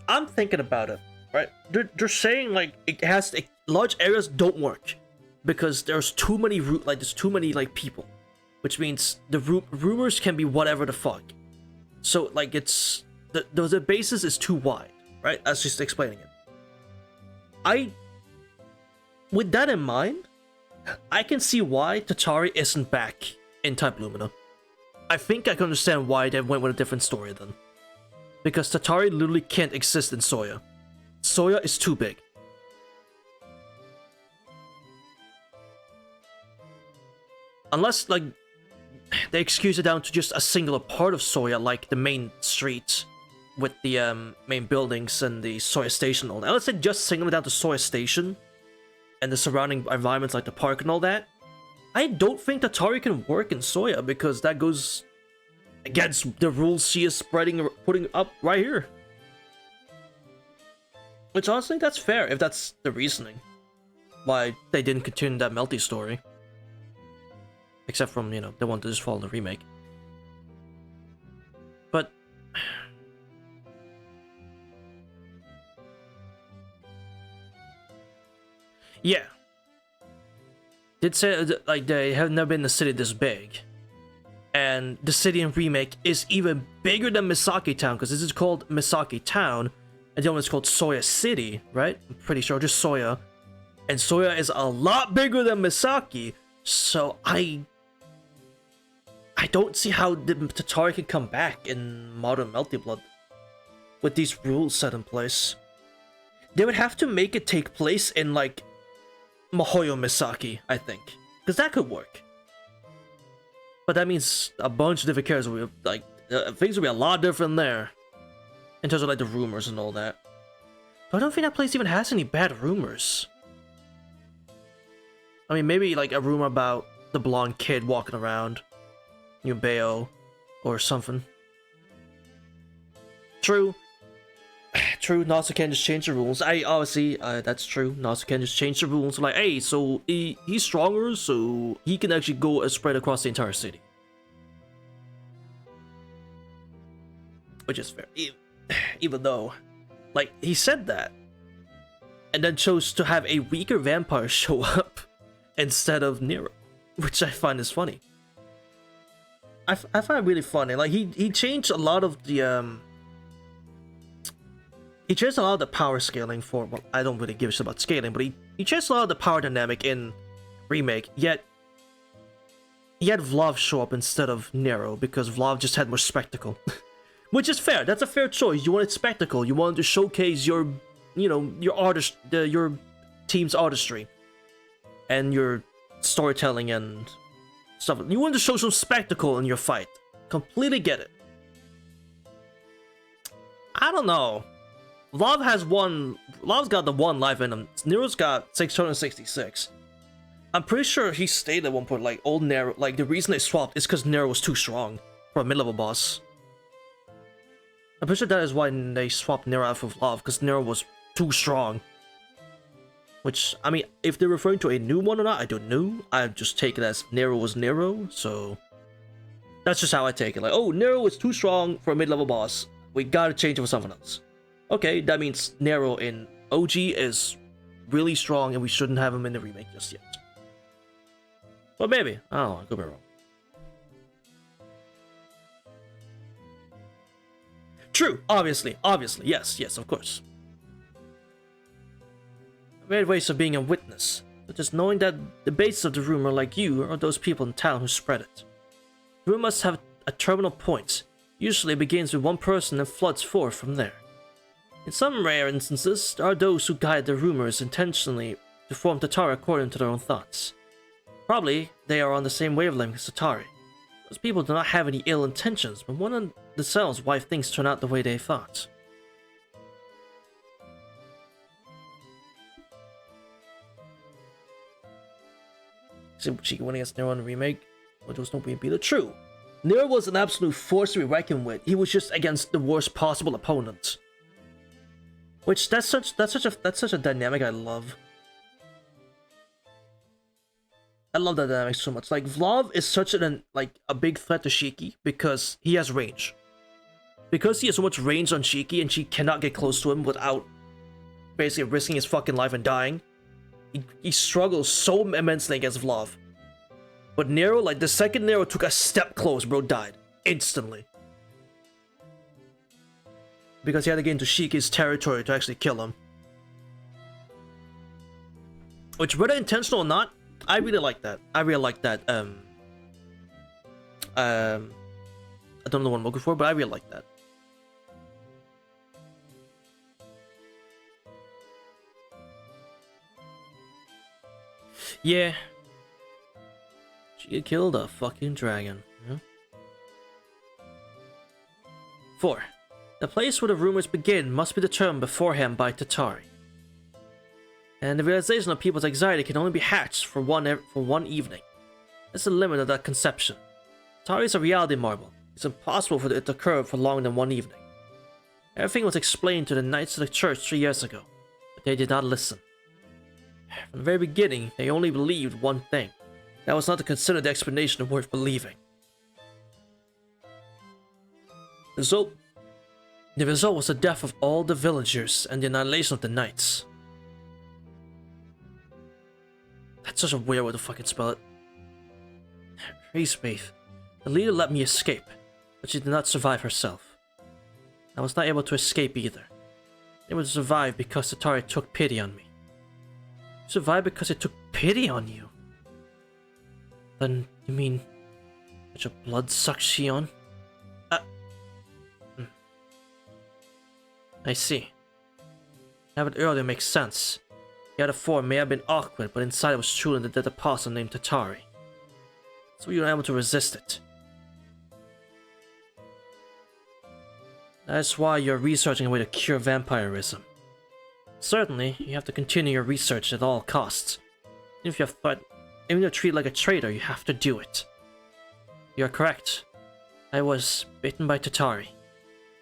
I'm thinking about it, right? They're saying like large areas don't work because there's too many people, which means the rumors can be whatever the fuck. So like it's the basis is too wide, right? As just explaining it. With that in mind, I can see why Tatari isn't back in Type Lumina. I think I can understand why they went with a different story then. Because Tatari literally can't exist in Soya. Soya is too big. Unless, like, they excuse it down to just a singular part of Soya, like the main street with the main buildings and the Soya Station and all that. Unless they just single it down to Soya Station and the surrounding environments like the park and all that. I don't think Tatari can work in Soya because that goes against the rules she is putting up right here. Which honestly, that's fair if that's the reasoning why they didn't continue that Melty story. Except from, they wanted to just follow the remake. But yeah. Did say like they have never been in a city this big. And the city in Remake is even bigger than Misaki Town, because this is called Misaki Town, and the other one is called Soya City, right? I'm pretty sure, just Soya. And Soya is a lot bigger than Misaki, so I don't see how the Tatari can come back in modern MeltyBlood with these rules set in place. They would have to make it take place in, like, Mahoyo Misaki, I think. Because that could work. But that means a bunch of different characters will be, like, things will be a lot different there. In terms of, like, the rumors and all that. But I don't think that place even has any bad rumors. I mean, maybe, like, a rumor about the blonde kid walking around Yubeo or something. True. True, Natsuken just changed the rules. Obviously, that's true. Natsuken just changed the rules. Like, hey, so he's stronger, so he can actually go and spread across the entire city. Which is fair. Even though, like, he said that. And then chose to have a weaker vampire show up instead of Nero. Which I find is funny. I find it really funny. Like, he changed a lot of the, he changed a lot of the power scaling for, well, I don't really give a shit about scaling, but he changed a lot of the power dynamic in Remake, yet he had Vlav show up instead of Nero, because Vlav just had more spectacle. Which is fair, that's a fair choice. You wanted spectacle, you wanted to showcase your, you know, your team's artistry. And your storytelling and stuff. You wanted to show some spectacle in your fight. Completely get it. I don't know. Lav's got the one life in him. Nero's got 666. I'm pretty sure he stated at one point, like, old Nero, like, the reason they swapped is because Nero was too strong for a mid-level boss. I'm pretty sure that is why they swapped Nero out of Lav, because Nero was too strong. Which, I mean, if they're referring to a new one or not, I don't know. I just take it as Nero was Nero, so that's just how I take it. Like, oh, Nero is too strong for a mid-level boss. We gotta change it for something else. Okay, that means Nero in OG is really strong and we shouldn't have him in the remake just yet. But maybe. I don't know, I could be wrong. True, obviously, yes, of course. Varied ways of being a witness, but just knowing that the basis of the rumor, like you, are those people in town who spread it. The rumor must have a terminal point. Usually it begins with one person and floods forth from there. In some rare instances, there are those who guide the rumors intentionally to form Tatari according to their own thoughts. Probably, they are on the same wavelength as Tatari. Those people do not have any ill intentions, but wonder themselves why things turn out the way they thought. She went against Nero in the remake, but there was no way to be the true. Nero was an absolute force to be reckoned with. He was just against the worst possible opponent. Which that's such a dynamic I love. I love that dynamic so much. Like, Vlav is such a big threat to Shiki because he has range. Because he has so much range on Shiki and she cannot get close to him without basically risking his fucking life and dying. He struggles so immensely against Vlav. But Nero, like, the second Nero took a step close, bro died. Instantly. Because he had to get into Shiki's territory to actually kill him. Which, whether intentional or not, I really like that. I really like that, I don't know what I'm looking for, but I really like that. Yeah. She killed a fucking dragon. Yeah. 4. The place where the rumors begin must be determined beforehand by Tatari. And the realization of people's anxiety can only be hatched for one evening. That's the limit of that conception. Tatari is a reality marble. It's impossible for it to occur for longer than one evening. Everything was explained to the Knights of the Church 3 years ago, but they did not listen. From the very beginning, they only believed one thing. That was not to consider the explanation worth believing. The result was the death of all the villagers and the annihilation of the knights. That's such a weird way to fucking spell it. Respect. The leader let me escape, but she did not survive herself. I was not able to escape either. Able to survive because Tatari took pity on me. Survive because it took pity on you? Then you mean that your blood sucks Shion? I see. Having it earlier makes sense. The other form may have been awkward, but inside it was truly the dead apostle named Tatari. So you were able to resist it. That's why you're researching a way to cure vampirism. Certainly, you have to continue your research at all costs. Even if you're treated like a traitor, you have to do it. You're correct. I was bitten by Tatari.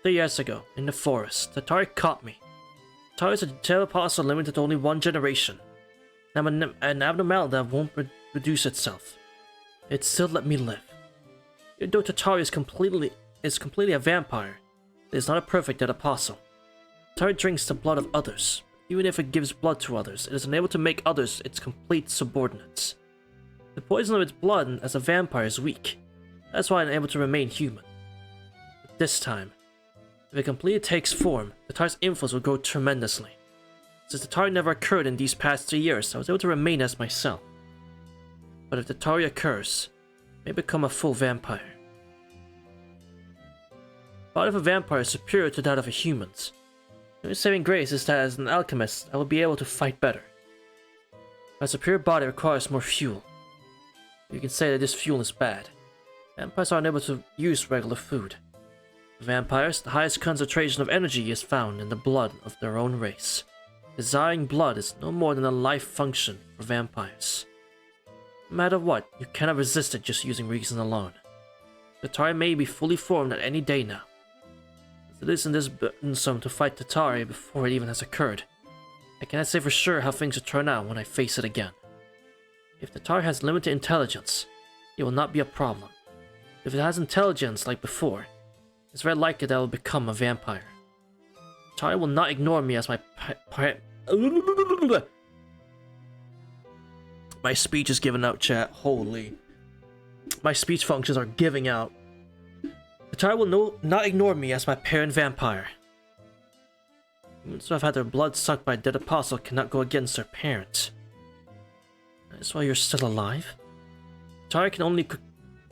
3 years ago, in the forest, Tatari caught me. Tatari is a dead apostle limited to only one generation. An abnormality that won't reduce itself. It still let me live. Even though Tatari is completely a vampire, it is not a perfect dead apostle. Tatari drinks the blood of others. Even if it gives blood to others, it is unable to make others its complete subordinates. The poison of its blood as a vampire is weak. That's why it is unable to remain human. But this time, if it completely takes form, Tatari's influence will grow tremendously. Since Tatari never occurred in these past 3 years, I was able to remain as myself. But if Tatari occurs, I may become a full vampire. The body of a vampire is superior to that of a human's. The only saving grace is that as an alchemist, I will be able to fight better. My superior body requires more fuel. You can say that this fuel is bad. Vampires are unable to use regular food. For vampires, the highest concentration of energy is found in the blood of their own race. Desiring blood is no more than a life function for vampires. No matter what, you cannot resist it just using reason alone. Tatari may be fully formed at any day now. Since it isn't this burdensome to fight Tatari before it even has occurred, I cannot say for sure how things will turn out when I face it again. If Tatari has limited intelligence, it will not be a problem. If it has intelligence like before, it's very likely that it will become a vampire. Tatari will not ignore me as my My speech is giving out, chat. Holy. My speech functions are giving out. Tatari will not ignore me as my parent vampire. Humans who have had their blood sucked by a dead apostle cannot go against their parents. That's why you're still alive? Tatari can only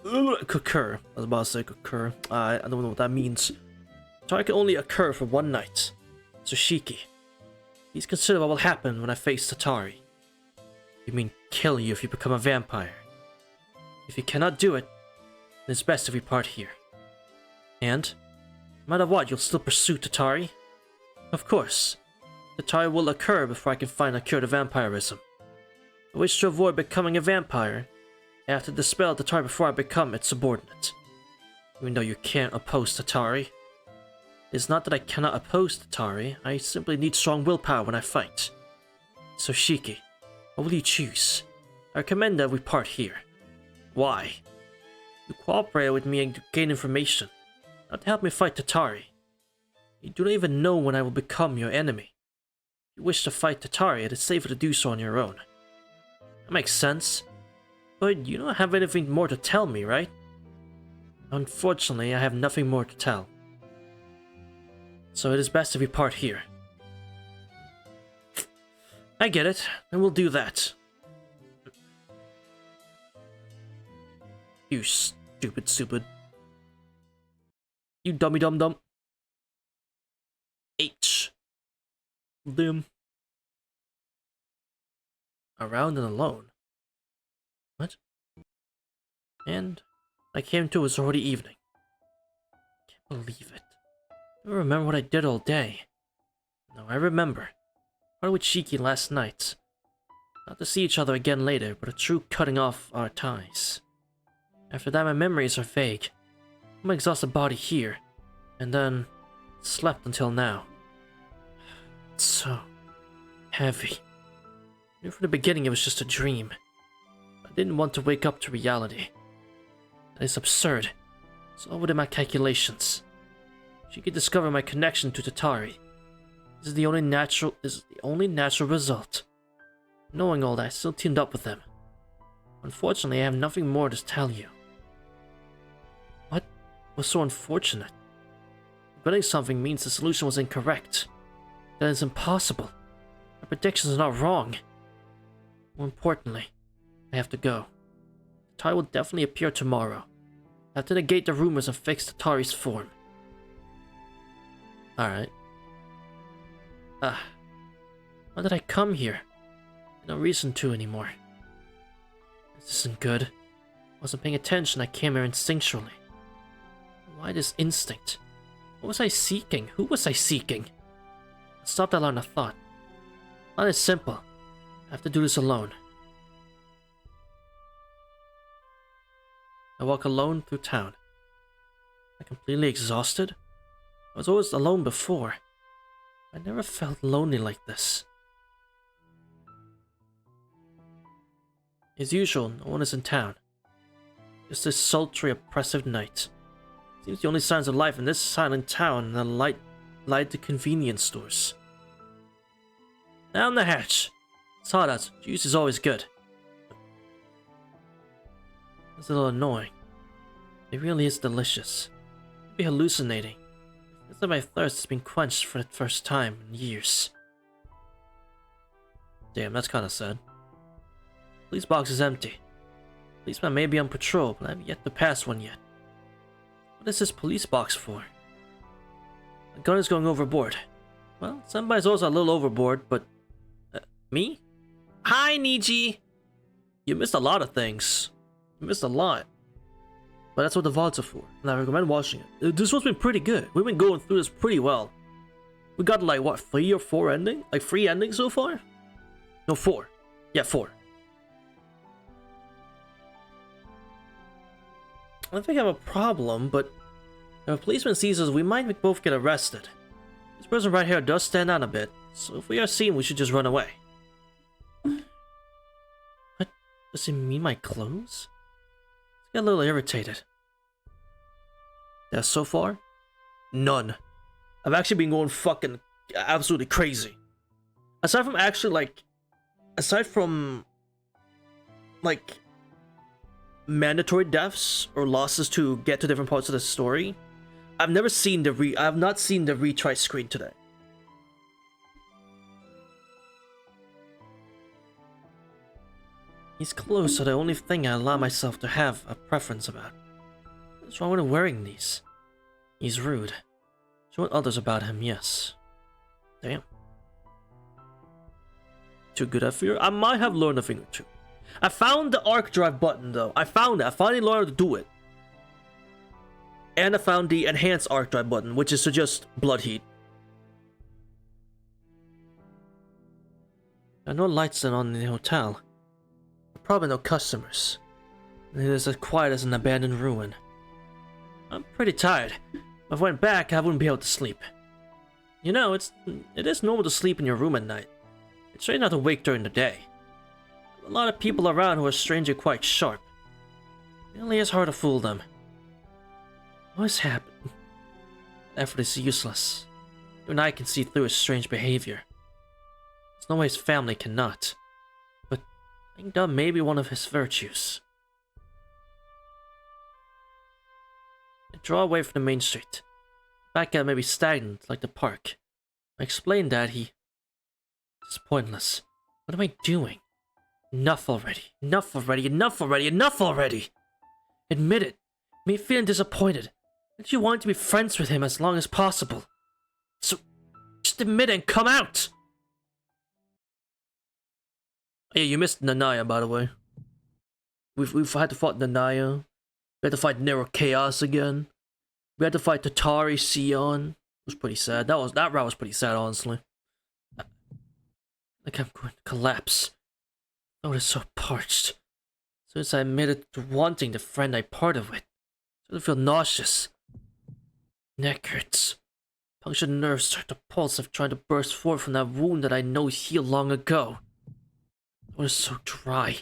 occur. I was about to say occur. I don't know what that means. Tatari can only occur for one night. Tsushiki. Please consider what will happen when I face Tatari. You mean kill you if you become a vampire. If you cannot do it, then it's best if we part here. And, no matter what, you'll still pursue Tatari? Of course. Tatari will occur before I can find a cure to vampirism. I wish to avoid becoming a vampire. I have to dispel Tatari before I become its subordinate. Even though you can't oppose Tatari. It is not that I cannot oppose Tatari, I simply need strong willpower when I fight. So Shiki, what will you choose? I recommend that we part here. Why? You cooperate with me and to gain information, not to help me fight Tatari. You do not even know when I will become your enemy. If you wish to fight Tatari, it is safer to do so on your own. That makes sense. But you don't have anything more to tell me, right? Unfortunately, I have nothing more to tell. So it is best if we part here. I get it, and we'll do that. You stupid. You dummy dum. H. Them. Around and alone. What? And I came to it was already evening. Can't believe it. I don't remember what I did all day. No, I remember. Part with Shiki last night. Not to see each other again later, but a true cutting off our ties. After that, my memories are vague. I'm exhausted body here, and then slept until now. It's so heavy. I knew from the beginning it was just a dream. I didn't want to wake up to reality. That is absurd. It's all within my calculations. She could discover my connection to Tatari. This is the only natural result. Knowing all that, I still teamed up with them. Unfortunately, I have nothing more to tell you. was so unfortunate. Regretting something means the solution was incorrect. That is impossible. My predictions are not wrong. More importantly, I have to go. Atari will definitely appear tomorrow. I have to negate the rumors and fix Atari's form. Alright. Why did I come here? No reason to anymore. This isn't good. I wasn't paying attention, I came here instinctually. Why this instinct? What was I seeking? Who was I seeking? I stopped that line of thought. Not as simple. I have to do this alone. I walk alone through town. I'm completely exhausted. I was always alone before. I never felt lonely like this. As usual, no one is in town. Just this sultry, oppressive night. Seems the only signs of life in this silent town are the light convenience stores. Down the hatch. Sawdust, juice is always good. It's a little annoying. It really is delicious. I'd be hallucinating. It's like my thirst has been quenched for the first time in years. Damn, that's kinda sad. Police box is empty. Policeman may be on patrol, but I have yet to pass one yet. What is this police box for? The gun is going overboard. Well, somebody's also a little overboard, but... me? Hi, Niji! You missed a lot of things. You missed a lot. But that's what the VODs are for, and I recommend watching it. This one's been pretty good. We've been going through this pretty well. We got like, what, 3 or 4 endings? Like 3 endings so far? No, 4. Yeah, 4. I don't think I have a problem, but if a policeman sees us, we might both get arrested. This person right here does stand out a bit, so if we are seen, we should just run away. What? Does he mean my clothes? I get a little irritated. Yeah, so far? None. I've actually been going fucking absolutely crazy. Aside from mandatory deaths or losses to get to different parts of the story, I have not seen the retry screen today. These clothes are the only thing I allow myself to have a preference about. What's wrong with wearing these? He's rude. Showing others about him, yes. Damn. Too good at fear? I might have learned a thing or two. I found the arc drive button though. I found it. I finally learned how to do it. And I found the enhanced arc drive button, which is to just blood heat. There are no lights on in the hotel. Probably no customers. It is as quiet as an abandoned ruin. I'm pretty tired. If I went back, I wouldn't be able to sleep. You know, it is normal to sleep in your room at night. It's strange not to wake during the day. A lot of people around who are strangely quite sharp. It really is hard to fool them. What has happened? Effort is useless. Even I can see through his strange behavior. There's no way his family cannot. But I think that may be one of his virtues. I draw away from the main street. Back end may be stagnant like the park. I explained that it's pointless. What am I doing? Enough already. Enough already. Enough already. Enough already. Admit it. Me feeling disappointed. That you want to be friends with him as long as possible. So, just admit it and come out! Yeah, you missed Nanaya, by the way. We've had to fight Nanaya. We had to fight Nero Chaos again. We had to fight Tatari Sion. It was pretty sad. That route was pretty sad, honestly. Like I'm going to collapse. Oh, it's so parched. Since I admitted to wanting the friend I parted with, I feel nauseous. Neck hurts. Punctured nerves start to pulse of trying to burst forth from that wound that I know healed long ago. It was so dry.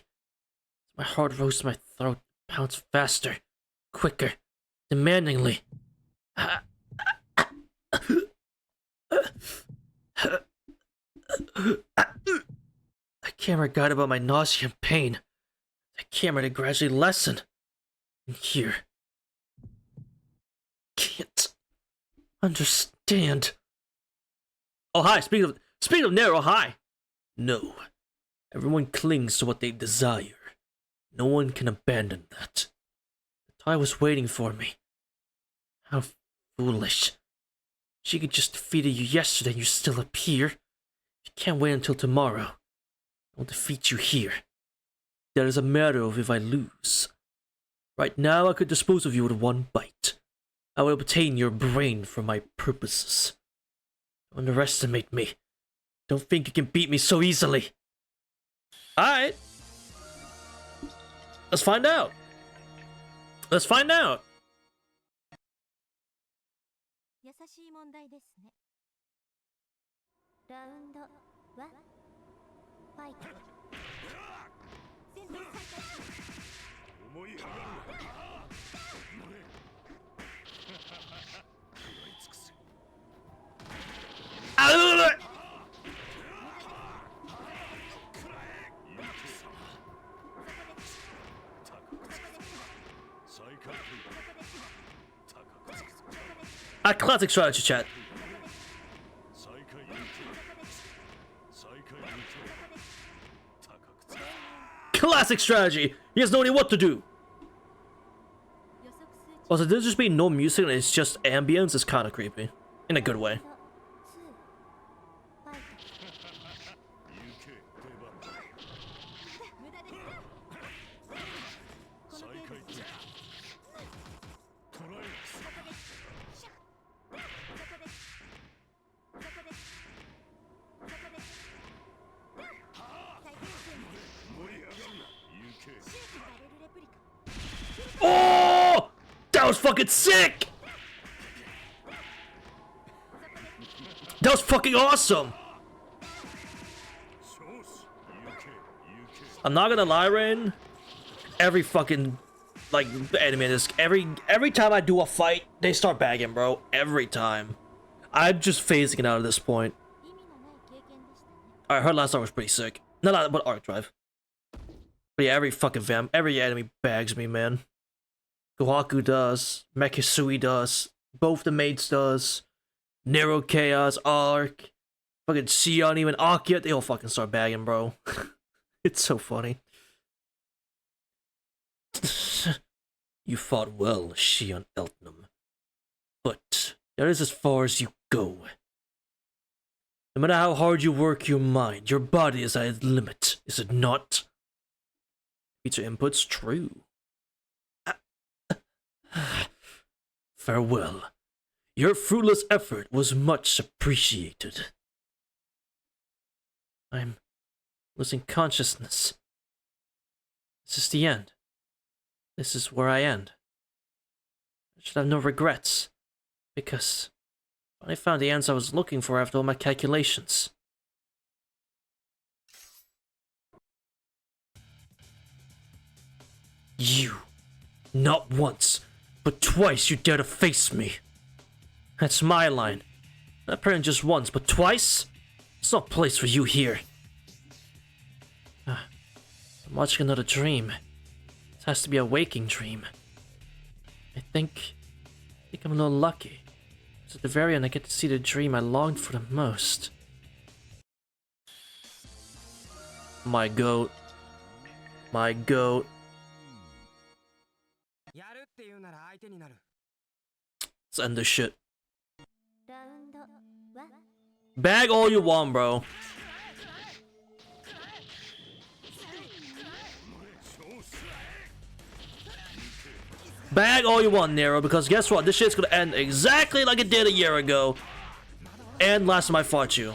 My heart rose to my throat, pounds faster, quicker, demandingly. I can't regret about my nausea and pain. I can't to gradually lessen. And here, understand. Oh, hi. Speaking of Nero, hi. No. Everyone clings to what they desire. No one can abandon that. The tie was waiting for me. How foolish. She could just defeated you yesterday and you still appear. You can't wait until tomorrow. I'll defeat you here. That is a matter of if I lose. Right now I could dispose of you with one bite. I will obtain your brain for my purposes. Don't underestimate me. Don't think you can beat me so easily. Alright. Let's find out. Let's find out. 優しい問題ですね。ラウンド1ファイト。戦闘再開します。思いはがるわ。A classic strategy, chat. Classic strategy. He has no idea what to do. Also, there's just be no music and it's just ambience. It's kind of creepy, in a good way. Oh, that was fucking sick. That was fucking awesome. I'm not gonna lie, Rain. Every fucking like anime this every time I do a fight, they start bagging, bro. Every time. I'm just phasing it out at this point. Alright, her last arc was pretty sick. Not but arc drive. But yeah, every enemy bags me, man. Gohaku does, Mekisui does, both the mates does, Nero Chaos, Arc, fucking Sion, even Akia, they all fucking start bagging, bro. It's so funny. You fought well, Sion Eltnum. But that is as far as you go. No matter how hard you work your mind, your body is at its limit, is it not? Pizza inputs, true. Farewell. Your fruitless effort was much appreciated. I'm losing consciousness. This is the end. This is where I end. I should have no regrets, because I found the answer I was looking for after all my calculations. You, not once, but twice you dare to face me. That's my line. Not apparently just once, but twice? There's no place for you here. I'm watching another dream. It has to be a waking dream. I think I'm a little lucky. Because at the very end I get to see the dream I longed for the most. My goat. My goat. Let's end this shit. Bag all you want, bro. Bag all you want, Nero, because guess what? This shit's gonna end exactly like it did a year ago. And last time I fought you.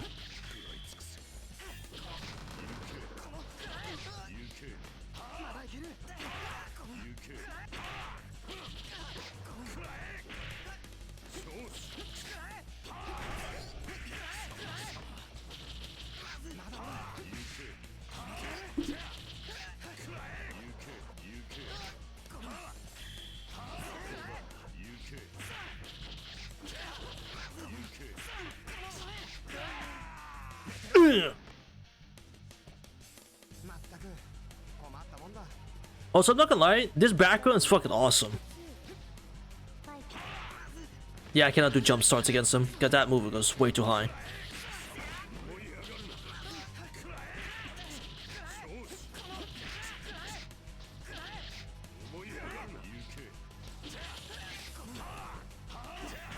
Also, I'm not gonna lie, this background is fucking awesome. Yeah, I cannot do jump starts against him. Got that move goes way too high.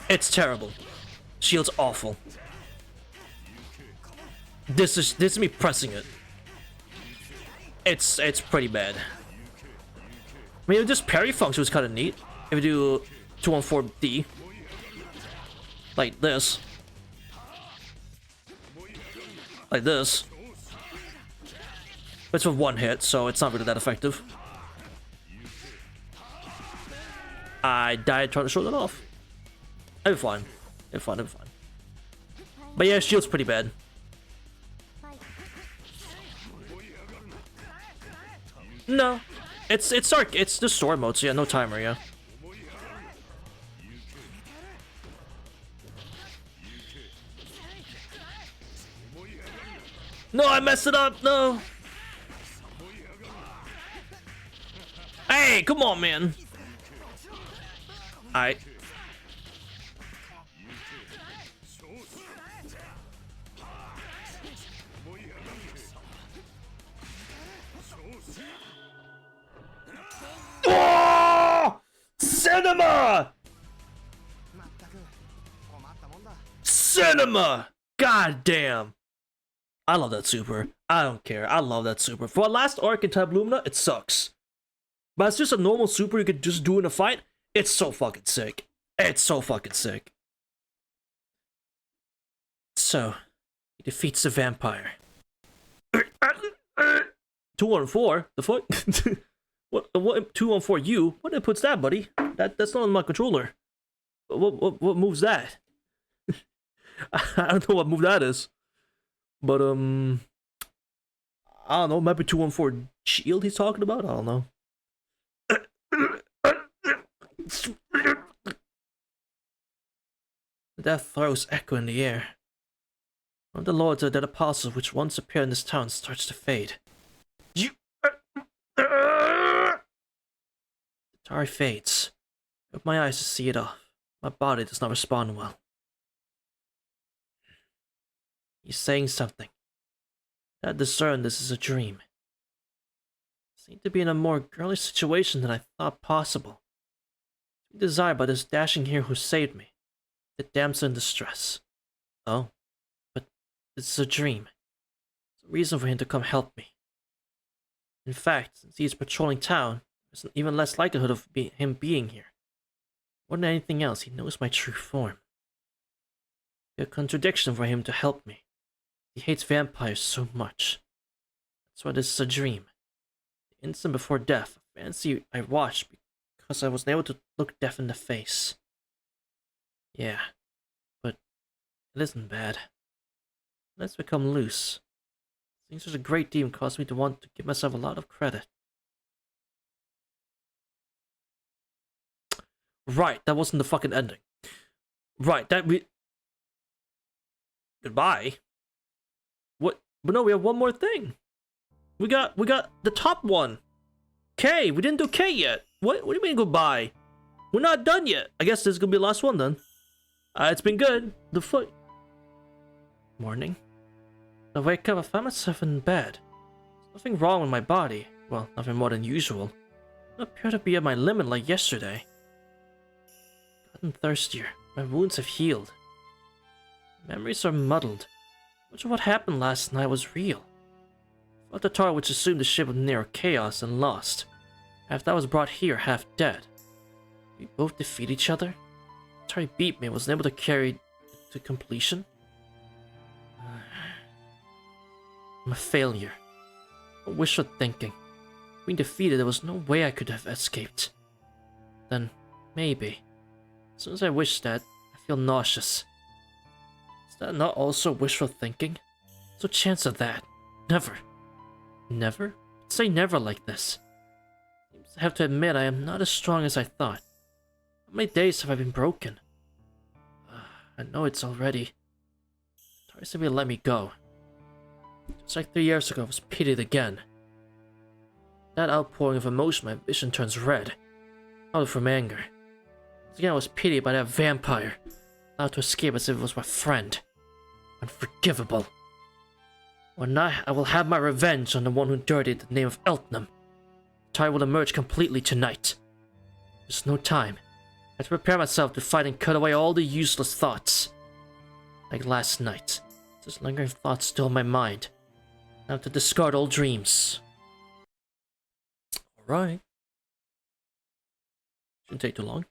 It's terrible. Shield's awful. This is me pressing it. It's pretty bad. I mean, this parry function was kind of neat. If you do 214D, like this, but it's with one hit, so it's not really that effective. I died trying to show that off. It'll be fine. It'll be fine. But yeah, shield's pretty bad. No, it's the story mode, so yeah, no timer, yeah. No, I messed it up. No. Hey, come on, man. I. Oh! Cinema! Cinema! God damn. I love that super. I don't care. I love that super. For a last arc in Type Lumina, it sucks. But it's just a normal super you could just do in a fight. It's so fucking sick. It's so fucking sick. So, he defeats the vampire. 214? The fuck? What 214U? What input's that, buddy? That's not on my controller. What moves that? I don't know what move that is. But I don't know, maybe 214 shield he's talking about? I don't know. Death throws echo in the air. One of the lords of the dead apostles which once appeared in this town starts to fade. The Atari fades. I open my eyes to see it off. My body does not respond well. He's saying something. I discern this is a dream. I seem to be in a more girlish situation than I thought possible. Desired by this dashing hero who saved me. The damsel in distress. Oh, but this is a dream. There's a reason for him to come help me. In fact, since he is patrolling town, there's even less likelihood of him being here. More than anything else, he knows my true form. A contradiction for him to help me. He hates vampires so much. That's why this is a dream. The instant before death, a fantasy I watched because I wasn't able to look death in the face. Yeah, but it isn't bad. Let's become loose. Things such a great deal caused me to want to give myself a lot of credit. Right, that wasn't the fucking ending. Right, that we... Goodbye? What? But no, we have one more thing. We got the top one. K, we didn't do K yet. What do you mean goodbye? We're not done yet. I guess this is gonna be the last one then. It's been good. The foot. Morning. I wake up, I find myself in bed. There's nothing wrong with my body. Well, nothing more than usual. I don't appear to be at my limit like yesterday. Gotten thirstier. My wounds have healed. Memories are muddled. Much of what happened last night was real. I fought the Tar which assumed the ship was near chaos and lost. After I was brought here half dead. We both defeat each other? Atari beat me and was able to carry it to completion? I'm a failure. A wishful thinking. Being defeated, there was no way I could have escaped. Then, maybe. As soon as I wish that, I feel nauseous. Is that not also wishful thinking? What's the chance of that? Never. Never? Say never like this. I have to admit I am not as strong as I thought. How many days have I been broken? I know it's already. Atari said he'll let me go. Just like 3 years ago, I was pitied again. That outpouring of emotion, my vision turns red. Out from anger. Again, I was pitied by that vampire, allowed to escape as if it was my friend. Unforgivable. When I will have my revenge on the one who dirtied the name of Eltnam. Tari will emerge completely tonight. There's no time. I have to prepare myself to fight and cut away all the useless thoughts. Like last night, there's lingering thoughts still in my mind. I have to discard all dreams. Alright. Shouldn't take too long.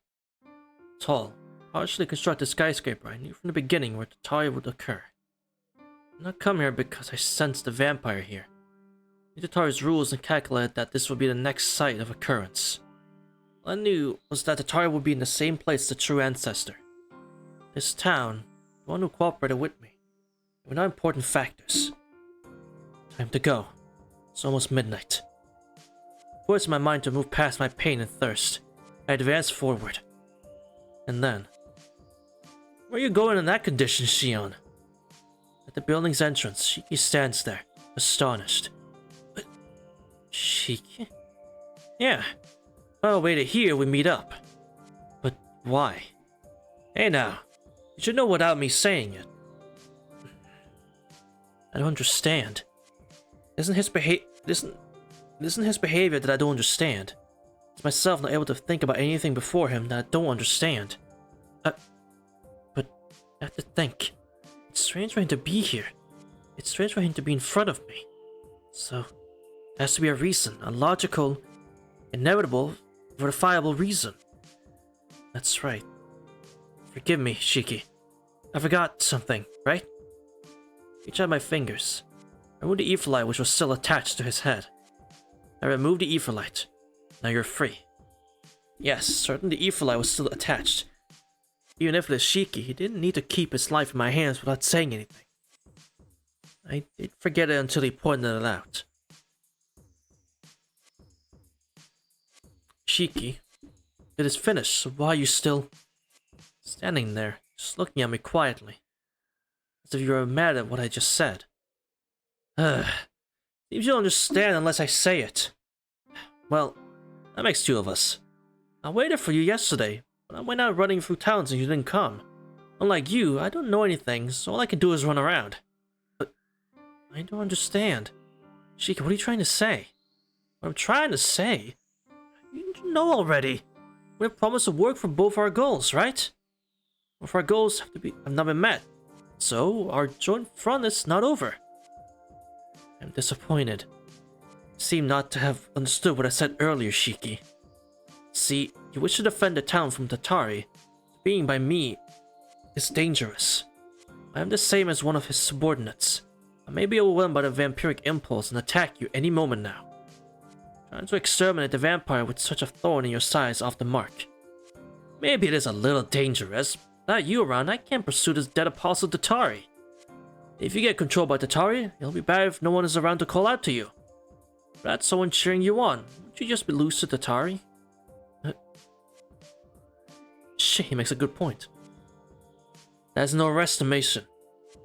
Tall, partially constructed skyscraper. I knew from the beginning where the Tari would occur. I did not come here because I sensed the vampire here. I knew the Tari's rules and calculated that this would be the next site of occurrence. All I knew was that the Tari would be in the same place as the true ancestor. This town, the one who cooperated with me, were not important factors. Time to go. It's almost midnight. Forcing my mind to move past my pain and thirst, I advanced forward. And then... Where are you going in that condition, Shion? At the building's entrance, Shiki stands there, astonished. But... Shiki? Yeah. On our way to here, we meet up. But why? Hey now, you should know without me saying it. I don't understand. Isn't his behavior that I don't understand? It's myself not able to think about anything before him that I don't understand. But I have to think. It's strange for him to be here. It's strange for him to be in front of me. So, there has to be a reason, a logical, inevitable, verifiable reason. That's right. Forgive me, Shiki. I forgot something, right? Reach out my fingers. I removed the ether light which was still attached to his head. I removed the ether light. Now you're free. Yes, certainly the ether light was still attached. Even if it is Shiki, he didn't need to keep his life in my hands without saying anything. I did forget it until he pointed it out. Shiki, it is finished, so why are you still standing there, just looking at me quietly? As if you were mad at what I just said. Seems you don't understand unless I say it. Well, that makes two of us. I waited for you yesterday, but I went out running through towns and you didn't come. Unlike you, I don't know anything, so all I can do is run around. But I don't understand. Shiki, what are you trying to say? What I'm trying to say? You know already. We have promised to work for both our goals, right? Both our goals have not been met. So, our joint front is not over. I'm disappointed. You seem not to have understood what I said earlier, Shiki. See, you wish to defend the town from Tatari. Being by me is dangerous. I am the same as one of his subordinates. I may be overwhelmed by the vampiric impulse and attack you any moment now. Trying to exterminate the vampire with such a thorn in your side is off the mark. Maybe it is a little dangerous. Without you around, I can't pursue this dead apostle Tatari. If you get controlled by Tatari, it'll be bad if no one is around to call out to you. Without someone cheering you on, won't you just be loose to Tatari? Shit, he makes a good point. That is no overestimation.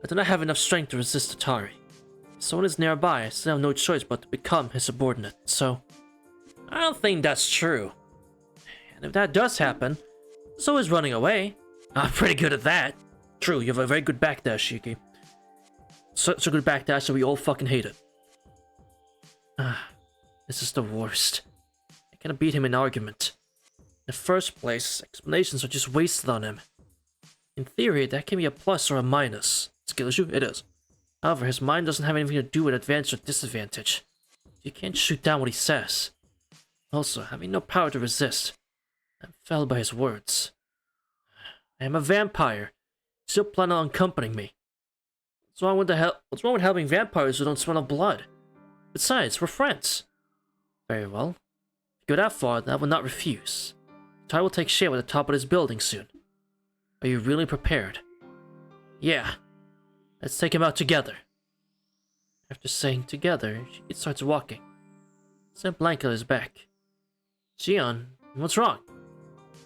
I do not have enough strength to resist Tatari. If someone is nearby, I still have no choice but to become his subordinate, so... I don't think that's true. And if that does happen, so is running away. I'm pretty good at that. True, you have a very good backdash, Shiki. Such a good backdash that we all fucking hate it. This is the worst. I cannot beat him in argument. In the first place, explanations are just wasted on him. In theory, that can be a plus or a minus. Skill issue? It is. However, his mind doesn't have anything to do with advantage or disadvantage. You can't shoot down what he says. Also, having no power to resist, I'm felled by his words. I am a vampire. Still planning on accompanying me. What's wrong with helping vampires who don't smell of blood? Besides, we're friends. Very well. If you go that far, then I will not refuse. Ty will take shape at the top of this building soon. Are you really prepared? Yeah. Let's take him out together. After saying together, she starts walking. Sent blanket on his back. Shion, what's wrong?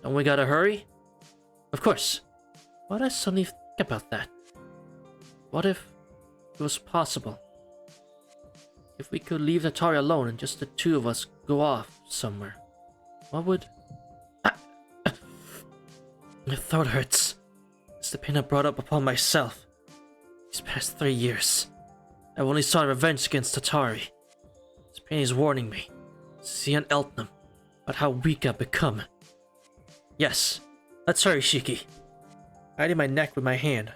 Don't we gotta hurry? Of course. Why did I suddenly think about that? What if it was possible? If we could leave Tatari alone and just the two of us go off somewhere, what would... My throat hurts. It's the pain I brought up upon myself. These past 3 years, I've only sought revenge against Tatari. This pain is warning me, Xian Eltnam, about how weak I've become. Yes, let's hurry, Shiki. Hiding my neck with my hand.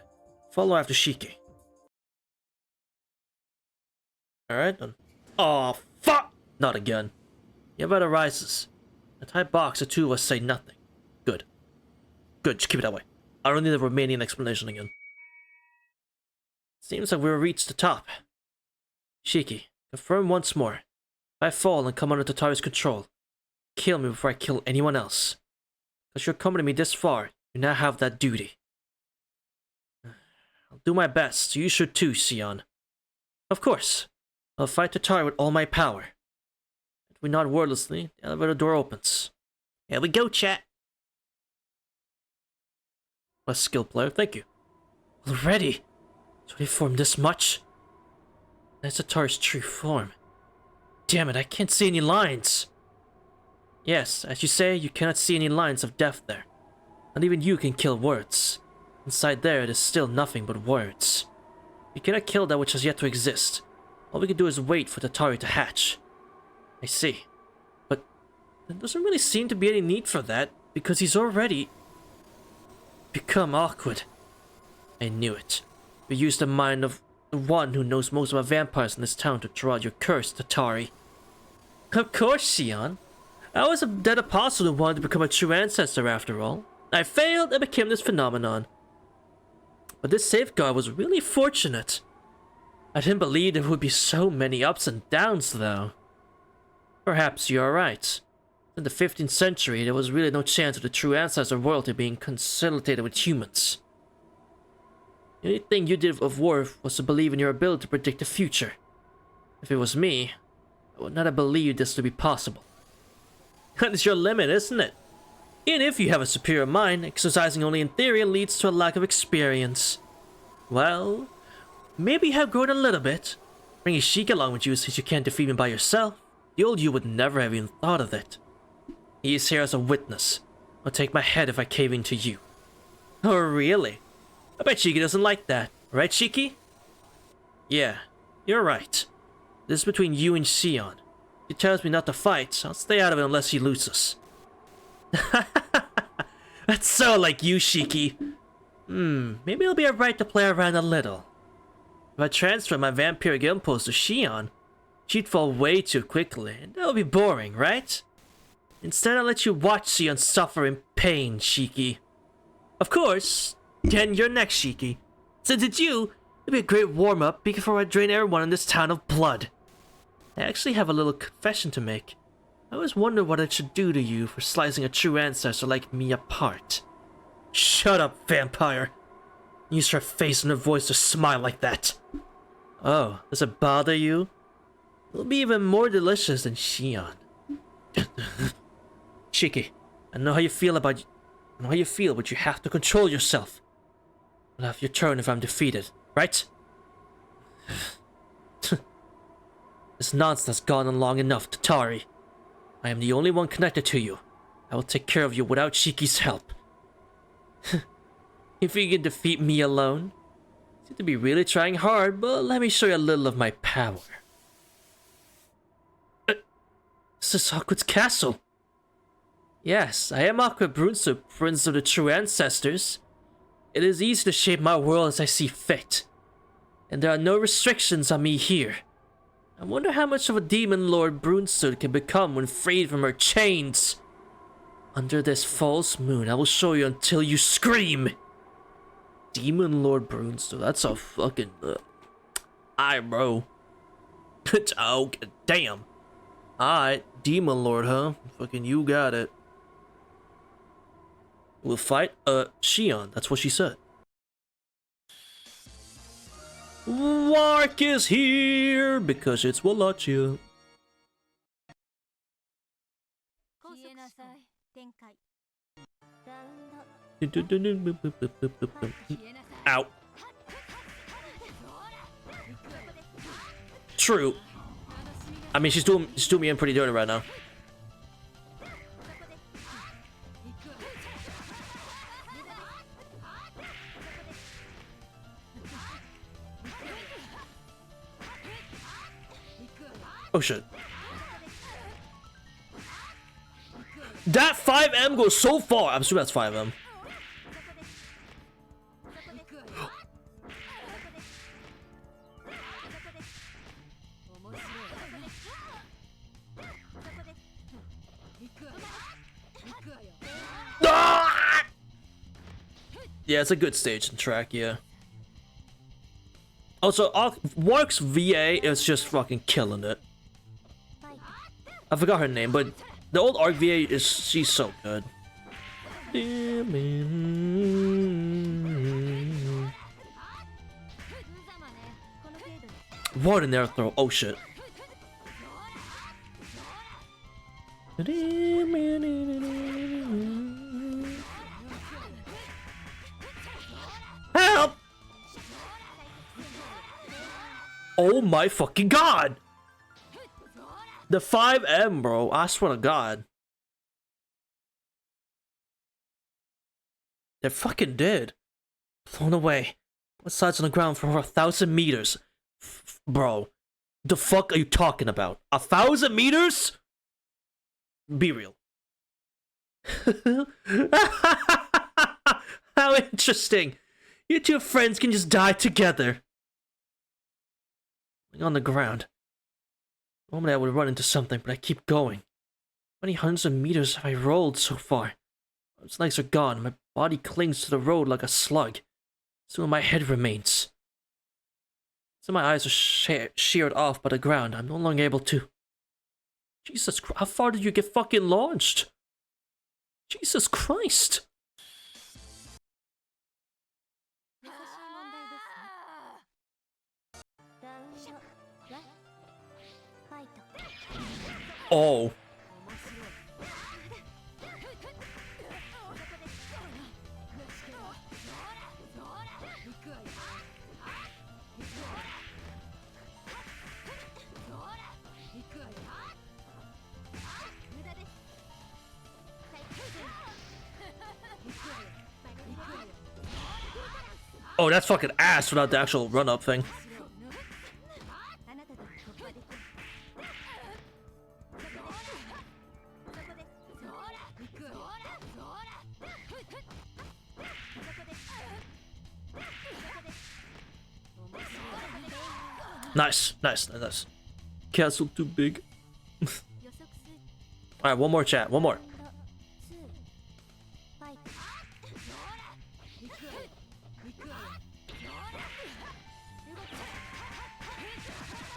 Follow after Shiki. Alright then. Oh, fuck! Not again. Yavata rises. In a tight box, the two of us say nothing. Good. Good, just keep it that way. I don't need the remaining explanation again. Seems like we've reached the top. Shiki, confirm once more. If I fall and come under Tatari's control, kill me before I kill anyone else. Because you're coming to me this far, you now have that duty. I'll do my best, you should too, Xion. Of course. I'll fight Tatari with all my power. If we nod wordlessly, the elevator door opens. Here we go, chat. A skill player, thank you. Already? It's already formed this much? That's Tatari's true form. Damn it, I can't see any lines. Yes, as you say, you cannot see any lines of death there. Not even you can kill words. Inside there, it is still nothing but words. You cannot kill that which has yet to exist. All we can do is wait for Tatari to hatch. I see. But there doesn't really seem to be any need for that, because he's already become awkward. I knew it. You used the mind of the one who knows most about vampires in this town to draw out your curse, Tatari. Of course, Xion. I was a dead apostle who wanted to become a true ancestor after all. I failed and became this phenomenon. But this safeguard was really fortunate. I didn't believe there would be so many ups and downs, though. Perhaps you're right. In the 15th century, there was really no chance of the true ancestor royalty being consolidated with humans. The only thing you did of worth was to believe in your ability to predict the future. If it was me, I would not have believed this to be possible. That is your limit, isn't it? Even if you have a superior mind, exercising only in theory leads to a lack of experience. Well, maybe you have grown a little bit. Bringing Sheik along with you since you can't defeat me by yourself. The old you would never have even thought of it. He is here as a witness. I'll take my head if I cave in to you. Oh, really? I bet Shiki doesn't like that. Right, Shiki? Yeah, you're right. This is between you and Xion. He tells me not to fight, I'll stay out of it unless he loses. That's so like you, Shiki. Maybe it'll be alright to play around a little. If I transfer my vampiric impulse to Xion, she'd fall way too quickly, and that would be boring, right? Instead, I'll let you watch Xion suffer in pain, Shiki. Of course, then you're next, Shiki. Since it's you, it'll be a great warm-up before I drain everyone in this town of blood. I actually have a little confession to make. I always wondered what I should do to you for slicing a true ancestor like me apart. Shut up, vampire. Use her face and her voice to smile like that. Oh, does it bother you? It'll be even more delicious than Xion. Shiki, I know how you feel, but you have to control yourself. I'll have your turn if I'm defeated, right? This nonsense has gone on long enough, Tatari. I am the only one connected to you. I will take care of you without Shiki's help. If you can defeat me alone? You seem to be really trying hard, but let me show you a little of my power. This is Awkward's castle. Yes, I am Awkward Brunswick, Prince of the True Ancestors. It is easy to shape my world as I see fit. And there are no restrictions on me here. I wonder how much of a demon lord Brunswick can become when freed from her chains. Under this false moon, I will show you until you scream. Demon Lord Brunswick, that's a fucking eyebrow. Oh, damn. Alright, Demon Lord, huh? Fucking you got it. We'll fight, Xion, that's what she said. Wark is here because it's Wallachia. Ow. True. I mean, she's doing me in pretty dirty right now. Oh shit. That 5M goes so far. I'm sure that's 5M. Ah! Yeah, it's a good stage and track, yeah. Also, Warwick's VA is just fucking killing it. I forgot her name, but the old Arc VA she's so good. What an air throw. Oh shit. Help! Oh my fucking god! The 5M, bro. I swear to god. They're fucking dead. Blown away. Both sides on the ground for over 1,000 meters. Bro. The fuck are you talking about? 1,000 meters? Be real. How interesting. You two friends can just die together. On the ground. Normally I would run into something, but I keep going. How many hundreds of meters have I rolled so far? My legs are gone. My body clings to the road like a slug. Soon my head remains. So my eyes are sheared off by the ground. I'm no longer able to... Jesus Christ, how far did you get fucking launched? Jesus Christ. Oh. Oh, that's fucking ass without the actual run-up thing. Nice, nice, nice. Castle too big. Alright, one more chat, one more.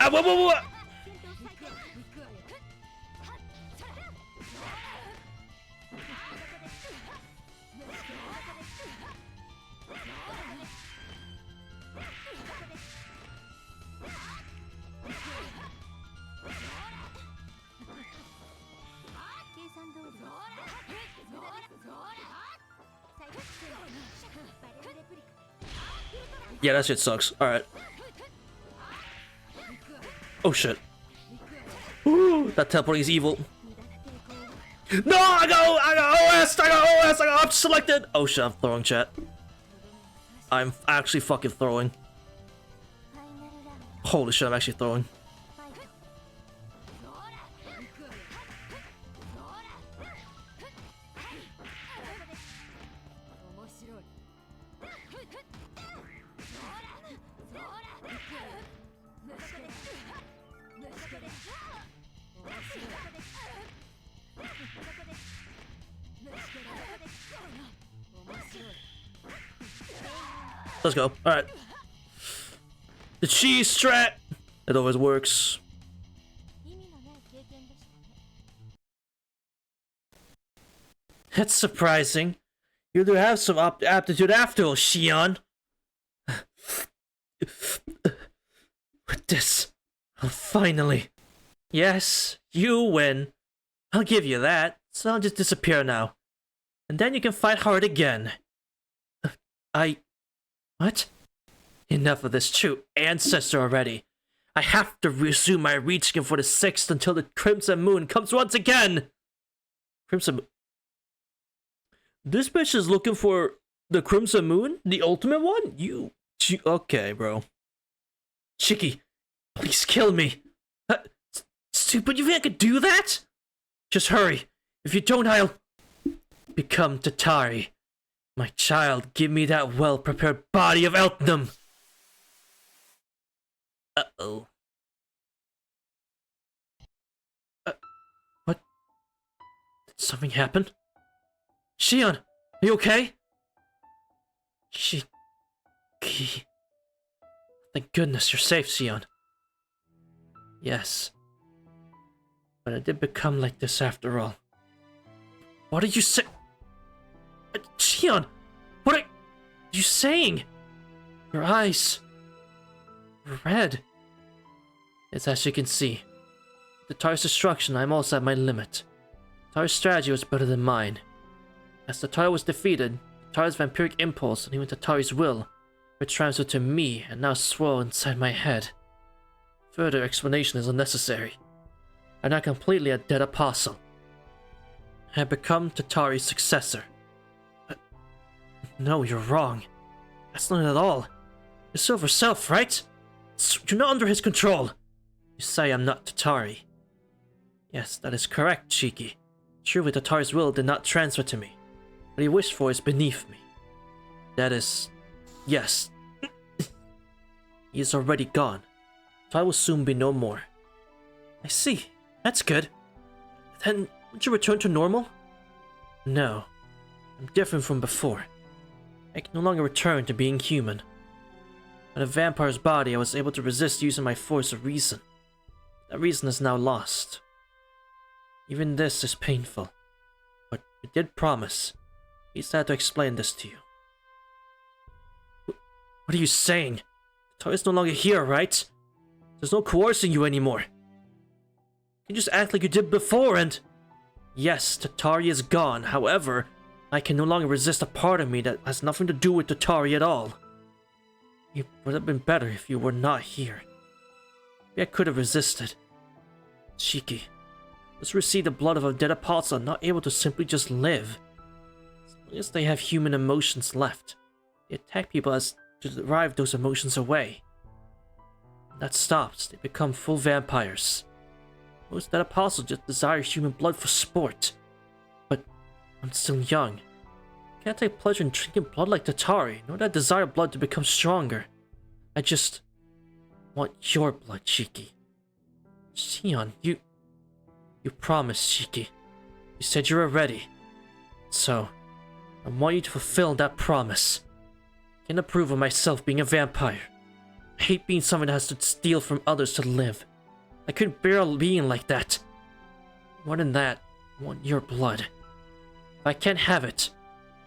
Ah, what? Yeah, that shit sucks. Alright. Oh shit. Ooh, that teleporting is evil. No, I got OS, I got up selected. Oh shit, I'm throwing chat. I'm actually fucking throwing. Holy shit, I'm actually throwing. Let's go. Alright. The cheese strat! It always works. That's surprising. You do have some aptitude after all, Shion. With this, I'll finally... Yes, you win. I'll give you that, so I'll just disappear now. And then you can fight hard again. What? Enough of this true ancestor already. I have to resume my reaching for the 6th until the Crimson Moon comes once again! Crimson... This bitch is looking for the Crimson Moon? The ultimate one? Okay, bro. Chicky, please kill me. stupid? You think I could do that? Just hurry. If you don't, I'll become Tatari. My child, give me that well-prepared body of Elthnum. Uh-oh. What? Did something happen? Shion, are you okay? Shiki. Thank goodness you're safe, Shion. Yes. But I did become like this after all. What are you saying? Shion! What are you saying? Your eyes... red. It's as you can see. With Tatari's destruction, I'm also at my limit. Tatari's strategy was better than mine. As Tatari was defeated, Tatari's vampiric impulse and even Tatari's will were transferred to me and now swirl inside my head. Further explanation is unnecessary. I'm now completely a dead apostle. I have become Tatari's successor. No, you're wrong. That's not it at all. You're Silver Self, right? You're not under his control. You say I'm not Tatari. Yes, that is correct, Shiki. Truly, Tatari's will did not transfer to me. What he wished for is beneath me. That is... yes. He is already gone. So I will soon be no more. I see. That's good. Then, won't you return to normal? No. I'm different from before. I can no longer return to being human. In a vampire's body, I was able to resist using my force of reason. That reason is now lost. Even this is painful. But we did promise. He had to explain this to you. What are you saying? Tatari's no longer here, right? There's no coercing you anymore. You just act like you did before and... Yes, Tatari is gone. However, I can no longer resist a part of me that has nothing to do with Tatari at all. It would have been better if you were not here. Maybe I could have resisted. Shiki, those who receive the blood of a dead apostle are not able to simply just live. As long as they have human emotions left, they attack people as to drive those emotions away. When that stops, they become full vampires. Most dead apostles just desire human blood for sport. But I'm still young. I can't take pleasure in drinking blood like Tatari, nor do I desire blood to become stronger. I just want your blood, Shiki. Shion, you promised, Shiki. You said you were ready. So, I want you to fulfill that promise. I can't approve of myself being a vampire. I hate being someone that has to steal from others to live. I couldn't bear being like that. More than that, I want your blood. If I can't have it,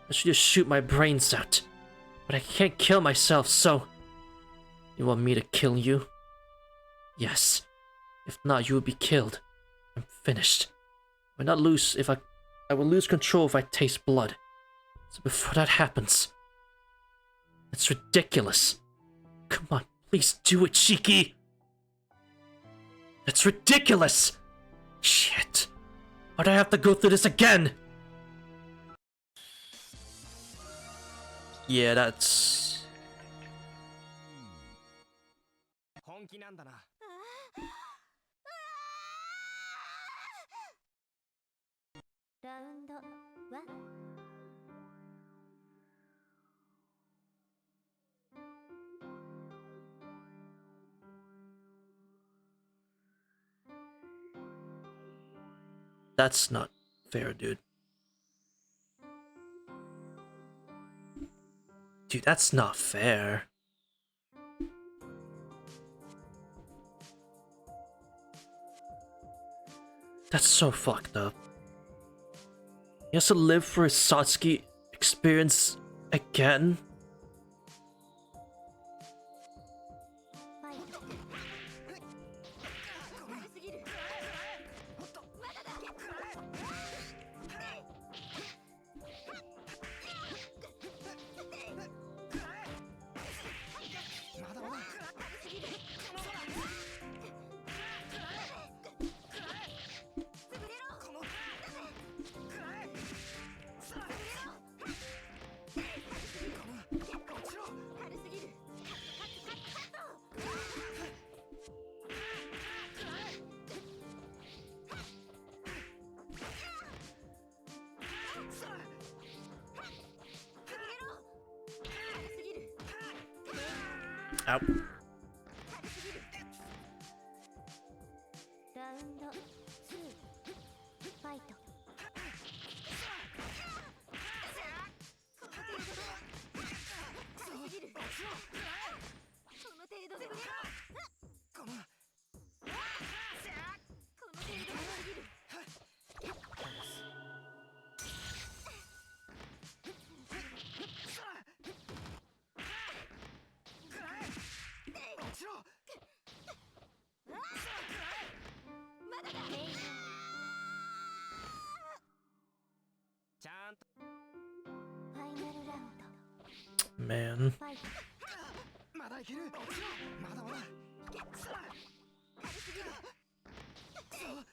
I should just shoot my brains out. But I can't kill myself, so... You want me to kill you? Yes. If not, you will be killed. I'm finished. I will not lose if I will lose control if I taste blood. So before that happens... It's ridiculous. Come on, please do it, Shiki! That's ridiculous! Shit. Why'd I have to go through this again? Yeah, that's... 本気なんだな。ラウンド1。That's not fair, dude. Dude, that's not fair. That's so fucked up. He has to live for his Satsuki experience again? Ow. ラウンド2ファイト。ちゃんとファイナルラウンド Man. ファイト。まだいけるまだまだ傷が潰れろこの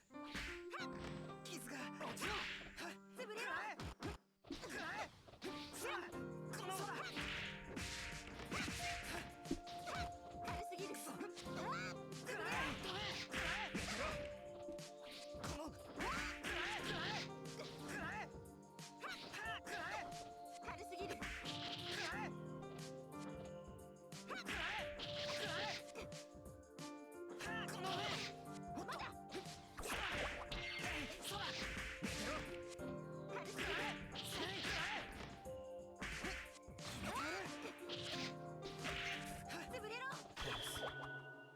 軽すぎる軽すぎる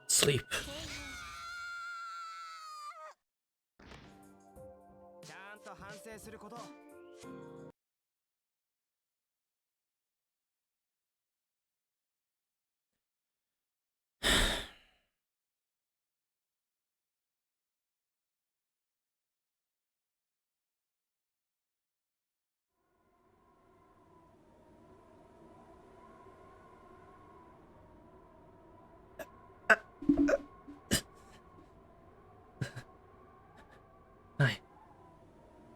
Sleep. ちゃんと反省すること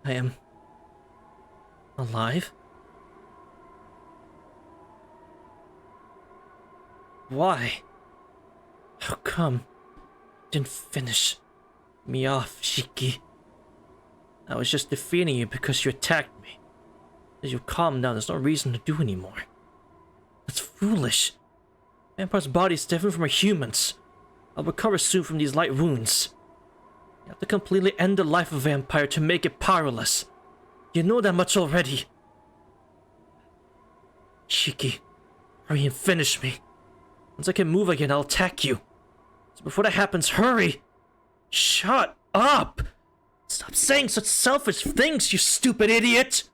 I am alive? Why? How come you didn't finish me off, Shiki? I was just defeating you because you attacked me. As you calm down, there's no reason to do anymore. That's foolish. Vampire's body is different from a human's. I'll recover soon from these light wounds. You have to completely end the life of a vampire to make it powerless. You know that much already. Shiki, hurry and finish me. Once I can move again, I'll attack you. So before that happens, hurry! Shut up! Stop saying such selfish things, you stupid idiot!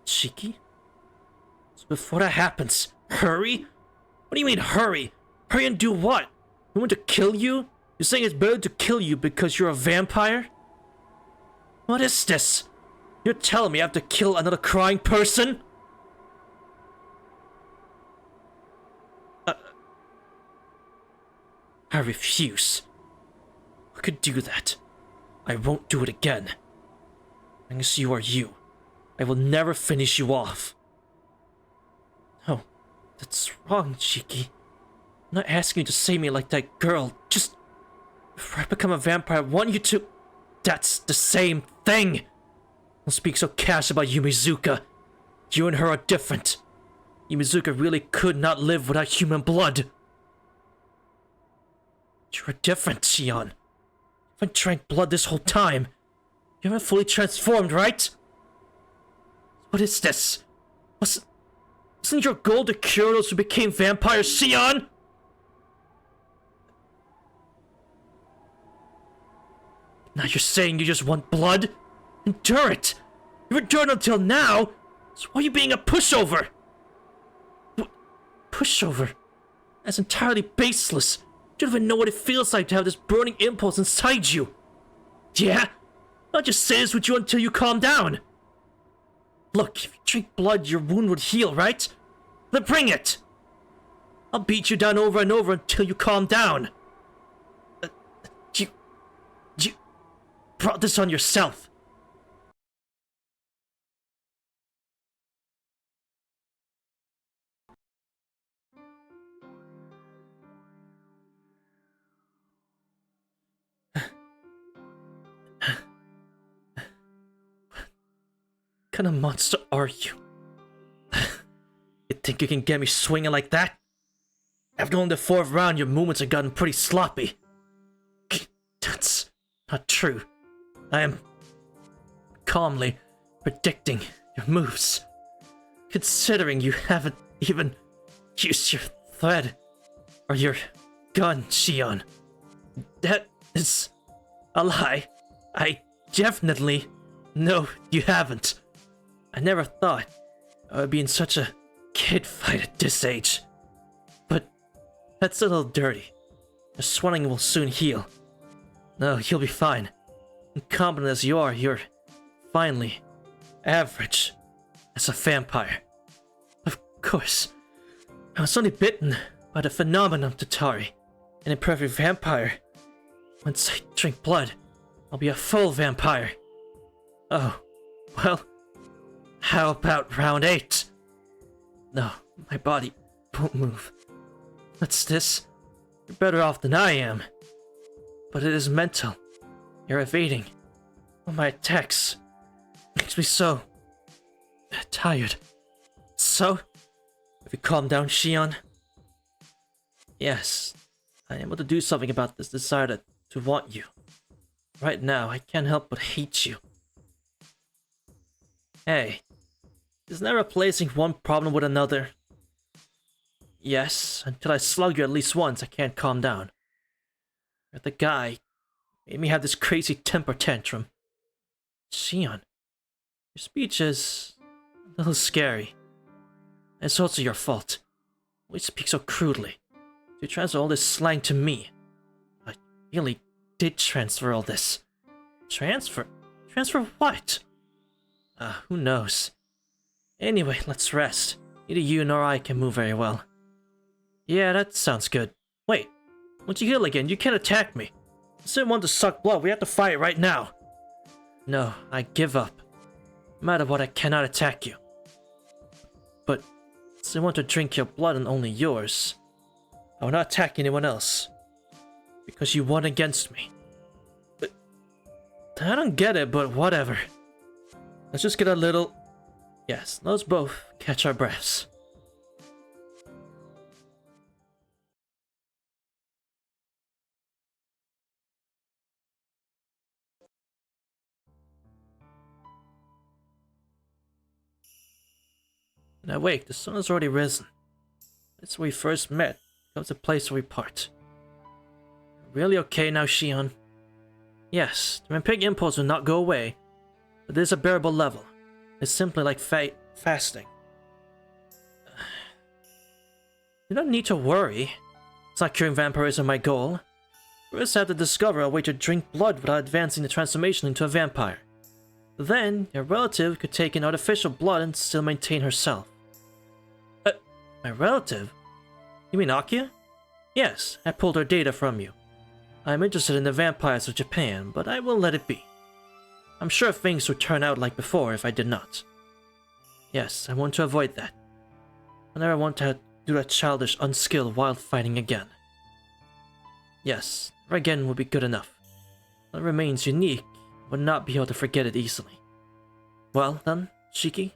Shiki? So before that happens, hurry? What do you mean, hurry? Hurry and do what? We want to kill you? You're saying it's better to kill you because you're a vampire? What is this? You're telling me I have to kill another crying person? I refuse. I could do that. I won't do it again. As you are you, I will never finish you off. No, that's wrong, Shiki. I'm not asking you to save me like that girl. Just before I become a vampire, I want you to... That's the same thing! Don't speak so cash about Yumizuka. You and her are different. Yumizuka really could not live without human blood. You're different, Shion. You haven't drank blood this whole time. You haven't fully transformed, right? What is this? Wasn't your goal to cure those who became vampires, Shion? Now you're saying you just want blood? Endure it! You've endured until now! So why are you being a pushover? Pushover? That's entirely baseless. You don't even know what it feels like to have this burning impulse inside you. Yeah? I'll just say this with you until you calm down. Look, if you drink blood, your wound would heal, right? Then bring it! I'll beat you down over and over until you calm down. You brought this on yourself. kind of monster are you? You think you can get me swinging like that? After only the fourth round, your movements have gotten pretty sloppy. That's not true. I am calmly predicting your moves. Considering you haven't even used your thread or your gun, Shion. That is a lie. I definitely know you haven't. I never thought I would be in such a kid fight at this age. But that's a little dirty. The swelling will soon heal. No, you'll be fine. Incompetent as you are, you're finally average as a vampire. Of course. I was only bitten by the phenomenon Tatari, an imperfect vampire. Once I drink blood, I'll be a full vampire. Oh, well, how about round 8? No, my body won't move. What's this? You're better off than I am. But it is mental. You're evading all my attacks. Makes me so tired. So, if you calm down, Shion. Yes, I am able to do something about this desire to want you. Right now, I can't help but hate you. Hey, isn't that replacing one problem with another? Yes, until I slug you at least once, I can't calm down. You're the guy made me have this crazy temper tantrum. Shion, your speech is a little scary. It's also your fault. Why speak so crudely? You transfer all this slang to me. I really did transfer all this. Transfer? Transfer what? Who knows? Anyway, let's rest. Neither you nor I can move very well. Yeah, that sounds good. Wait, once you heal again, you can't attack me. If you want to suck blood, we have to fight right now. No, I give up. No matter what, I cannot attack you. But since I want to drink your blood and only yours, I will not attack anyone else. Because you won against me. But I don't get it, but whatever. Let's just get a little... Yes, let's both catch our breaths. When I wake, the sun has already risen. That's where we first met. Comes the place where we part. Really okay now, Shion? Yes, the vampiric impulse will not go away, but there's a bearable level. It's simply like fasting. You don't need to worry. It's not curing vampirism my goal. First I have to discover a way to drink blood without advancing the transformation into a vampire. Then, your relative could take in artificial blood and still maintain herself. My relative? You mean Akia? Yes, I pulled her data from you. I am interested in the vampires of Japan, but I will let it be. I'm sure things would turn out like before if I did not. Yes, I want to avoid that. I never want to do that childish, unskilled wild fighting again. Yes, never again would be good enough. What remains unique, would not be able to forget it easily. Well then, Shiki?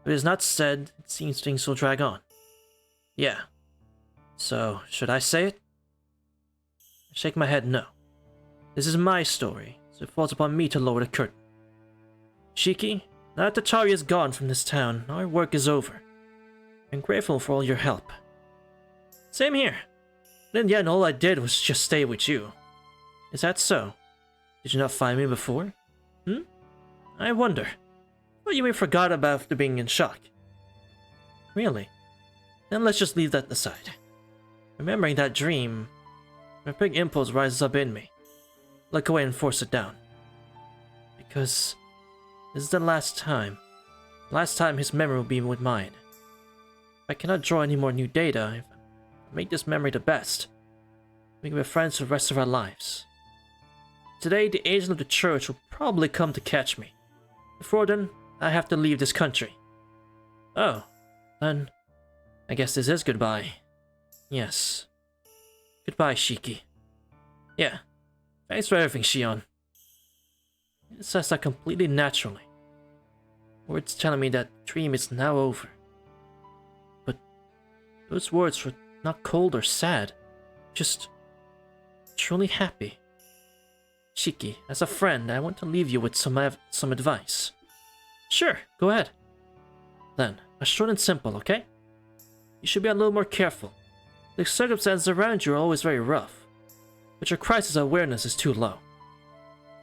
If it is not said, it seems things will drag on. Yeah. So, should I say it? I shake my head no. This is my story, so it falls upon me to lower the curtain. Shiki, now that Tatari is gone from this town, our work is over. I'm grateful for all your help. Same here. But in the end, all I did was just stay with you. Is that so? Did you not find me before? I wonder. Well, you may have forgot about after being in shock. Really? Then let's just leave that aside. Remembering that dream, a big impulse rises up in me. Look away and force it down. Because this is the last time. Last time his memory will be with mine. If I cannot draw any more new data, if I make this memory the best, we can be friends for the rest of our lives. Today, the agent of the church will probably come to catch me. Before then, I have to leave this country. Oh, then I guess this is goodbye. Yes. Goodbye, Shiki. Yeah. Thanks for everything, Shion. It says that completely naturally. Words telling me that dream is now over. But those words were not cold or sad, just truly happy. Shiki, as a friend, I want to leave you with some advice. Sure, go ahead. Then, short and simple, okay? You should be a little more careful. The circumstances around you are always very rough, but your crisis awareness is too low.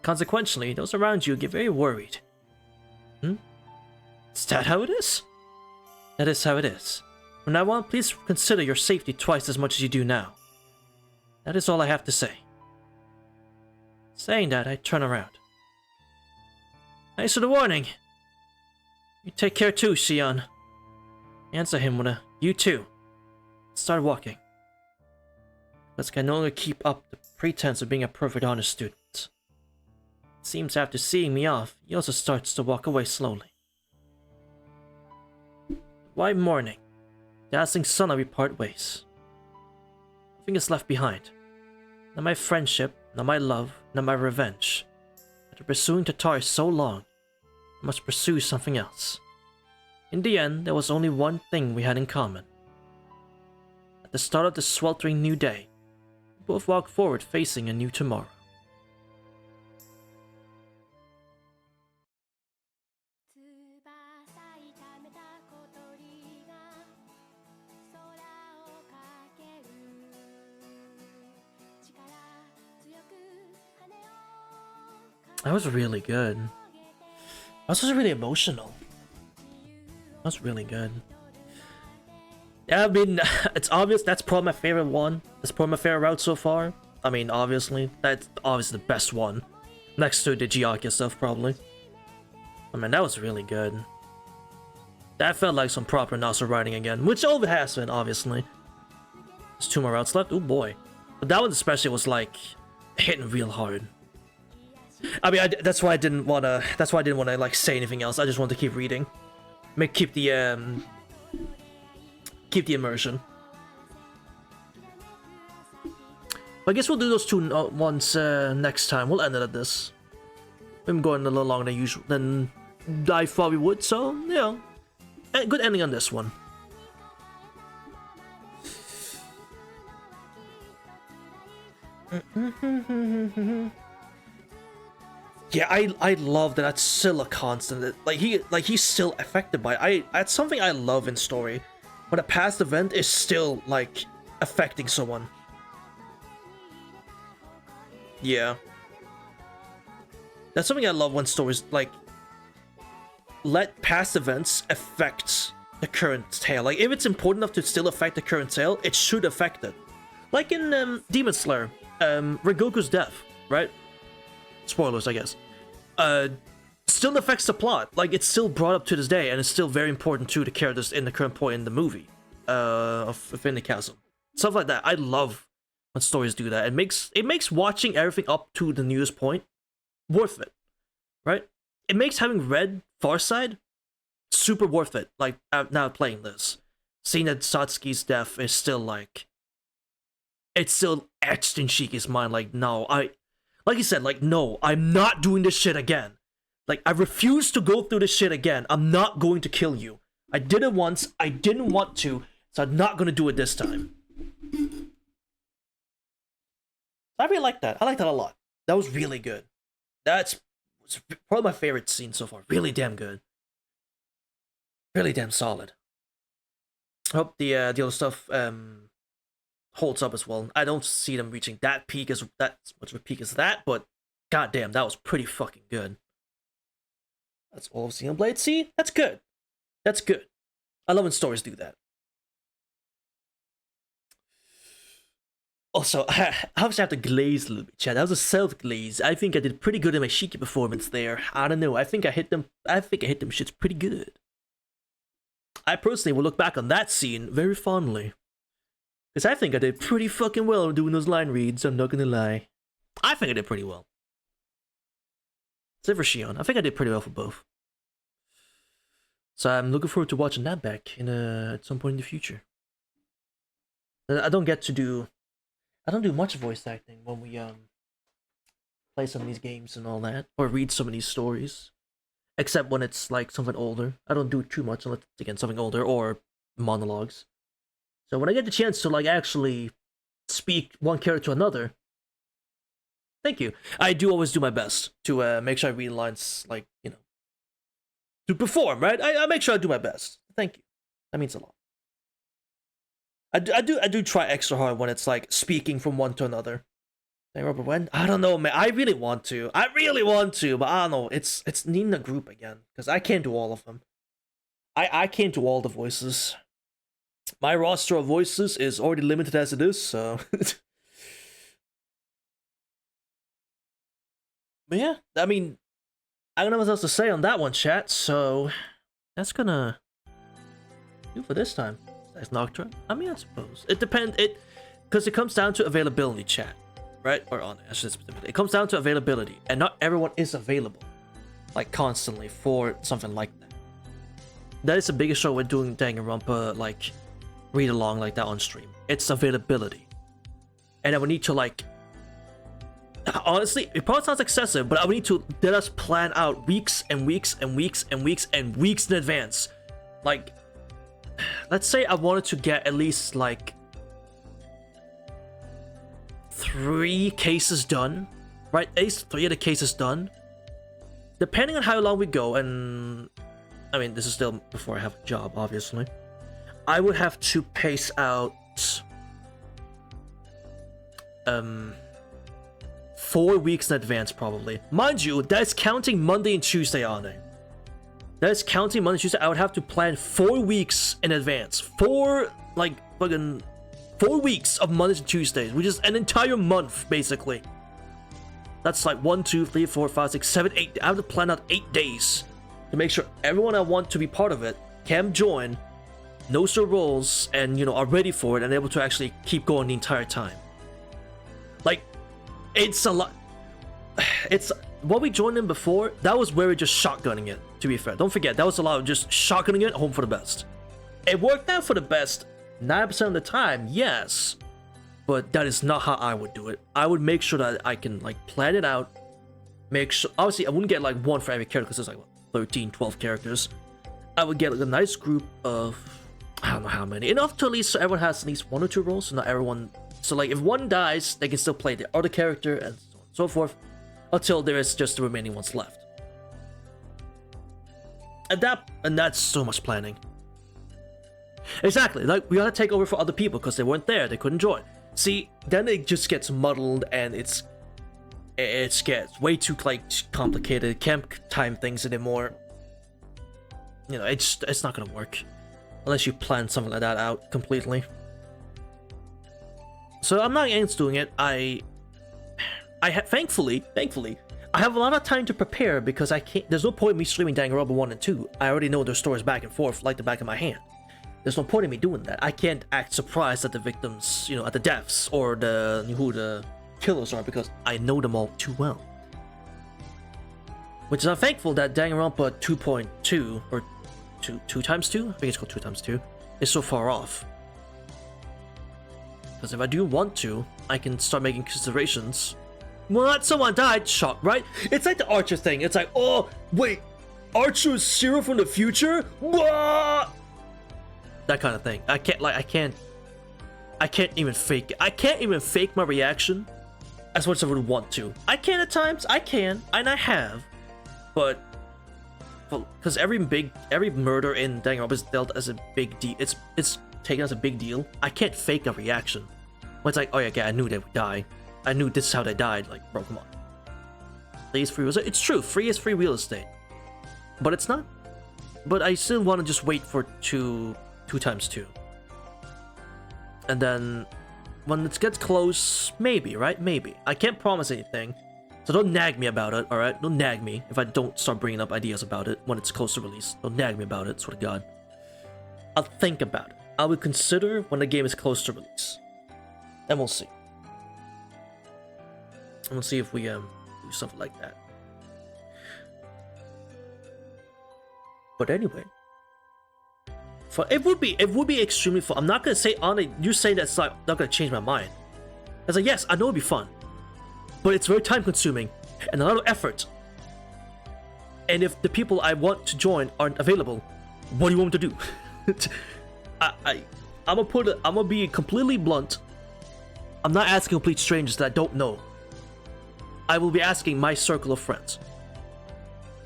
Consequently, those around you get very worried. Is that how it is? That is how it is. From now on, please consider your safety twice as much as you do now. That is all I have to say. Saying that, I turn around. Thanks for the warning. You take care too, Shion. Answer him with a you too. Start walking. Because I can no longer keep up the pretense of being a perfect honor student. It seems after seeing me off, he also starts to walk away slowly. White morning. Dazzling sun, we part ways. Nothing is left behind. Not my friendship, not my love, not my revenge. After pursuing Tatari so long, I must pursue something else. In the end, there was only one thing we had in common. At the start of the sweltering new day, we both walked forward facing a new tomorrow. That was really good. That was just really emotional. That was really good. Yeah, I mean, it's obvious that's probably my favorite one. That's probably my favorite route so far. I mean, obviously, that's obviously the best one. Next to the Gyakya stuff, probably. I mean, that was really good. That felt like some proper Nasu writing again, which over has been, obviously. There's 2 more routes left. Oh boy. But that one especially was like hitting real hard. I mean, that's why I didn't wanna. That's why I didn't wanna like say anything else. I just wanted to keep reading, keep the immersion. But I guess we'll do those 2 ones next time. We'll end it at this. I'm going a little longer than usual than I thought we would. So you know, good ending on this one. Yeah, I love that that's still a constant. He's still affected by it. That's something I love in story. When a past event is still like affecting someone. Yeah. That's something I love when stories like let past events affect the current tale. Like if it's important enough to still affect the current tale, it should affect it. Like in Demon Slayer, Rengoku's death, right? Spoilers, I guess. Still affects the plot. Like it's still brought up to this day, and it's still very important to the characters in the current point in the movie of Infinity Chasm. Stuff like that. I love when stories do that. It makes watching everything up to the newest point worth it, right? It makes having read Farside super worth it. Like now playing this, seeing that Satsuki's death is still like, it's still etched in Shiki's mind. Like no, like you said, like, no, I'm not doing this shit again. Like, I refuse to go through this shit again. I'm not going to kill you. I did it once, I didn't want to, so I'm not going to do it this time. I really like that. I like that a lot. That was really good. That's probably my favorite scene so far. Really damn good. Really damn solid. I hope the other stuff holds up as well. I don't see them reaching that much of a peak as that, but goddamn, that was pretty fucking good. That's all of Xenoblade. See, that's good. That's good. I love when stories do that. Also, I obviously have to glaze a little bit, chat. That was a self-glaze. I think I did pretty good in my Shiki performance there. I don't know. I think I hit them shits pretty good. I personally will look back on that scene very fondly. Because I think I did pretty fucking well doing those line reads, I'm not gonna lie. I think I did pretty well. Except for Shion. I think I did pretty well for both. So I'm looking forward to watching that back in at some point in the future. I don't do much voice acting when we play some of these games and all that, or read some of these stories. except when it's like something older. I don't do too much unless it's again something older or monologues. So when I get the chance to like actually speak one character to another, thank you. I do always do my best to make sure I read lines, like, you know, to perform, right? I make sure I do my best. Thank you. That means a lot. I do try extra hard when it's like speaking from one to another. Hey, Robert, when? I don't know, man. I really want to, but I don't know. It's needing a group again because I can't do all of them. I can't do all the voices. My roster of voices is already limited as it is, so. But yeah, I mean, I don't know what else to say on that one, chat. So that's gonna do for this time. That's Nocturne. I mean, I suppose it depends. Because it comes down to availability, chat, right? Or on it comes down to availability, and not everyone is available, like constantly for something like that. That is the biggest show we're doing Danganronpa, like read along like that on stream. It's availability, and I would need to like. Honestly, it probably sounds excessive, but I would need to let us plan out weeks and weeks and weeks and weeks and weeks in advance. Like, let's say I wanted to get at least like 3 cases done, right? At least 3 of the cases done. Depending on how long we go, and I mean, this is still before I have a job, obviously. I would have to pace out 4 weeks in advance, probably. Mind you, that's counting Monday and Tuesday on it. That's counting Monday and Tuesday. I would have to plan 4 weeks in advance. 4 weeks of Mondays and Tuesdays, which is an entire month, basically. That's like 1, 2, 3, 4, 5, 6, 7, 8. I have to plan out 8 days to make sure everyone I want to be part of it can join, knows their roles, and, you know, are ready for it and able to actually keep going the entire time. Like, it's a lot. It's what we joined in before. That was where we just shotgunning it. To be fair, don't forget that was a lot of just shotgunning it. Home for the best. It worked out for the best 9% of the time, yes, but that is not how I would do it. I would make sure that I can like plan it out. Make sure. Obviously, I wouldn't get like one for every character because there's like 13, 12 characters. I would get like a nice group of, I don't know how many, enough to at least so everyone has at least 1 or 2 roles. So not everyone. So like if one dies, they can still play the other character and so on and so forth until there is just the remaining ones left. And that's so much planning. Exactly, like we gotta take over for other people because they weren't there, they couldn't join. See, then it just gets muddled and it gets way too like complicated. Can't time things anymore. You know, it's not gonna work unless you plan something like that out completely. So I'm not against doing it. Thankfully, I have a lot of time to prepare because I can't. There's no point in me streaming Danganronpa 1 and 2. I already know their stories back and forth like the back of my hand. There's no point in me doing that. I can't act surprised at the victims, you know, at the deaths or who the killers are because I know them all too well. Which is I'm thankful that Danganronpa 2.2 or 2 times 2, I think it's called 2 times 2, is so far off. Because if I do want to, I can start making considerations. What? Someone died? Shock, right? It's like the Archer thing. It's like, oh, wait, Archer is Zero from the future? What? That kind of thing. I can't even fake it. I can't even fake my reaction as much as I would want to. I can at times. I can, and I have. But because every murder in Danganronpa is dealt as a big deal. It's taken as a big deal. I can't fake a reaction. When it's like, oh yeah, okay, I knew they would die. I knew this is how they died. Like, bro, come on. Free is free real estate. It's true. Free is free real estate. But it's not. But I still want to just wait for 2 times 2. And then when it gets close, maybe, right? Maybe. I can't promise anything. So don't nag me about it, alright? Don't nag me if I don't start bringing up ideas about it when it's close to release. Don't nag me about it, swear to God. I'll think about it. I will consider when the game is close to release. And we'll see. And we'll see if we do something like that. But anyway. It would be extremely fun. I'm not gonna say on it, you say that's not gonna change my mind. I was like, yes, I know it'd be fun. But it's very time consuming and a lot of effort. And if the people I want to join aren't available, what do you want me to do? I'm gonna be completely blunt. I'm not asking complete strangers that I don't know. I will be asking my circle of friends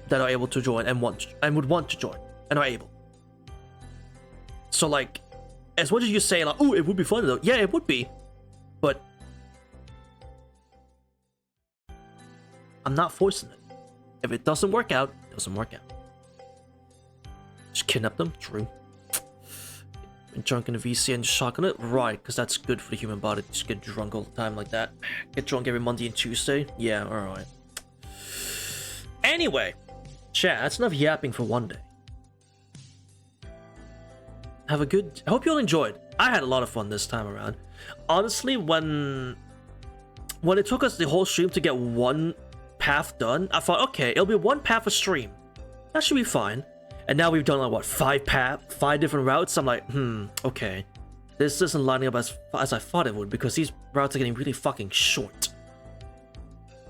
that are able to join and would want to join and are able. So like, as much as you say like, oh, it would be fun though. Yeah, it would be, but I'm not forcing it. If it doesn't work out, it doesn't work out. Just kidnap them, true. Been drunk in the VC and shotgun it, right? Because that's good for the human body. Just get drunk all the time like that. Get drunk every Monday and Tuesday. Yeah, all right. Anyway, chat. That's enough yapping for one day. Have a good. I hope you all enjoyed. I had a lot of fun this time around. Honestly, when it took us the whole stream to get one path done, I thought, okay, it'll be one path a stream. That should be fine. And now we've done like what, 5 different routes. I'm like, okay, this isn't lining up as I thought it would, because these routes are getting really fucking short.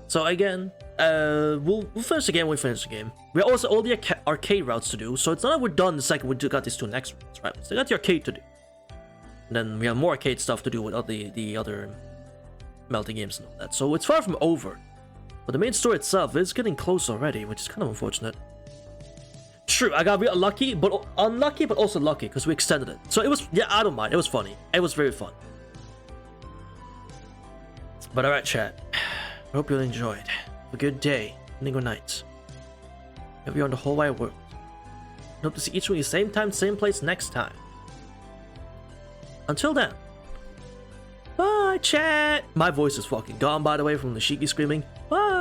So again, we'll finish the game when we finish the game. We also all the arcade routes to do, so it's not like we're done the second we got these 2 next routes, right? So we got the arcade to do, and then we have more arcade stuff to do with all the other Melty games and all that. So it's far from over, but the main story itself is getting close already, which is kind of unfortunate. True, I got real unlucky, but also lucky because we extended it. So it was, yeah, I don't mind. It was funny. It was very fun. But alright, chat. I hope you all enjoyed. Have a good day, evening or night. If you're on the whole wide world. I hope to see each of you same time, same place next time. Until then. Bye, chat. My voice is fucking gone, by the way, from the Shiki screaming. Bye.